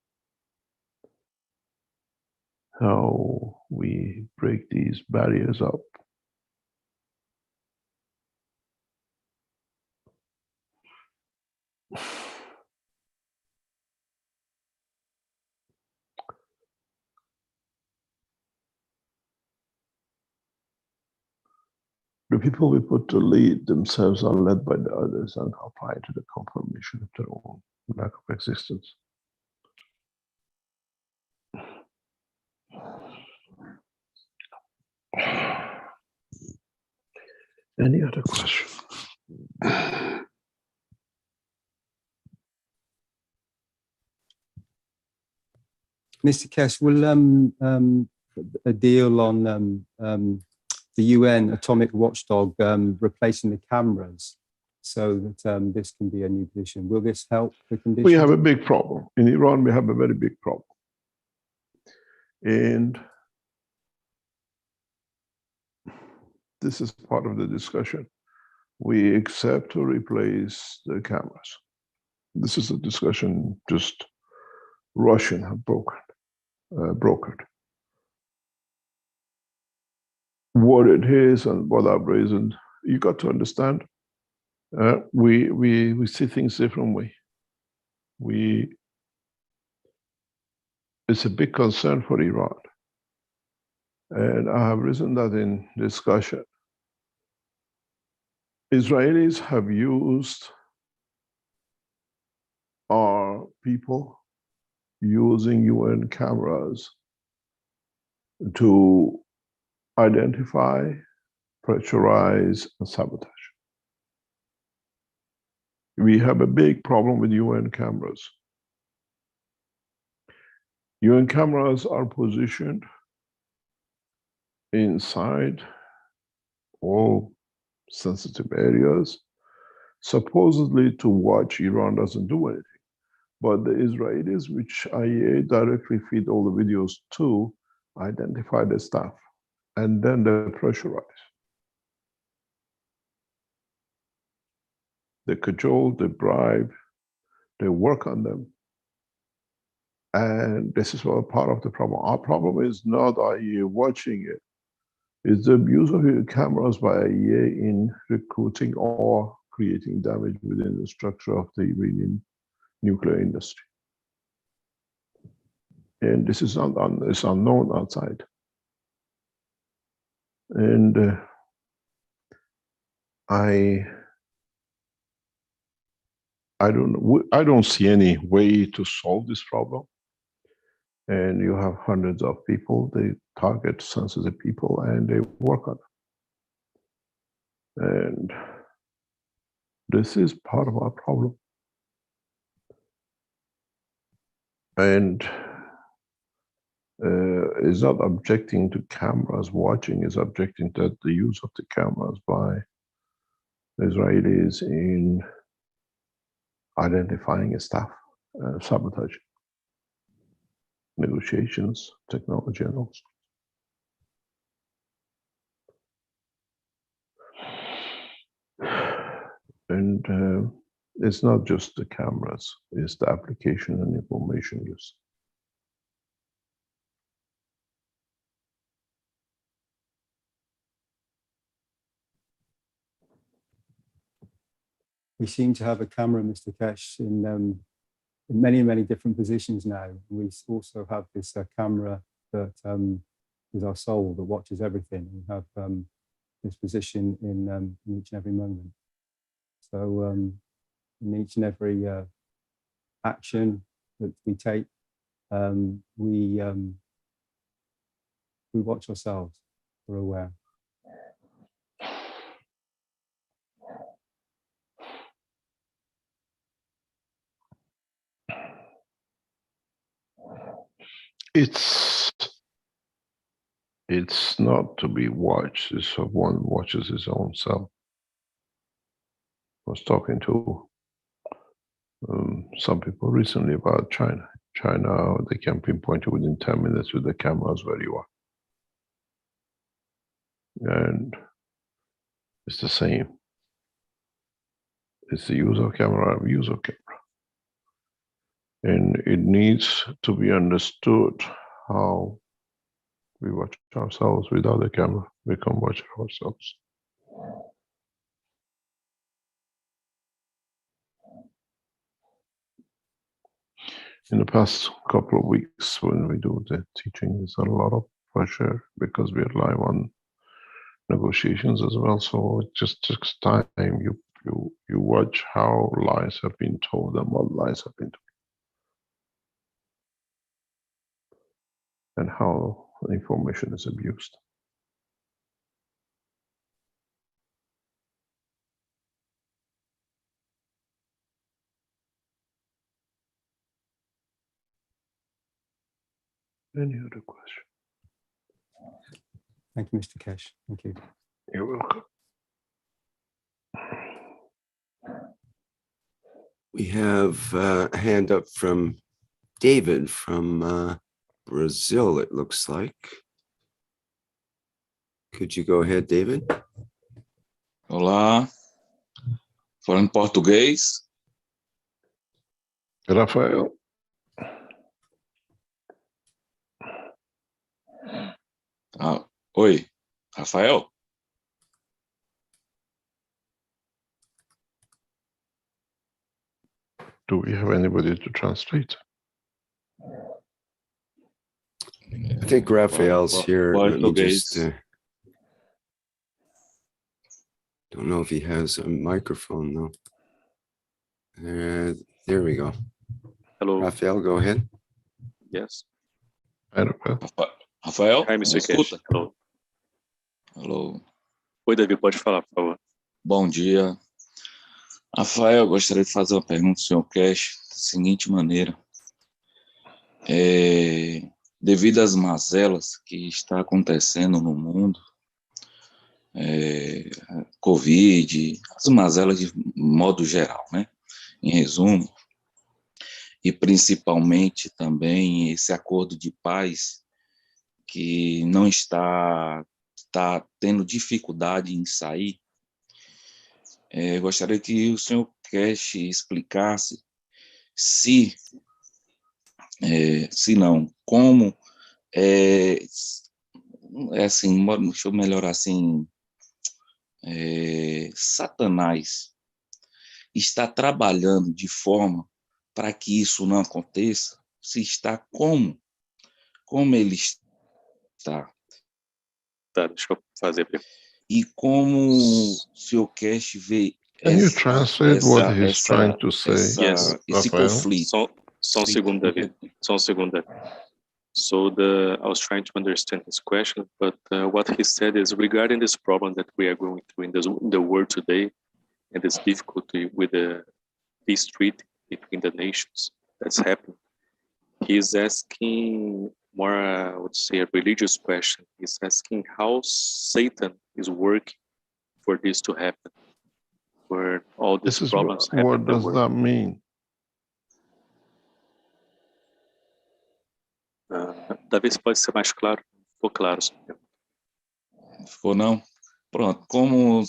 How we break these barriers up? The people we put to lead themselves are led by the others and apply to the confirmation of their own lack of existence. Any other question? Mr. Keshe, will a deal on the UN atomic watchdog replacing the cameras so that this can be a new position, will this help the condition? We have a big problem. In Iran, we have a very big problem. And this is part of the discussion. We accept to replace the cameras. This is a discussion just Russian have brokered. What it is and what I've reasoned, you got to understand. We see things differently. It's a big concern for Iran, and I have reasoned that in discussion. Israelis have used our people using UN cameras to identify, pressurize, and sabotage. We have a big problem with UN cameras. UN cameras are positioned inside all sensitive areas, supposedly to watch Iran doesn't do anything. But the Israelis, which IAEA directly feed all the videos to, identify the staff, and then they pressurize. They cajole, they bribe, they work on them. And this is all part of the problem. Our problem is not IAEA watching it. It's the abuse of cameras by IAEA in recruiting or creating damage within the structure of the Iranian nuclear industry. And this is it's unknown outside. And I don't see any way to solve this problem. And you have hundreds of people, they target sensitive people and they work on it. And this is part of our problem. And is not objecting to cameras watching, is objecting to the use of the cameras by Israelis in identifying staff, sabotage, negotiations, technology, and all. And it's not just the cameras, it's the application and information use. We seem to have a camera, Mr. Keshe, in many, many different positions now. We also have this camera that is our soul that watches everything. We have this position in each and every moment. So in each and every action that we take, we watch ourselves. We're aware. It's not to be watched, it's so one watches his own self. I was talking to some people recently about China. China, they can pinpoint you within 10 minutes with the cameras where you are. And it's the same. It's the use of camera, use of camera. And it needs to be understood how we watch ourselves without the camera. We can watch ourselves. In the past couple of weeks, when we do the teaching, there's a lot of pressure because we are live on negotiations as well. So it just takes time. You watch how lies have been told and what lies have been told, and how information is abused. Any other question? Thank you, Mr. Keshe. Thank you. You're welcome. We have a hand up from David from Brazil, it looks like. Could you go ahead, David? Olá, falando português. Rafael. Oi, Rafael. Do we have anybody to translate? I think Raphael's here. Let me just, don't know if he has a microphone though. There we go. Hello. Raphael, go ahead. Yes. Hi, Rafael. Rafael, Hi, Mr. Keshe. Hello. Hello. Oi, David, pode falar, por favor. Bom dia. Rafael, eu gostaria de fazer uma pergunta ao senhor Keshe, da seguinte maneira. Devido às mazelas que está acontecendo no mundo, Covid, as mazelas de modo geral, né? Em resumo, e principalmente também esse acordo de paz que não está tendo dificuldade em sair. Gostaria que o senhor Keshe explicasse se não, como assim, deixa eu melhorar assim, Satanás está trabalhando de forma para que isso não aconteça, se está como ele está. Tá, deixa eu fazer a pergunta. E como o senhor Keshe vê Can you translate what he's trying to say? Esse conflito. Só um segundo, David. Só um segundo, David. So I was trying to understand his question, but what he said is regarding this problem that we are going through in the world today, and this difficulty with the peace treaty between the nations that's happening. He's asking more, I would say, a religious question. He's asking how Satan is working for this to happen, where all these problems happen. What does that mean? Talvez pode ser mais claro, ficou claro. Ficou não? Pronto, como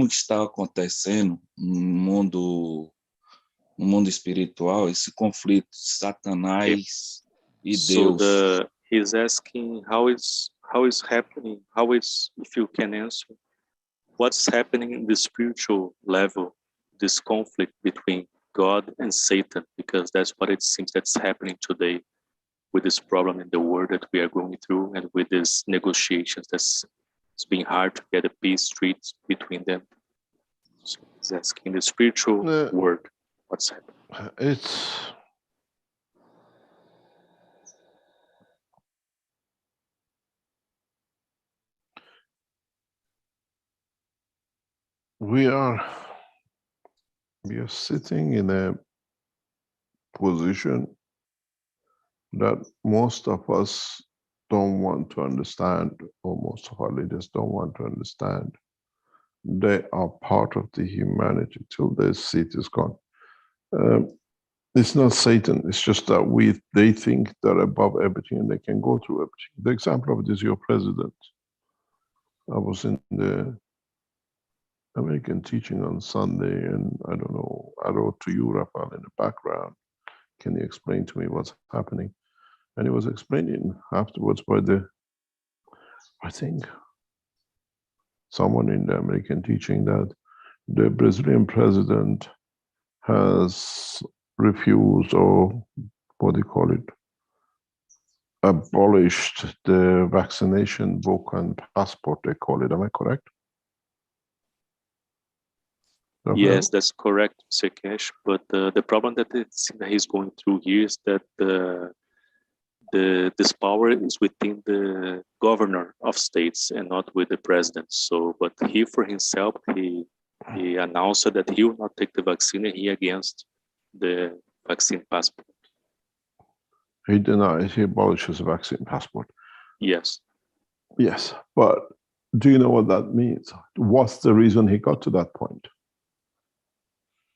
está acontecendo no mundo espiritual esse conflito de Satanás e Deus? So he's asking how is happening, if you can answer, what's happening in the spiritual level, this conflict between God and Satan, because that's what it seems that's happening today. with this problem in the world that we are going through, and with these negotiations it's been hard to get a peace treaty between them. So he's asking the spiritual world what's happening. We are sitting in a position that most of us don't want to understand, or most of our leaders don't want to understand. They are part of the humanity till their seat is gone. It's not Satan, it's just that they think they're above everything and they can go through everything. The example of it is your president. I was in the American teaching on Sunday, and I don't know, I wrote to you, Rafael, in the background, can you explain to me what's happening? And he was explaining afterwards by I think, someone in the American teaching that the Brazilian president has refused, or what do you call it, abolished the vaccination book and passport, they call it. Am I correct? Yes, that's correct, Mr. Keshe. But the problem that he's going through here is that this power is within the governor of states and not with the president. So, but he for himself, he announced that he will not take the vaccine, and he against the vaccine passport. He denies, he abolishes the vaccine passport. Yes. Yes, but do you know what that means? What's the reason he got to that point?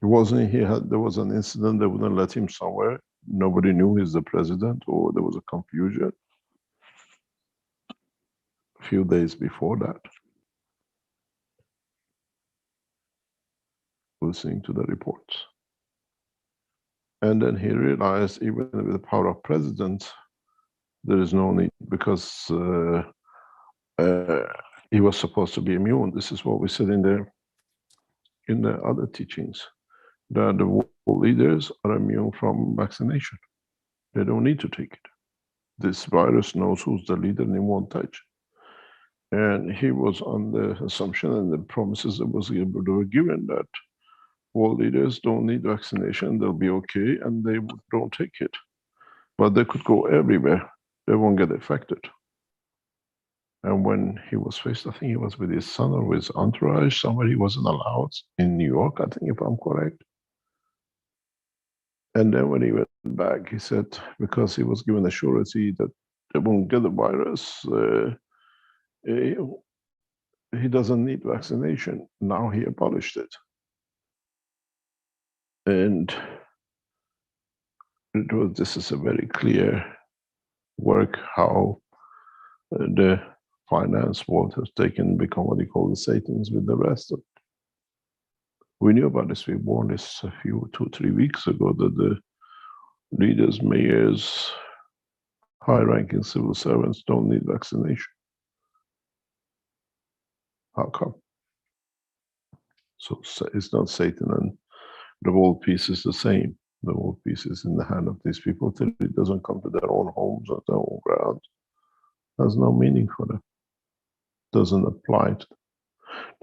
It wasn't there was an incident, they wouldn't let him somewhere. Nobody knew he's the president, or there was a confusion. A few days before that, listening to the reports. And then he realized, even with the power of president, there is no need, because he was supposed to be immune. This is what we said in the other teachings, that the world leaders are immune from vaccination. They don't need to take it. This virus knows who's the leader and it won't touch. And he was on the assumption and the promises that were given that world leaders don't need vaccination, they'll be okay, and they don't take it. But they could go everywhere, they won't get affected. And when he was faced, I think he was with his son or with his entourage, somewhere he wasn't allowed, in New York, I think, if I'm correct. And then when he went back, he said, because he was given a surety that they won't get the virus, he doesn't need vaccination. Now he abolished it. And this is a very clear work how the finance world has become what they call the Satans with the rest of it. We knew about this, we warned this a few, 2-3 weeks ago, that the leaders, mayors, high-ranking civil servants don't need vaccination. How come? So it's not Satan, and the world peace is the same. The world peace is in the hand of these people till it doesn't come to their own homes or their own ground. Has no meaning for them. Doesn't apply to them.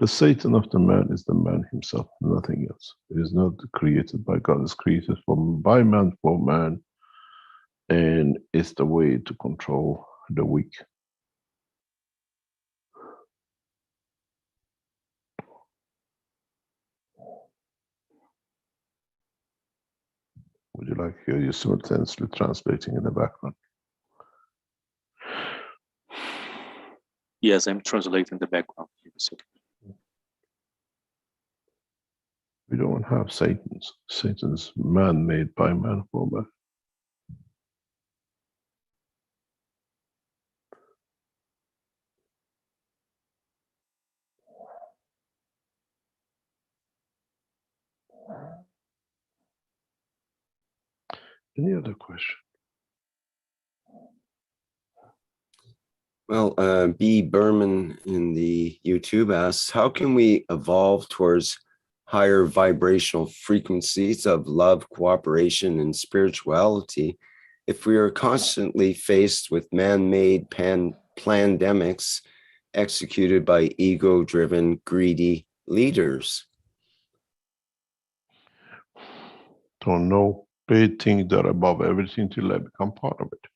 The Satan of the man is the man himself, nothing else. It is not created by God, it's created by man for man, and it's the way to control the weak. Would you like to hear you simultaneously translating in the background? Yes, I'm translating the background. We don't have Satans. Satan's man made by man for man. Any other question? Well, B. Berman in the YouTube asks, how can we evolve towards higher vibrational frequencies of love, cooperation, and spirituality If we are constantly faced with man-made pandemics executed by ego-driven, greedy leaders? Don't know. They think they're above everything till they become part of it.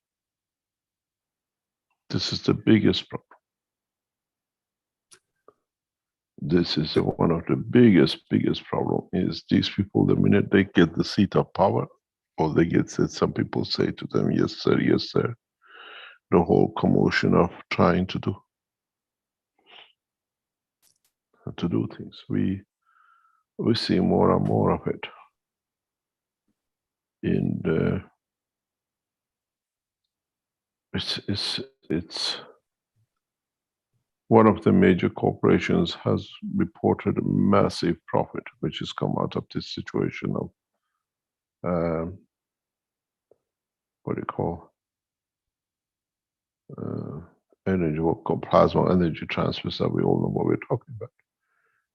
This is the biggest problem. This is one of the biggest problem is these people, the minute they get the seat of power, or they get said, some people say to them, yes, sir, yes, sir. The whole commotion of trying to do things. We see more and more of it. And it's one of the major corporations has reported a massive profit, which has come out of this situation of what do you call energy, what called plasma energy transfers, that we all know what we're talking about.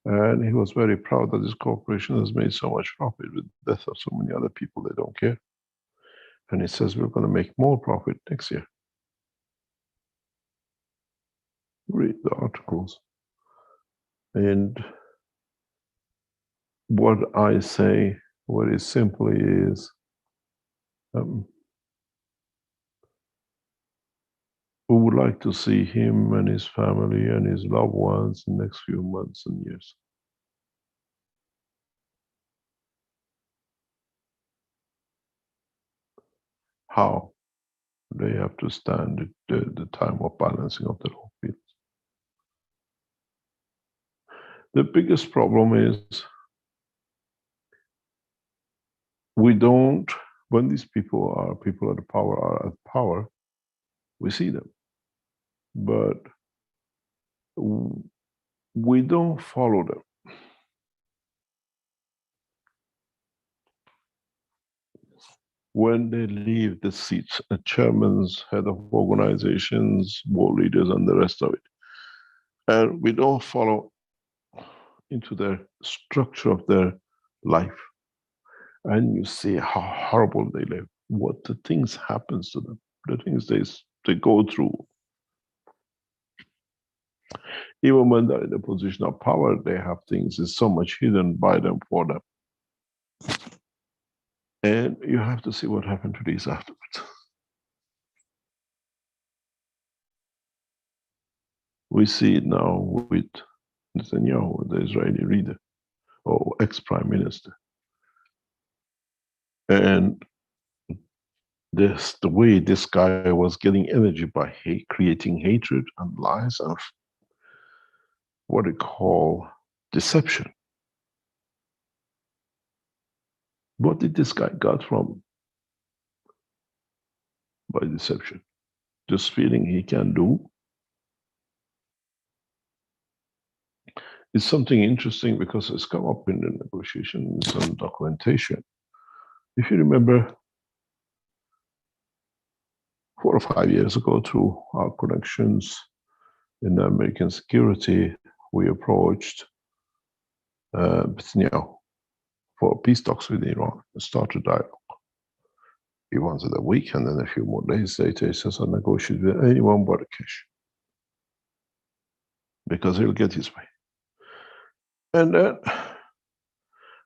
And he was very proud that this corporation has made so much profit with the death of so many other people. They don't care. And he says we're going to make more profit next year. Read the articles. And what I say very simply is we would like to see him and his family and his loved ones in the next few months and years. How? They have to stand the time of balancing of the whole field. The biggest problem is we don't, when these people at the power are at power, we see them. But we don't follow them. When they leave the seats, chairmans, head of organizations, board leaders, and the rest of it, and we don't follow into the structure of their life, and you see how horrible they live, what the things happens to them, the things they go through. Even when they're in a position of power, they have things that's so much hidden by them for them. And you have to see what happened to these afterwards. We see it now with Netanyahu, the Israeli leader, or ex-prime minister. And the way this guy was getting energy by creating hatred and lies and what they call deception. What did this guy got from by deception? Just feeling he can do. It's something interesting because it's come up in the negotiations and documentation. If you remember, 4 or 5 years ago, through our connections in the American security, we approached Netanyahu for peace talks with Iran and started dialogue. He wanted a week, and then a few more days later, he says, I'll negotiate with anyone but Keshe, because he'll get his way. And then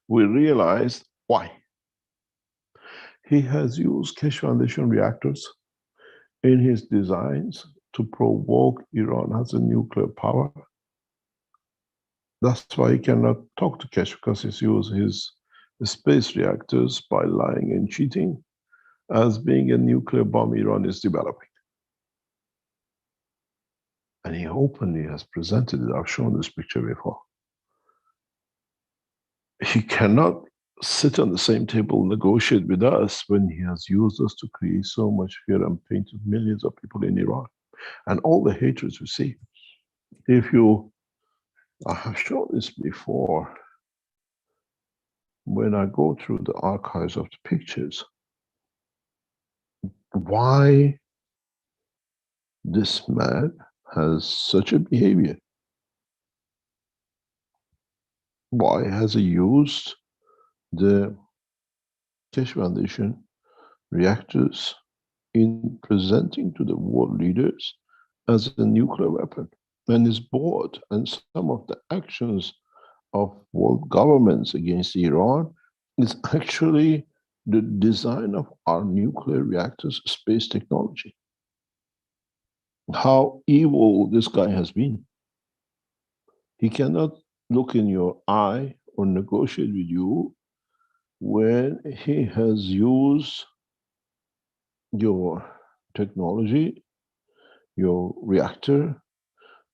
we realized why. He has used Keshe Foundation reactors in his designs to provoke Iran as a nuclear power. That's why he cannot talk to Keshe, because he's used his space reactors by lying and cheating as being a nuclear bomb Iran is developing. And he openly has presented it. I've shown this picture before. He cannot sit on the same table and negotiate with us when he has used us to create so much fear and pain to millions of people in Iran. And all the hatreds we see. I have shown this before. When I go through the archives of the pictures, why this man has such a behavior? Why has he used the Keshe Foundation reactors in presenting to the world leaders as a nuclear weapon, and is bored, and some of the actions of world governments against Iran is actually the design of our nuclear reactors, space technology. How evil this guy has been. He cannot look in your eye or negotiate with you when he has used your technology, your reactor,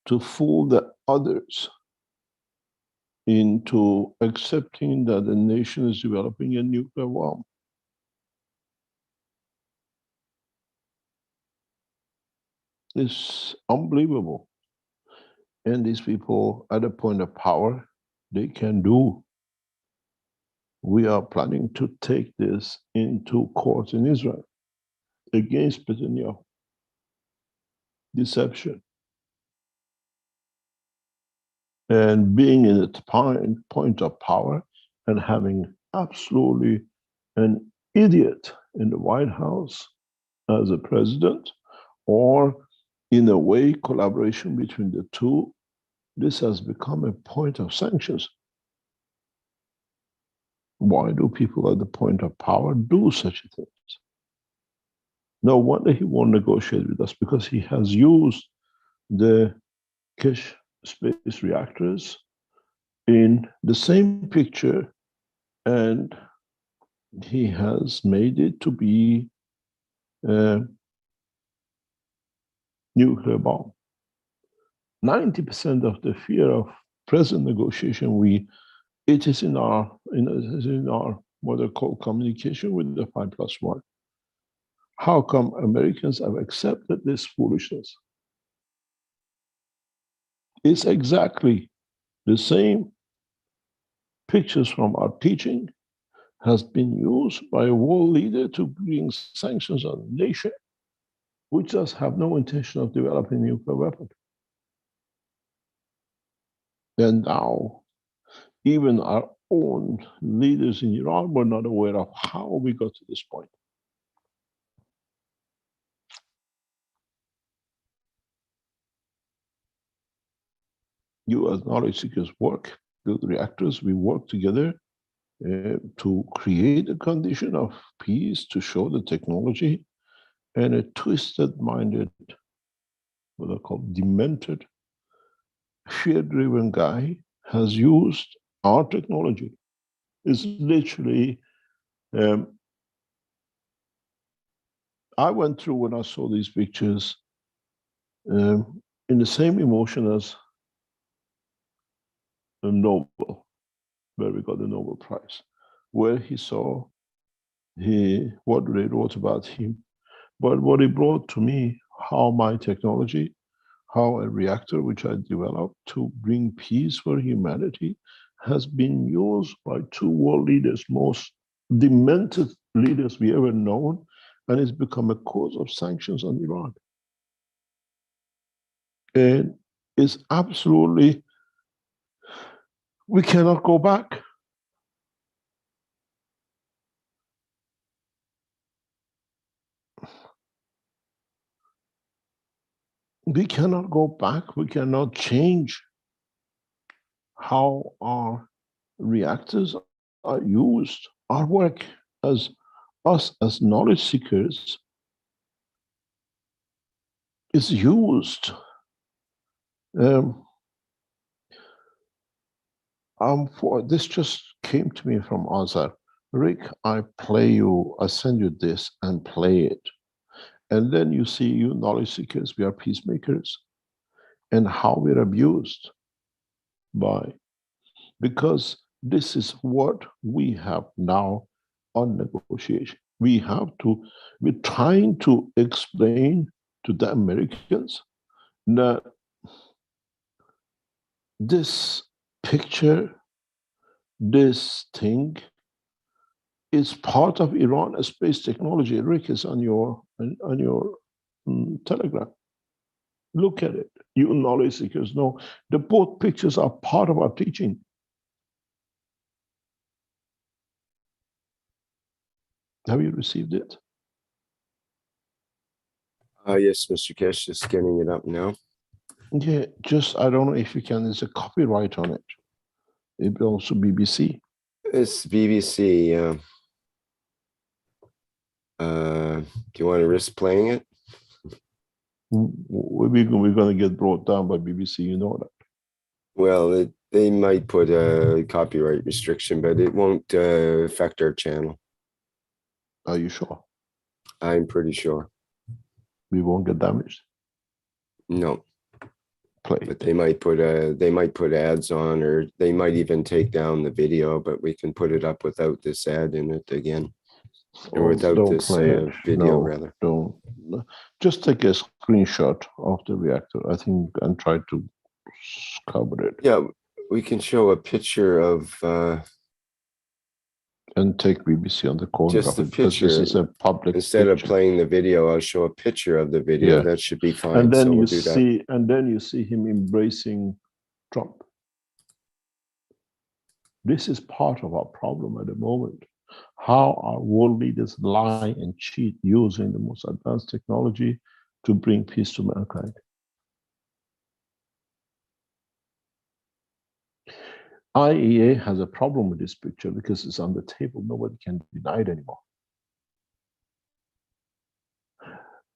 to fool the others into accepting that the nation is developing a nuclear bomb. It's unbelievable. And these people, at a point of power, they can do. We are planning to take this into court in Israel against Netanyahu. Deception. And being in a point of power and having absolutely an idiot in the White House as a president, or in a way collaboration between the two, this has become a point of sanctions. Why do people at the point of power do such a thing? No wonder he won't negotiate with us, because he has used the Keshe space reactors in the same picture, and he has made it to be a nuclear bomb. 90% of the fear of present negotiation, it is in our what they call communication with the 5+1. How come Americans have accepted this foolishness? It's exactly the same pictures from our teaching has been used by a world leader to bring sanctions on a nation which does have no intention of developing a nuclear weapon. And now, even our own leaders in Iran were not aware of how we got to this point. You as knowledge seekers work, build reactors, we work together to create a condition of peace, to show the technology, and a twisted-minded, what I call demented, fear-driven guy has used our technology. It's literally, I went through, when I saw these pictures, in the same emotion as a Nobel, where we got the Nobel Prize, where he saw what they wrote about him. But what it brought to me, how my technology, how a reactor which I developed to bring peace for humanity has been used by two world leaders, most demented leaders we ever known, and it's become a cause of sanctions on Iran. And it's absolutely, we cannot go back. We cannot go back, we cannot change how our reactors are used. Our work as us as knowledge seekers is used. This just came to me from Azar. Rick, I send you this and play it. And then you see, you knowledge seekers, we are peacemakers, and how we're abused by, because this is what we have now on negotiation. We're trying to explain to the Americans that this picture, this thing, is part of Iran space technology. Rick is on your Telegram. Look at it. You knowledge seekers know the both pictures are part of our teaching. Have you received it? Yes, Mr. Keshe is getting it up now. Yeah, just I don't know if you can. There's a copyright on it. It belongs to BBC. It's BBC. Do you want to risk playing it? We're going to get brought down by BBC. You know that. Well, they might put a copyright restriction, but it won't affect our channel. Are you sure? I'm pretty sure. We won't get damaged. No. Play. But they might put ads on, or they might even take down the video, but we can put it up without this ad in it again. Or without this video, rather. Don't. Just take a screenshot of the reactor, I think, and try to cover it. Yeah, we can show a picture of and take BBC on the corner. Just the picture. This is a public Instead picture. of playing the video, I'll show a picture of the video. Yeah. That should be fine. And then so you we'll do see, that. and then you see him embracing Trump. This is part of our problem at the moment. How our world leaders lie and cheat using the most advanced technology to bring peace to mankind. IEA has a problem with this picture because it's on the table. Nobody can deny it anymore.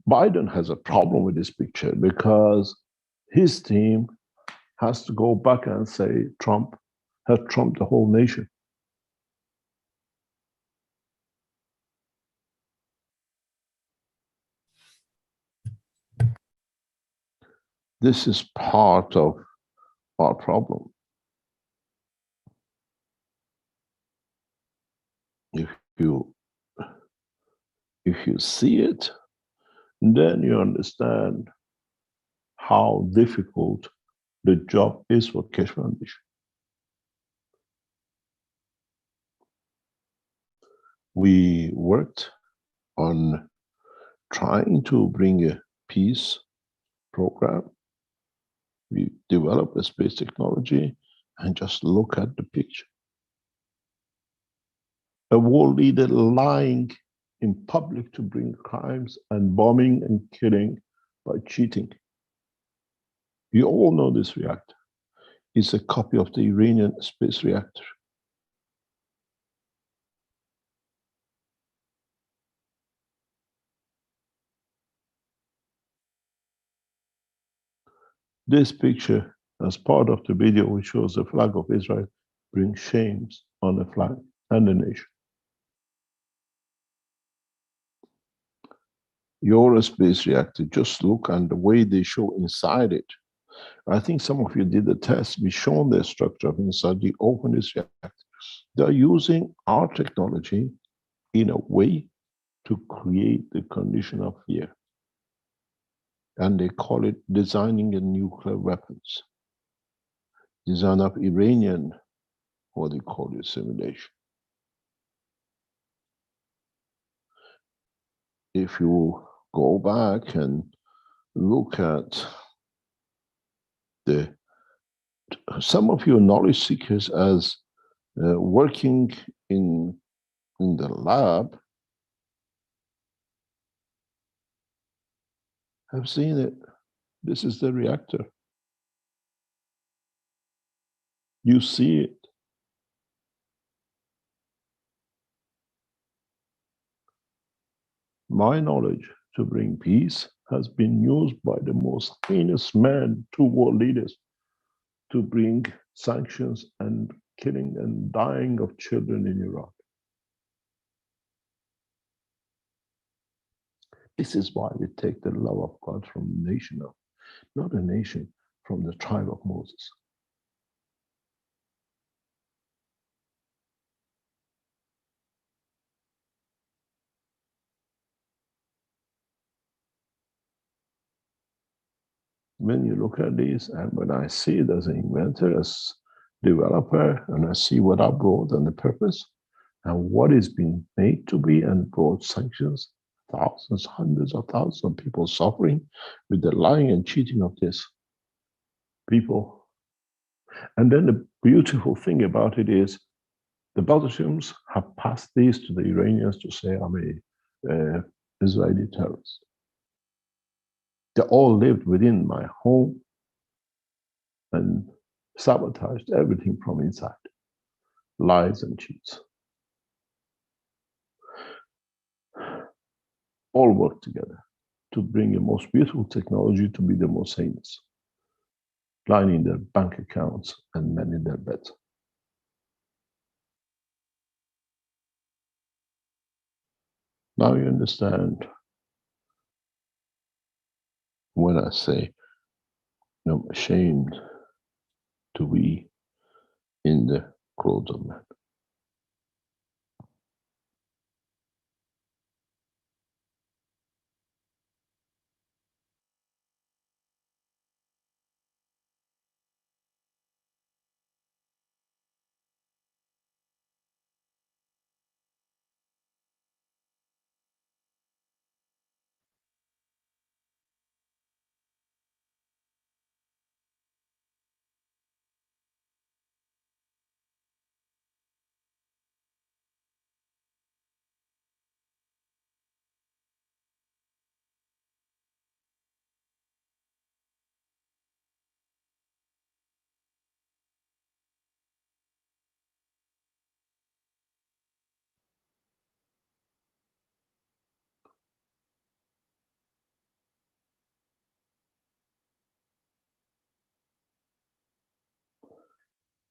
Biden has a problem with this picture because his team has to go back and say Trump has trumped the whole nation. This is part of our problem. If you see it, then you understand how difficult the job is for Keshe Foundation. We worked on trying to bring a peace program. We developed a space technology, and just look at the picture. A world leader lying in public to bring crimes and bombing and killing by cheating. You all know this reactor. It's a copy of the Iranian space reactor. This picture, as part of the video which shows the flag of Israel, brings shames on the flag and the nation. Your space reactor, just look at the way they show inside it. I think some of you did the test. We shown the structure of inside. You open this reactor. They're using our technology in a way to create the condition of fear. And they call it designing a nuclear weapons. Design of Iranian, what they call it, simulation. If you go back and look at some of your knowledge seekers as working in the lab have seen it. This is the reactor. You see it. My knowledge to bring peace has been used by the most heinous men, two world leaders, to bring sanctions and killing and dying of children in Iraq. This is why we take the love of God from the nation of, not a nation, from the tribe of Moses. When you look at this, and when I see it as an inventor, as developer, and I see what I brought and the purpose, and what is being made to be and brought sanctions, thousands, hundreds of thousands of people suffering with the lying and cheating of this people. And then the beautiful thing about it is the Belgians have passed this to the Iranians to say, I'm a Israeli terrorist. They all lived within my home and sabotaged everything from inside. Lies and cheats. All work together to bring the most beautiful technology to be the most heinous, lining their bank accounts and men in their beds. Now you understand when I say I'm ashamed to be in the clothes of man.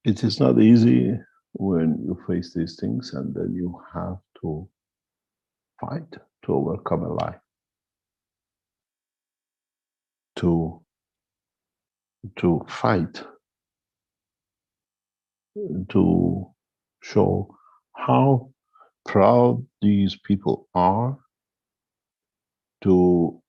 It is not easy when you face these things and then you have to fight to overcome a lie, to fight, to show how proud these people are to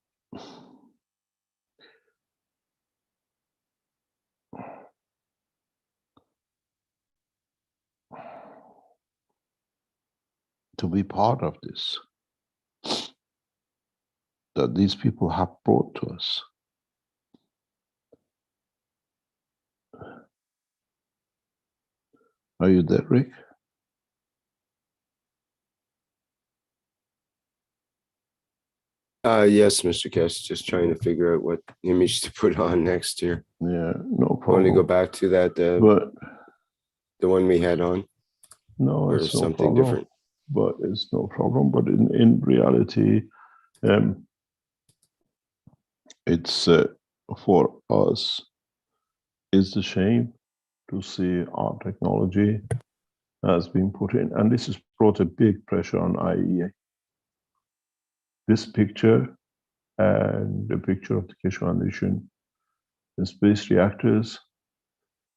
be part of this, that these people have brought to us. Are you there, Rick? Yes, Mr. Keshe, just trying to figure out what image to put on next here. Yeah, no problem. Want to go back to that, but the one we had on? No, or it's no something problem. different? But it's no problem. But in reality, it's for us, it's a shame to see our technology has been put in, and this has brought a big pressure on IEA. This picture and the picture of the Keshe Foundation, the space reactors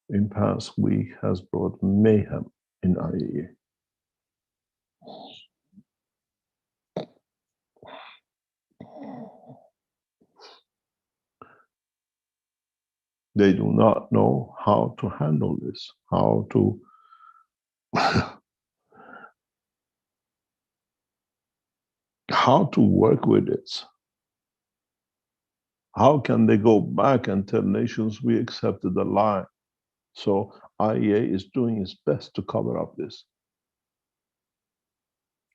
in past week has brought mayhem in IEA. They do not know how to handle this, how to how to work with it. How can they go back and tell nations we accepted the lie? So IEA is doing its best to cover up this.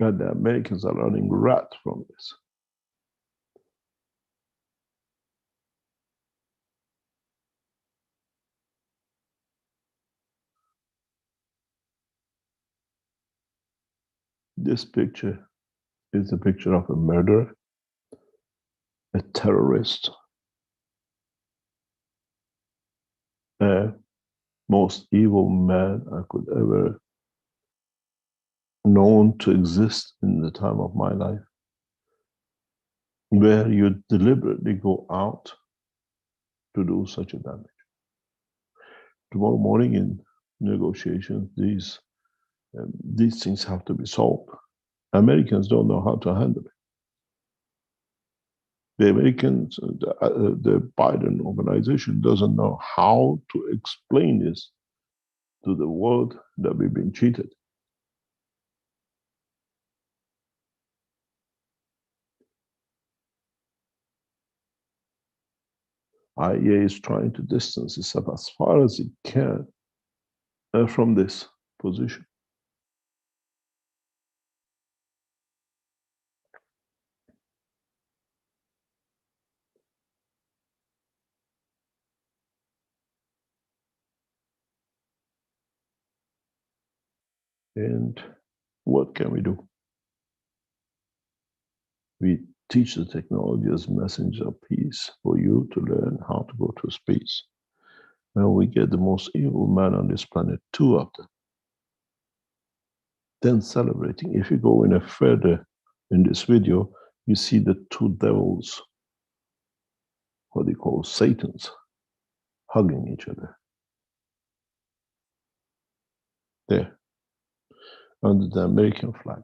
And the Americans are running rat from this. This picture is a picture of a murderer, a terrorist, a most evil man I could ever known to exist in the time of my life, where you deliberately go out to do such a damage. Tomorrow morning in negotiations, these things have to be solved. Americans don't know how to handle it. The Americans, the Biden organization doesn't know how to explain this to the world that we've been cheated. IEA is trying to distance itself as far as it can from this position. And what can we do? We teach the technology as messenger of peace for you to learn how to go to space. Now we get the most evil man on this planet, 2 of them. Then celebrating. If you go in a further in this video, you see the 2 devils, what they call Satans, hugging each other. There, under the American flag.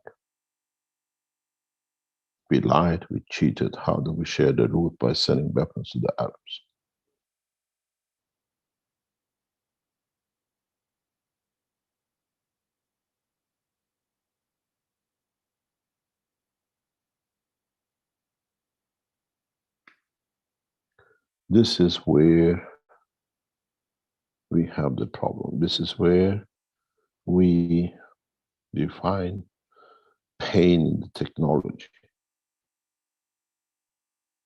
We lied, we cheated. How do we share the loot? By sending weapons to the Arabs. This is where we have the problem. This is where we define pain in the technology.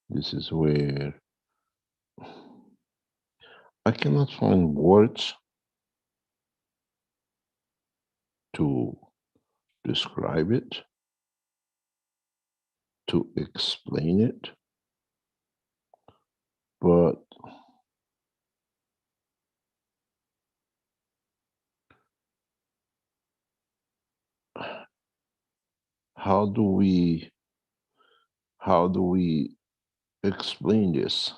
This is where I cannot find words to describe it, to explain it, but how do we explain this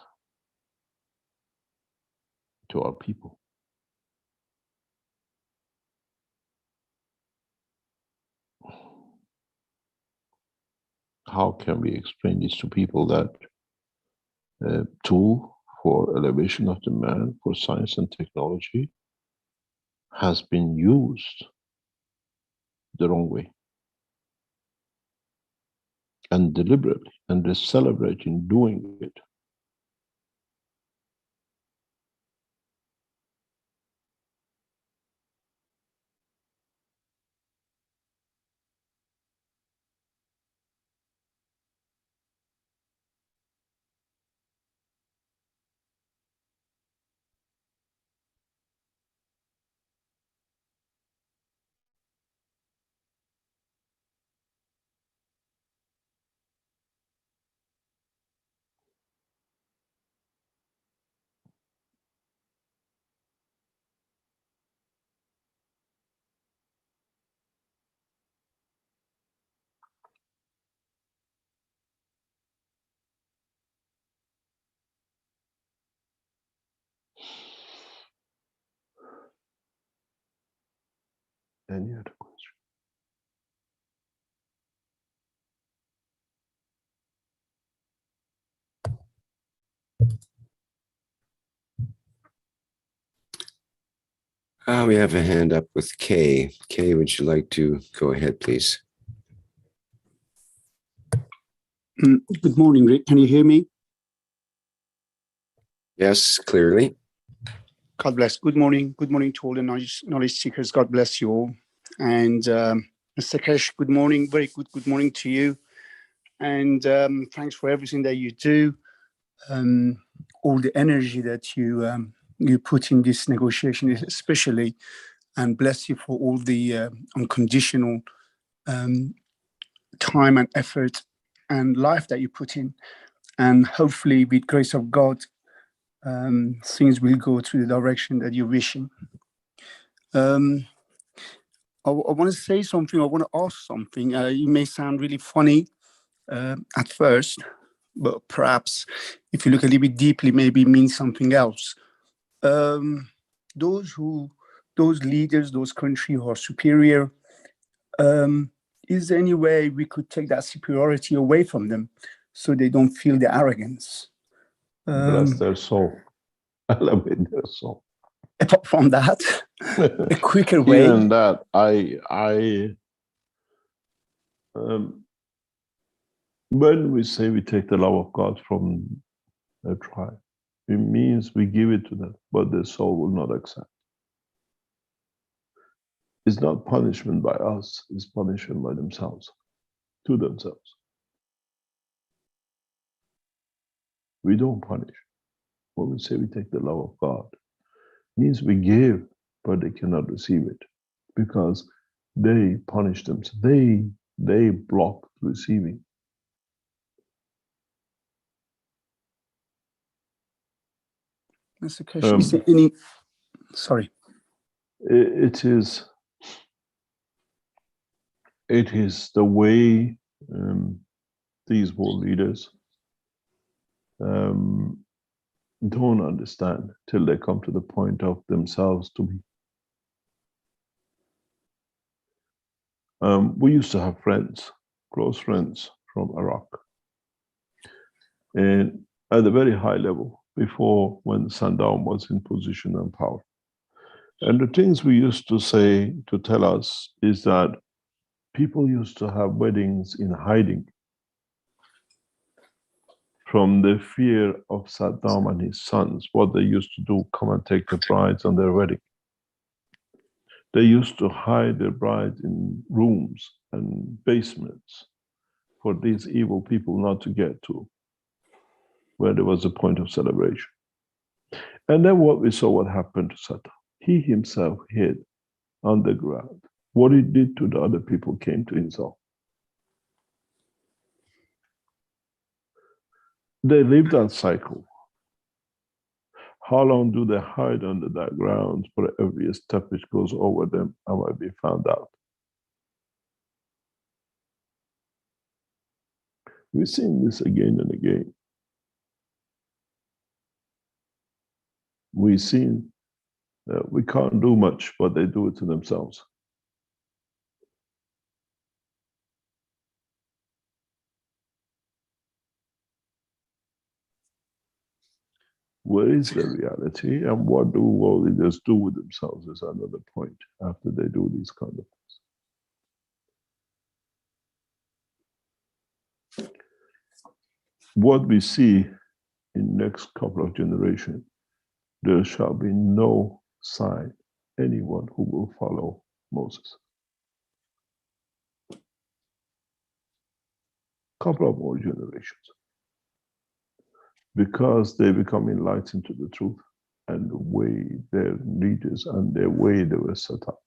to our people? How can we explain this to people that tool for elevation of the man, for science and technology, has been used the wrong way and deliberately, and they're celebrating doing it? Any other question? We have a hand up with Kay. Kay, would you like to go ahead, please? Good morning, Rick. Can you hear me? Yes, clearly. God bless. Good morning. Good morning to all the knowledge seekers. God bless you all. And Mr. Keshe, good morning. Very good morning to you. And thanks for everything that you do. All the energy that you put in this negotiation, especially, and bless you for all the unconditional time and effort and life that you put in. And hopefully, with grace of God, things will go to the direction that you're wishing. I want to say something. I want to ask something. It may sound really funny at first, but perhaps if you look a little bit deeply, maybe it means something else. Those leaders, those countries who are superior, is there any way we could take that superiority away from them so they don't feel the arrogance? Bless their soul. Elevate their soul. Apart from that, a quicker way. Even that, when we say we take the love of God from a tribe, it means we give it to them, but their soul will not accept. It's not punishment by us, it's punishment by themselves, to themselves. We don't punish. When we say we take the love of God, it means we give, but they cannot receive it, because They punish them. So they block receiving. Mr. Keshe, is there any? Sorry. It is the way these world leaders don't understand till they come to the point of themselves to be. We used to have friends, close friends from Iraq, and at a very high level before when Saddam was in position and power. And the things we used to say to tell us is that people used to have weddings in hiding from the fear of Saddam and his sons. What they used to do, come and take the brides on their wedding. They used to hide their brides in rooms and basements for these evil people not to get to, where there was a point of celebration. And then what we saw what happened to Saddam. He himself hid underground. What he did to the other people came to himself. They live that cycle. How long do they hide under that ground for every step which goes over them and might be found out? We've seen this again and again. We've seen that we can't do much, but they do it to themselves. Where is the reality, and what do world leaders do with themselves is another point after they do these kind of things. What we see in next couple of generations, there shall be no sign anyone who will follow Moses. Couple of more generations. Because they become enlightened to the truth and the way their leaders and their way they were set up.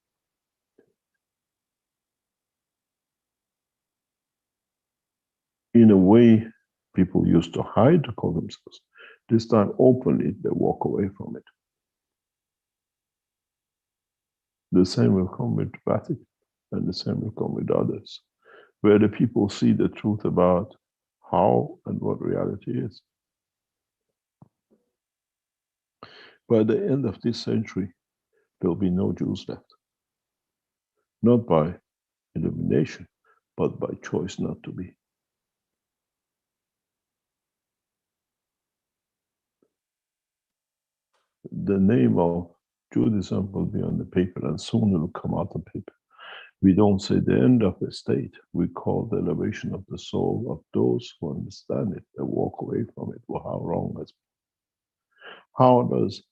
In a way, people used to hide to call themselves. This time, openly, they walk away from it. The same will come with Vatican, and the same will come with others, where the people see the truth about how and what reality is. By the end of this century, there will be no Jews left. Not by illumination, but by choice not to be. The name of Judaism will be on the paper, and soon it will come out on paper. We don't say the end of the state. We call the elevation of the soul of those who understand it and walk away from it. Well, how wrong has been. How does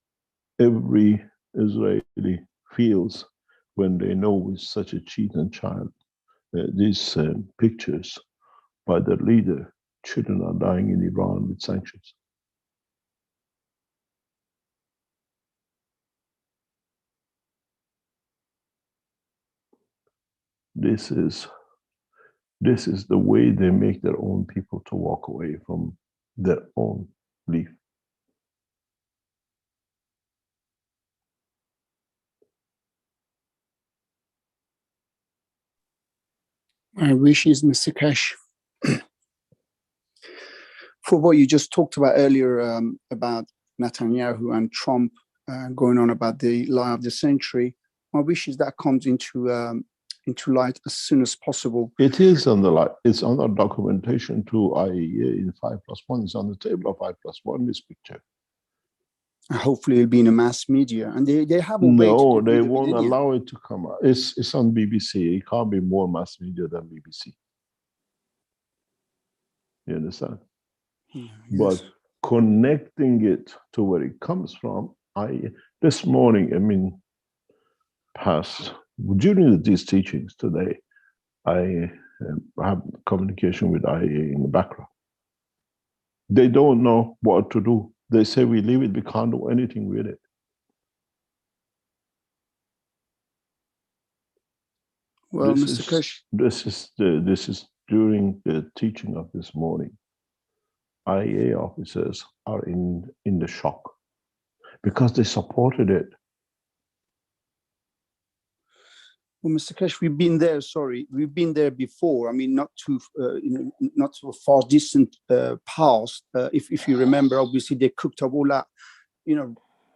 every Israeli feels when they know with such a cheating child these pictures by the leader, children are dying in Iran with sanctions. This is the way they make their own people to walk away from their own belief. My wish is, Mr. Keshe, for what you just talked about earlier about Netanyahu and Trump going on about the lie of the century, my wish is that comes into light as soon as possible. It is on the light. It's on our documentation to IAEA in 5+1. It's on the table of 5+1, this picture. Hopefully it'll be in the mass media. And they have a way No, to they won't allow it to come out. It's on BBC. It can't be more mass media than BBC. You understand? Yes. But connecting it to where it comes from, this morning, during these teachings today, I have communication with IAEA in the background. They don't know what to do. They say we leave it, we can't do anything with it. Well, Mr. Keshe. This is during the teaching of this morning. IAEA officers are in the shock because they supported it. Well, Mr. Keshe, we've been there. Sorry, we've been there before. I mean, not too, not so far distant past. If you remember, obviously they cooked up all that,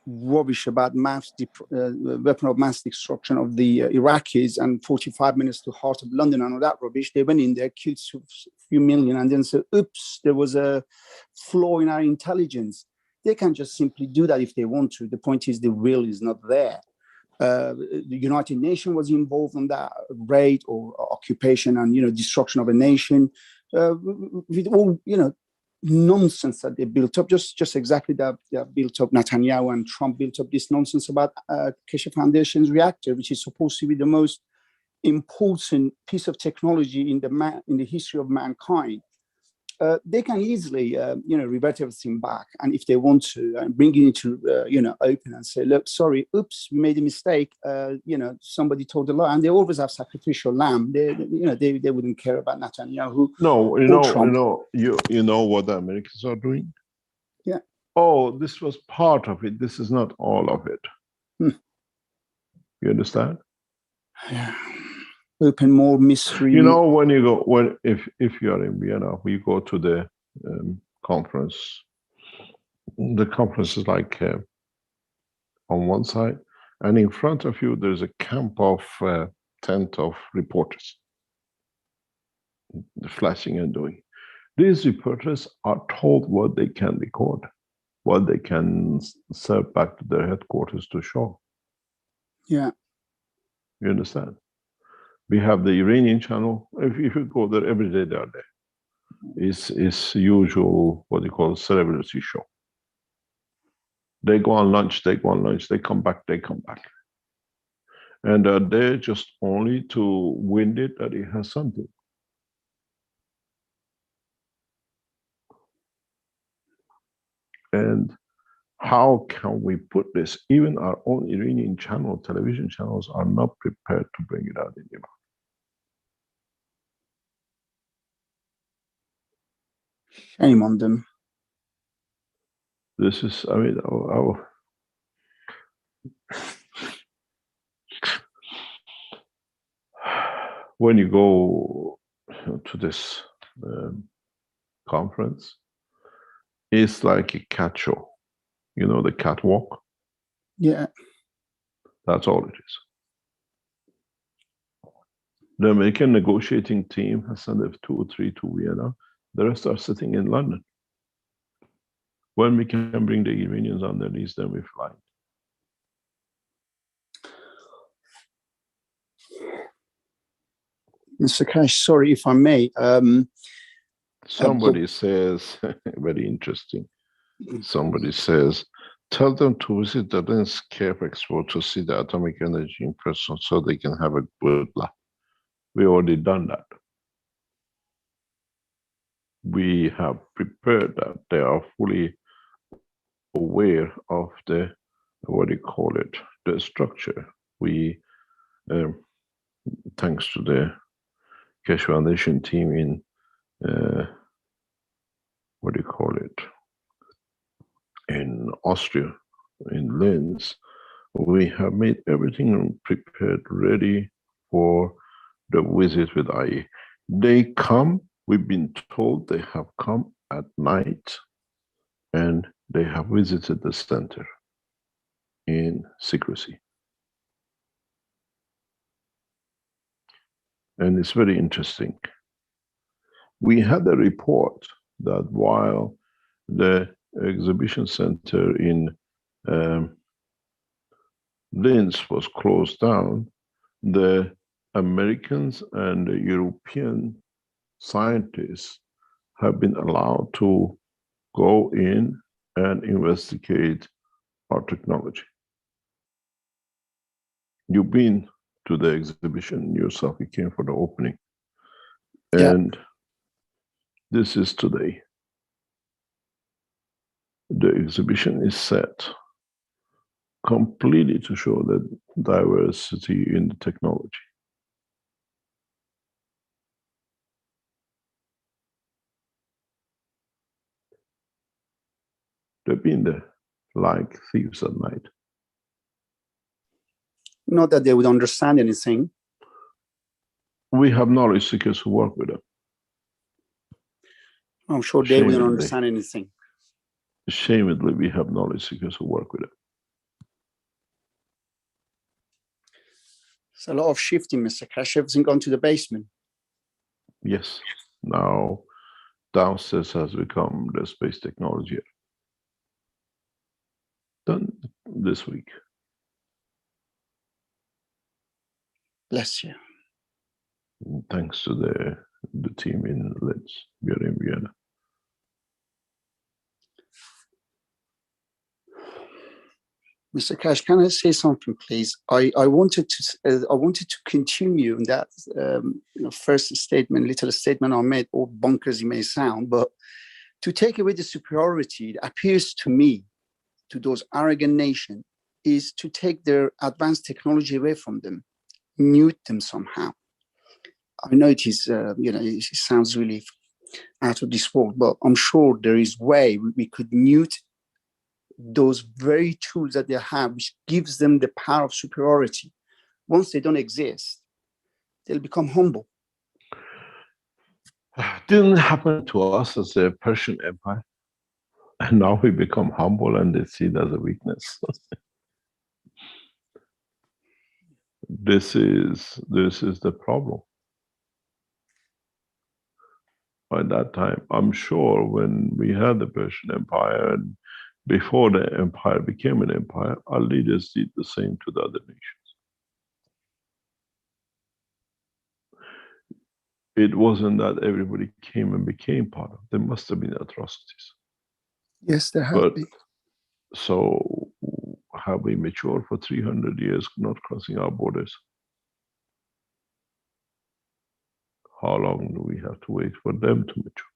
rubbish about weapon of mass destruction of the Iraqis and 45 minutes to heart of London and all that rubbish. They went in there, killed a few million, and then said, "Oops, there was a flaw in our intelligence." They can just simply do that if they want to. The point is, the will is not there. The United Nations was involved in that raid or occupation and destruction of a nation with all nonsense that they built up. Just exactly that they built up. Netanyahu and Trump built up this nonsense about Keshe Foundation's reactor, which is supposed to be the most important piece of technology in the history of mankind. They can easily, revert everything back, and if they want to, bring it into, open and say, "Look, sorry, oops, we made a mistake. Somebody told a lie," and they always have sacrificial lamb. They wouldn't care about Netanyahu. No, you know what the Americans are doing. Yeah. Oh, this was part of it. This is not all of it. You understand? Yeah. Open more mystery. When you go, if you are in Vienna, we go to the conference. The conference is like on one side, and in front of you there's a camp of tent of reporters, flashing and doing. These reporters are told what they can record, what they can serve back to their headquarters to show. Yeah. You understand? We have the Iranian channel. If you go there every day, they are there. It's usual, what they call celebrity show. They go on lunch, they come back, And they're there just only to wind it that it has something. And how can we put this? Even our own Iranian channel, television channels are not prepared to bring it out in Iran. Shame on them. This is, when you go to this conference, it's like a cat show. The catwalk? Yeah. That's all it is. The American negotiating team has sent 2 or 3 to Vienna. The rest are sitting in London. When we can bring the Iranians on their knees, then we fly. Mr. Keshe, sorry if I may. Somebody says, very interesting. Somebody says, tell them to visit the Lens KF Expo to see the atomic energy in person so they can have a good laugh. We already done that. We have prepared that. They are fully aware of the, the structure. We, thanks to the Keshe Foundation team in, in Austria, in Linz, we have made everything prepared, ready for the visit with IE. They come, we've been told they have come at night and they have visited the center in secrecy. And it's very interesting. We had a report that while the exhibition center in Linz was closed down, the Americans and the European scientists have been allowed to go in and investigate our technology. You've been to the exhibition yourself, you came for the opening. And this is today. The exhibition is set completely to show the diversity in the technology. They've been there like thieves at night. Not that they would understand anything. We have knowledge seekers who work with them. I'm sure they wouldn't understand anything. Ashamedly, we have knowledge seekers who work with them. It's a lot of shifting, Mr. Keshe. Everything gone to the basement. Yes. Now, downstairs has become the space technology. Done this week. Bless you. Thanks to the team in Linz. We are in Vienna. Mr. Keshe, can I say something, please? I wanted to continue in that first statement, little statement I made, all bonkers it may sound, but to take away the superiority, it appears to me, to those arrogant nations, is to take their advanced technology away from them, mute them somehow. I know it is, it sounds really out of this world, but I'm sure there is a way we could mute those very tools that they have, which gives them the power of superiority. Once they don't exist, they'll become humble. Didn't happen to us as a Persian Empire. And now we become humble and they see it as a weakness. This is the problem. By that time, I'm sure when we had the Persian Empire and before the empire became an empire, our leaders did the same to the other nations. It wasn't that everybody came and became part of it. There must have been atrocities. Yes, there have been. So have we matured for 300 years, not crossing our borders? How long do we have to wait for them to mature?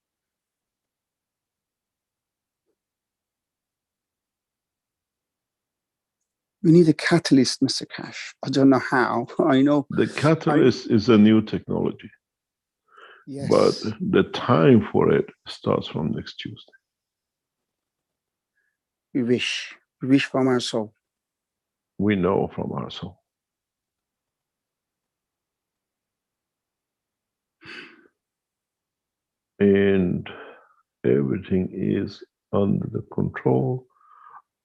We need a catalyst, Mr. Keshe. I don't know how. I know. The catalyst is a new technology. Yes. But the time for it starts from next Tuesday. We wish from our soul. We know from our soul. And everything is under the control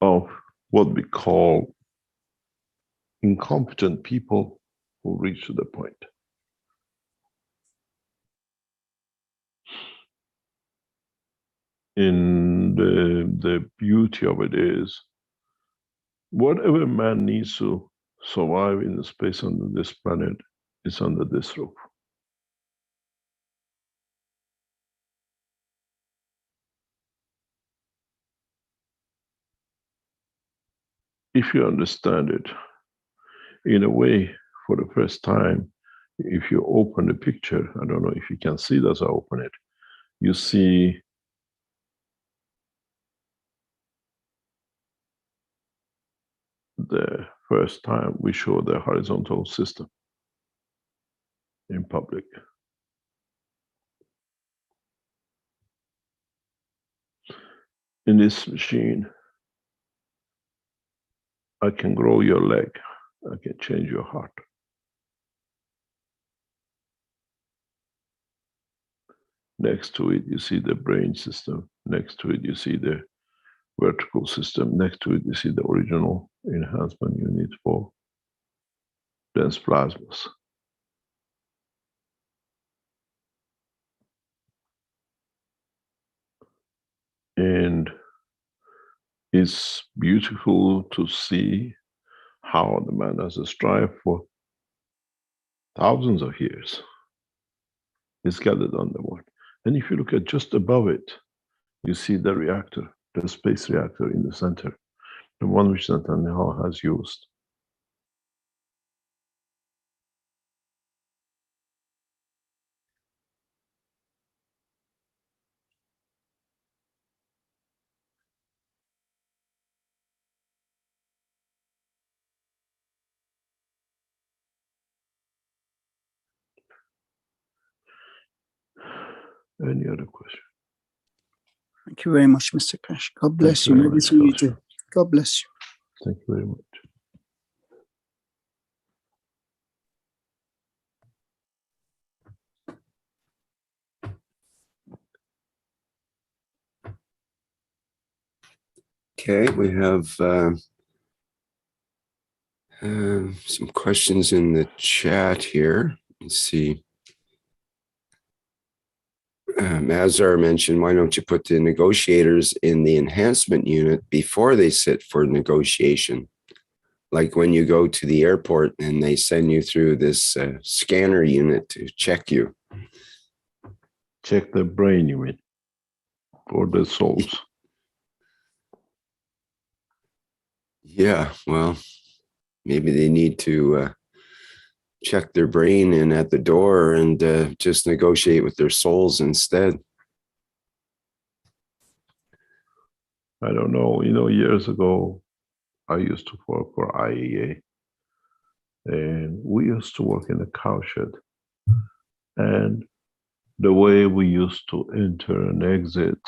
of what we call incompetent people who reach to the point. And the beauty of it is, whatever man needs to survive in the space under this planet is under this roof. If you understand it, in a way, for the first time, if you open the picture, I don't know if you can see it as I open it, you see the first time we show the horizontal system in public. In this machine, I can grow your leg, I can change your heart. Next to it, you see the brain system. Next to it, you see the vertical system. Next to it, you see the original enhancement unit for dense plasmas. And it's beautiful to see how the man has strived for thousands of years. It's gathered on the one. And if you look at just above it, you see the reactor, the space reactor in the center, the one which Netanyahu has used. Any other question? Thank you very much, Mr. Keshe. God bless you. Everything you do. God bless you. Thank you very much. Okay, we have some questions in the chat here. Let's see. Mazar mentioned, why don't you put the negotiators in the enhancement unit before they sit for negotiation? Like when you go to the airport and they send you through this scanner unit to check you. Check the brain, you mean, or the souls? Yeah, well, maybe they need to check their brain in at the door and just negotiate with their souls instead. I don't know. You know, years ago, I used to work for IEA, and we used to work in a cowshed. And the way we used to enter and exit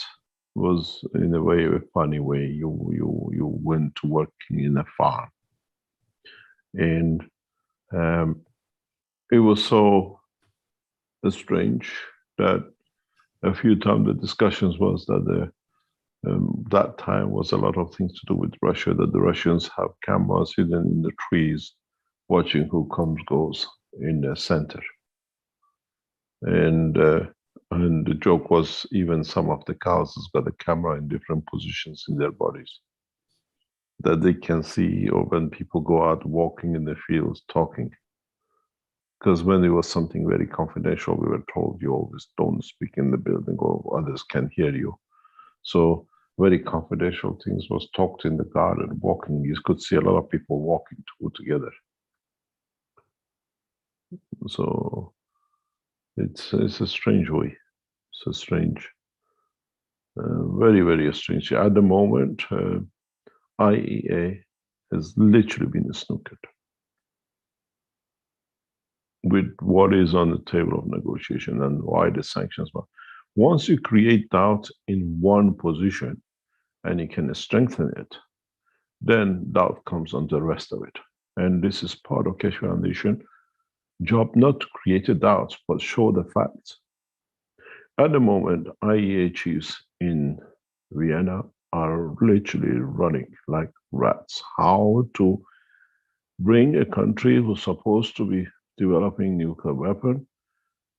was in a way, a funny way. You went to working in a farm, and it was so strange that a few times the discussions was that that time was a lot of things to do with Russia, that the Russians have cameras hidden in the trees watching who comes, goes in the center. And the joke was even some of the cows has got a camera in different positions in their bodies that they can see, or when people go out walking in the fields talking. Because when it was something very confidential, we were told you always don't speak in the building or others can hear you. So very confidential things was talked in the garden, walking. You could see a lot of people walking together. So it's a strange way. It's a strange, very, very strange. At the moment, IEA has literally been snookered with what is on the table of negotiation and why the sanctions. Once you create doubt in one position and you can strengthen it, then doubt comes on the rest of it. And this is part of Keshe Foundation job, not to create a doubt, but show the facts. At the moment, IEA chiefs in Vienna are literally running like rats. How to bring a country who's supposed to be developing nuclear weapon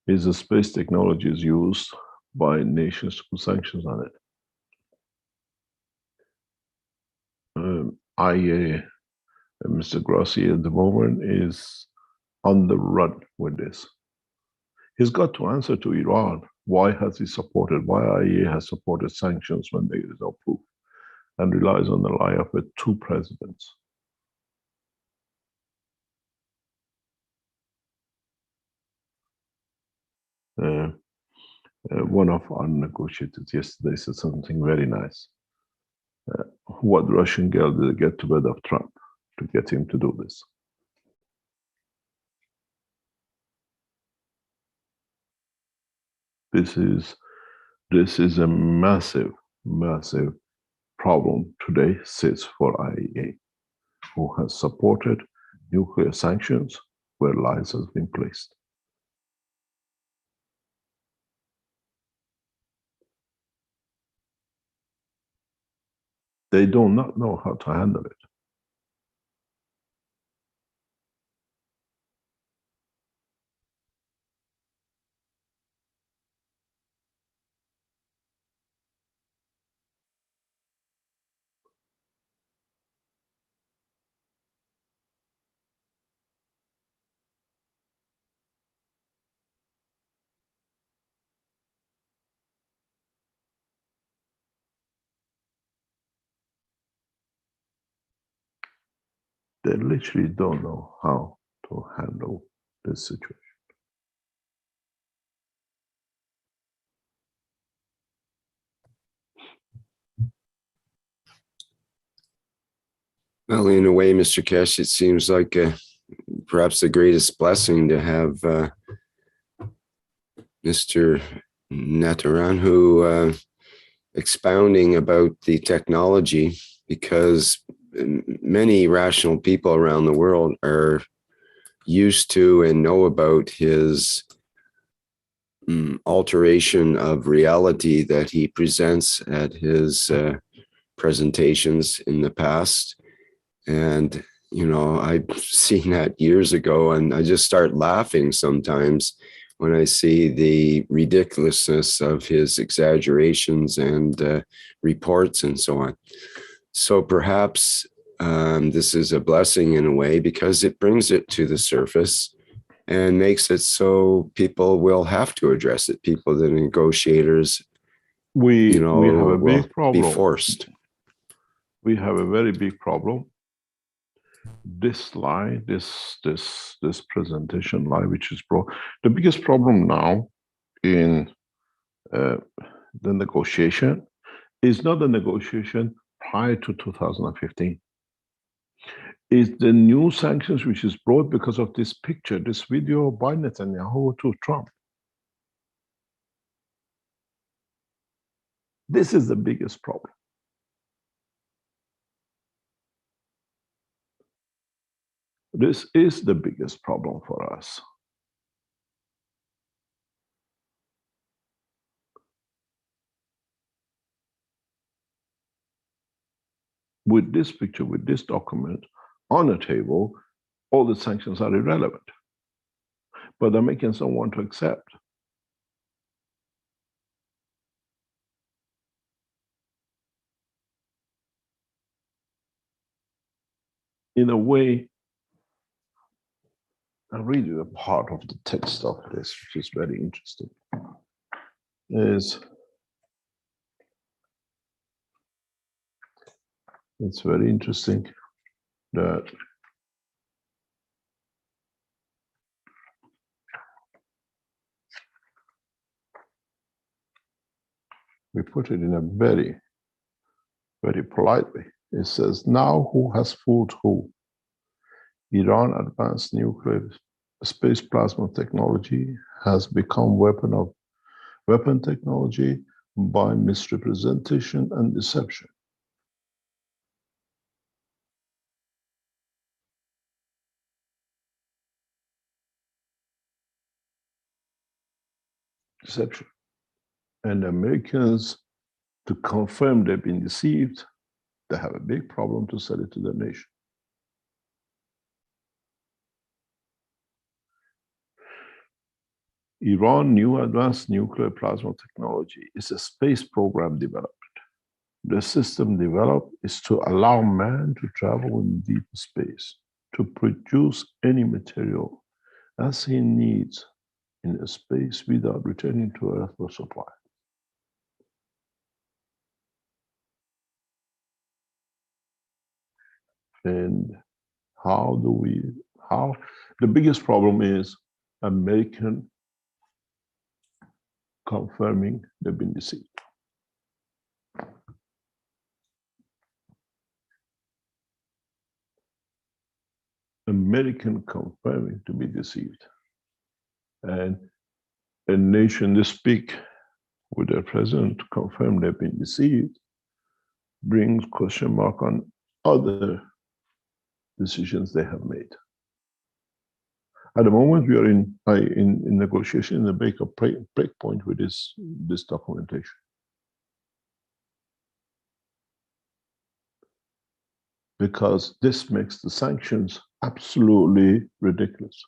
is a space technology is used by nations to put sanctions on it. IEA, Mr. Grossi at the moment is on the run with this. He's got to answer to Iran. Why has he supported, why IEA has supported sanctions when there is no proof, and relies on the lie of it, two presidents. One of our negotiators yesterday said something very nice. What Russian girl did get to bed of Trump to get him to do this? This is a massive, massive problem today sits for IEA, who has supported nuclear sanctions where lies has been placed. They do not know how to handle it. They literally don't know how to handle this situation. Well, in a way, Mr. Keshe, it seems like perhaps the greatest blessing to have Mr. Nataran, who expounding about the technology, because many rational people around the world are used to and know about his alteration of reality that he presents at his presentations in the past. And, you know, I've seen that years ago, and I just start laughing sometimes when I see the ridiculousness of his exaggerations and reports and so on. So perhaps this is a blessing in a way, because it brings it to the surface and makes it so people will have to address it. People, the negotiators, we have a will big problem. be forced. We have a very big problem. This slide, this presentation slide, which is the biggest problem now in the negotiation is not the negotiation prior to 2015. Is the new sanctions which is brought because of this picture, this video by Netanyahu to Trump. This is the biggest problem. This is the biggest problem for us. With this picture, with this document on the table, all the sanctions are irrelevant. But the Americans don't want to accept. In a way, I'll read you a part of the text of this, which is very interesting. It's very interesting that we put it in a very, very polite way. It says, now who has fooled who? Iran advanced nuclear space plasma technology has become weapon technology by misrepresentation and deception. Deception. And the Americans, to confirm they've been deceived, they have a big problem to sell it to the nation. Iran new advanced nuclear plasma technology is a space program development. The system developed is to allow man to travel in deep space, to produce any material as he needs in a space without returning to Earth for supply. And the biggest problem is American confirming they've been deceived. American confirming to be deceived. And a nation to speak with their president to confirm they've been deceived brings question mark on other decisions they have made. At the moment, we are in negotiation in the break point with this documentation. Because this makes the sanctions absolutely ridiculous.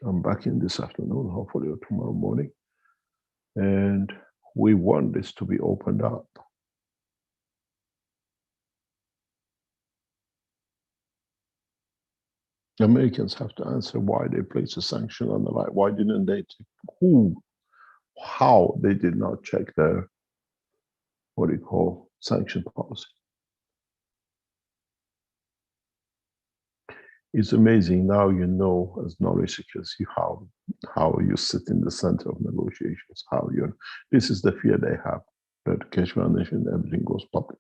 I'm back in this afternoon, hopefully, or tomorrow morning. And we want this to be opened up. The Americans have to answer why they placed a sanction on the line. Why didn't they how they did not check their, sanction policy. It's amazing now you know as knowledge seekers how you sit in the center of negotiations, this is the fear they have, that Keshe Foundation, everything goes public.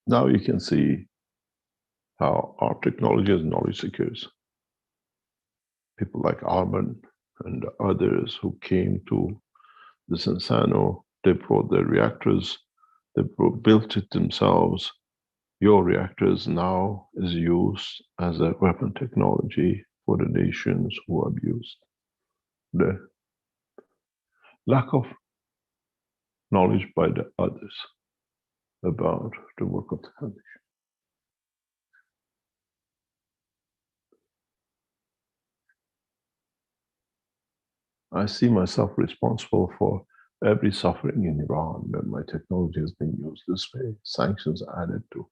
Now you can see how our technology as knowledge seekers, people like Arman and others who came to the Sensano, they brought their reactors, they built it themselves. Your reactors now is used as a weapon technology for the nations who abused. The lack of knowledge by the others about the work of the foundation. I see myself responsible for every suffering in Iran when my technology has been used this way, sanctions added to.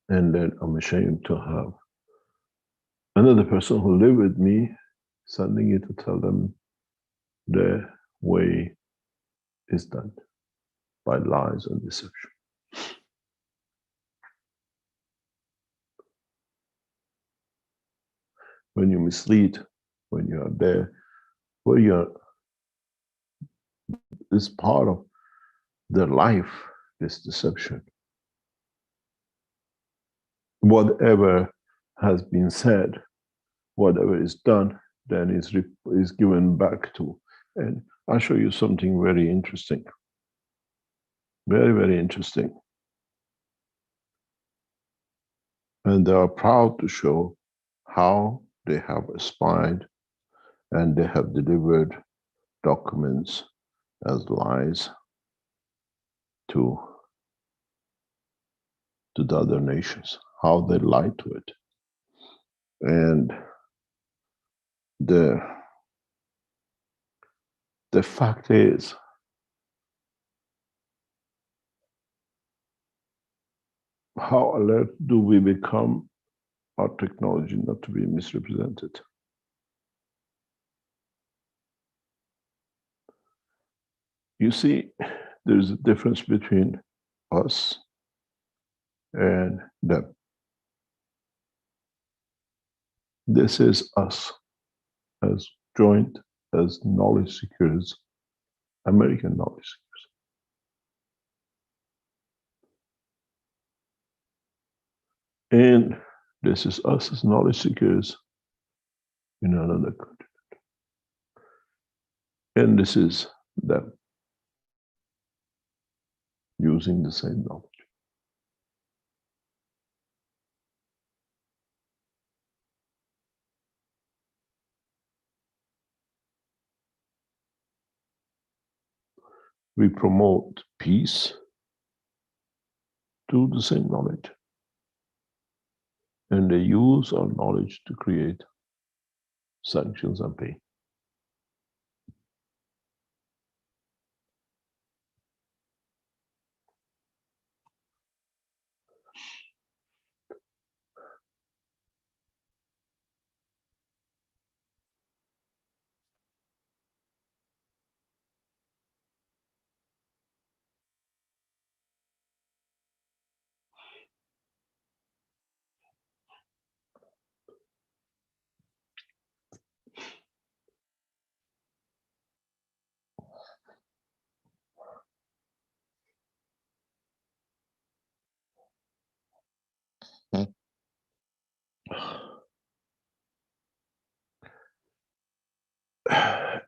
And then I'm ashamed to have another person who lived with me sending it to tell them the way is done by lies and deception. When you mislead, when you are there, where you're, is part of their life, this deception. Whatever has been said, whatever is done, then is given back to. And I'll show you something very interesting. Very, very interesting. And they are proud to show how they have aspired and they have delivered documents as lies to the other nations, how they lied to it. And the fact is, how alert do we become our technology not to be misrepresented? You see, there's a difference between us and them. This is us as joint, as knowledge seekers, American knowledge seekers. And this is us as knowledge seekers in another continent. And this is them using the same knowledge. We promote peace through the same knowledge. And they use our knowledge to create sanctions and pain.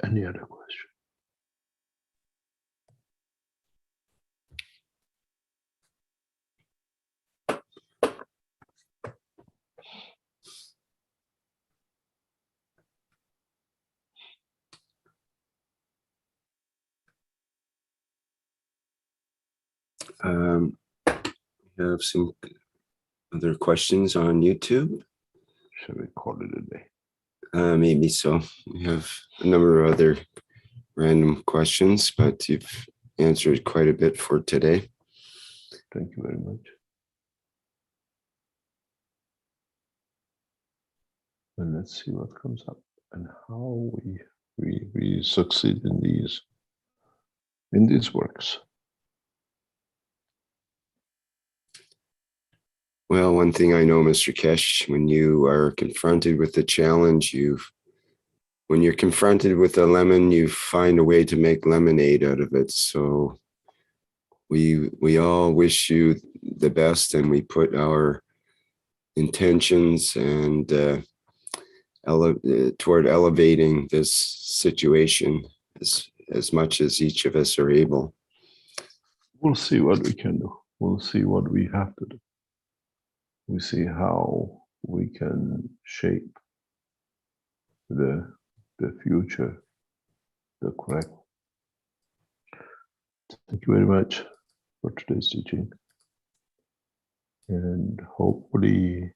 Any other question? We have some other questions on YouTube. Should we call it a day? Maybe so. We have a number of other random questions, but you've answered quite a bit for today. Thank you very much. And let's see what comes up and how we succeed in these works. Well, one thing I know, Mr. Keshe, when you are confronted with the challenge, when you're confronted with a lemon, you find a way to make lemonade out of it. So we all wish you the best, and we put our intentions and toward elevating this situation as much as each of us are able. We'll see what we can do. We'll see what we have to do. We see how we can shape the future the correct. Thank you very much for today's teaching. And hopefully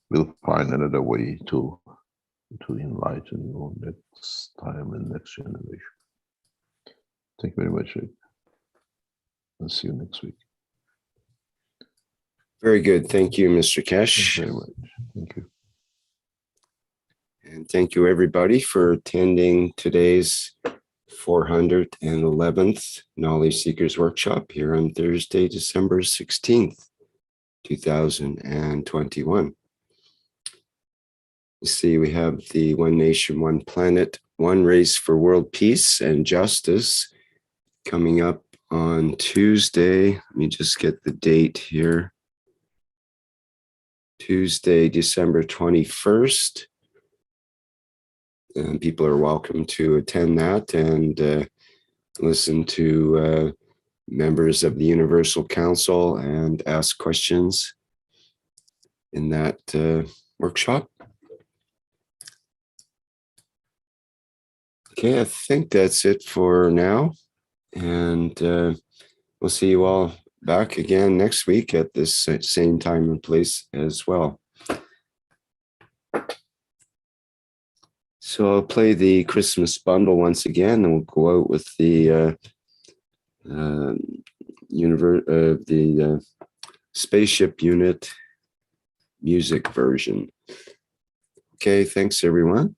we'll find another way to enlighten you next time and next generation. Thank you very much, Rick. I'll see you next week. Very good. Thank you, Mr. Keshe. Thank you very much. Thank you. And thank you, everybody, for attending today's 411th Knowledge Seekers Workshop here on Thursday, December 16th, 2021. You see, we have the One Nation, One Planet, One Race for World Peace and Justice coming up on Tuesday. Let me just get the date here. Tuesday, December 21st. And people are welcome to attend that and listen to members of the Universal Council and ask questions in that workshop. Okay, I think that's it for now. And we'll see you all back again next week at this same time and place as well. So I'll play the Christmas bundle once again, and we'll go out with the Spaceship Unit music version. Okay, thanks everyone.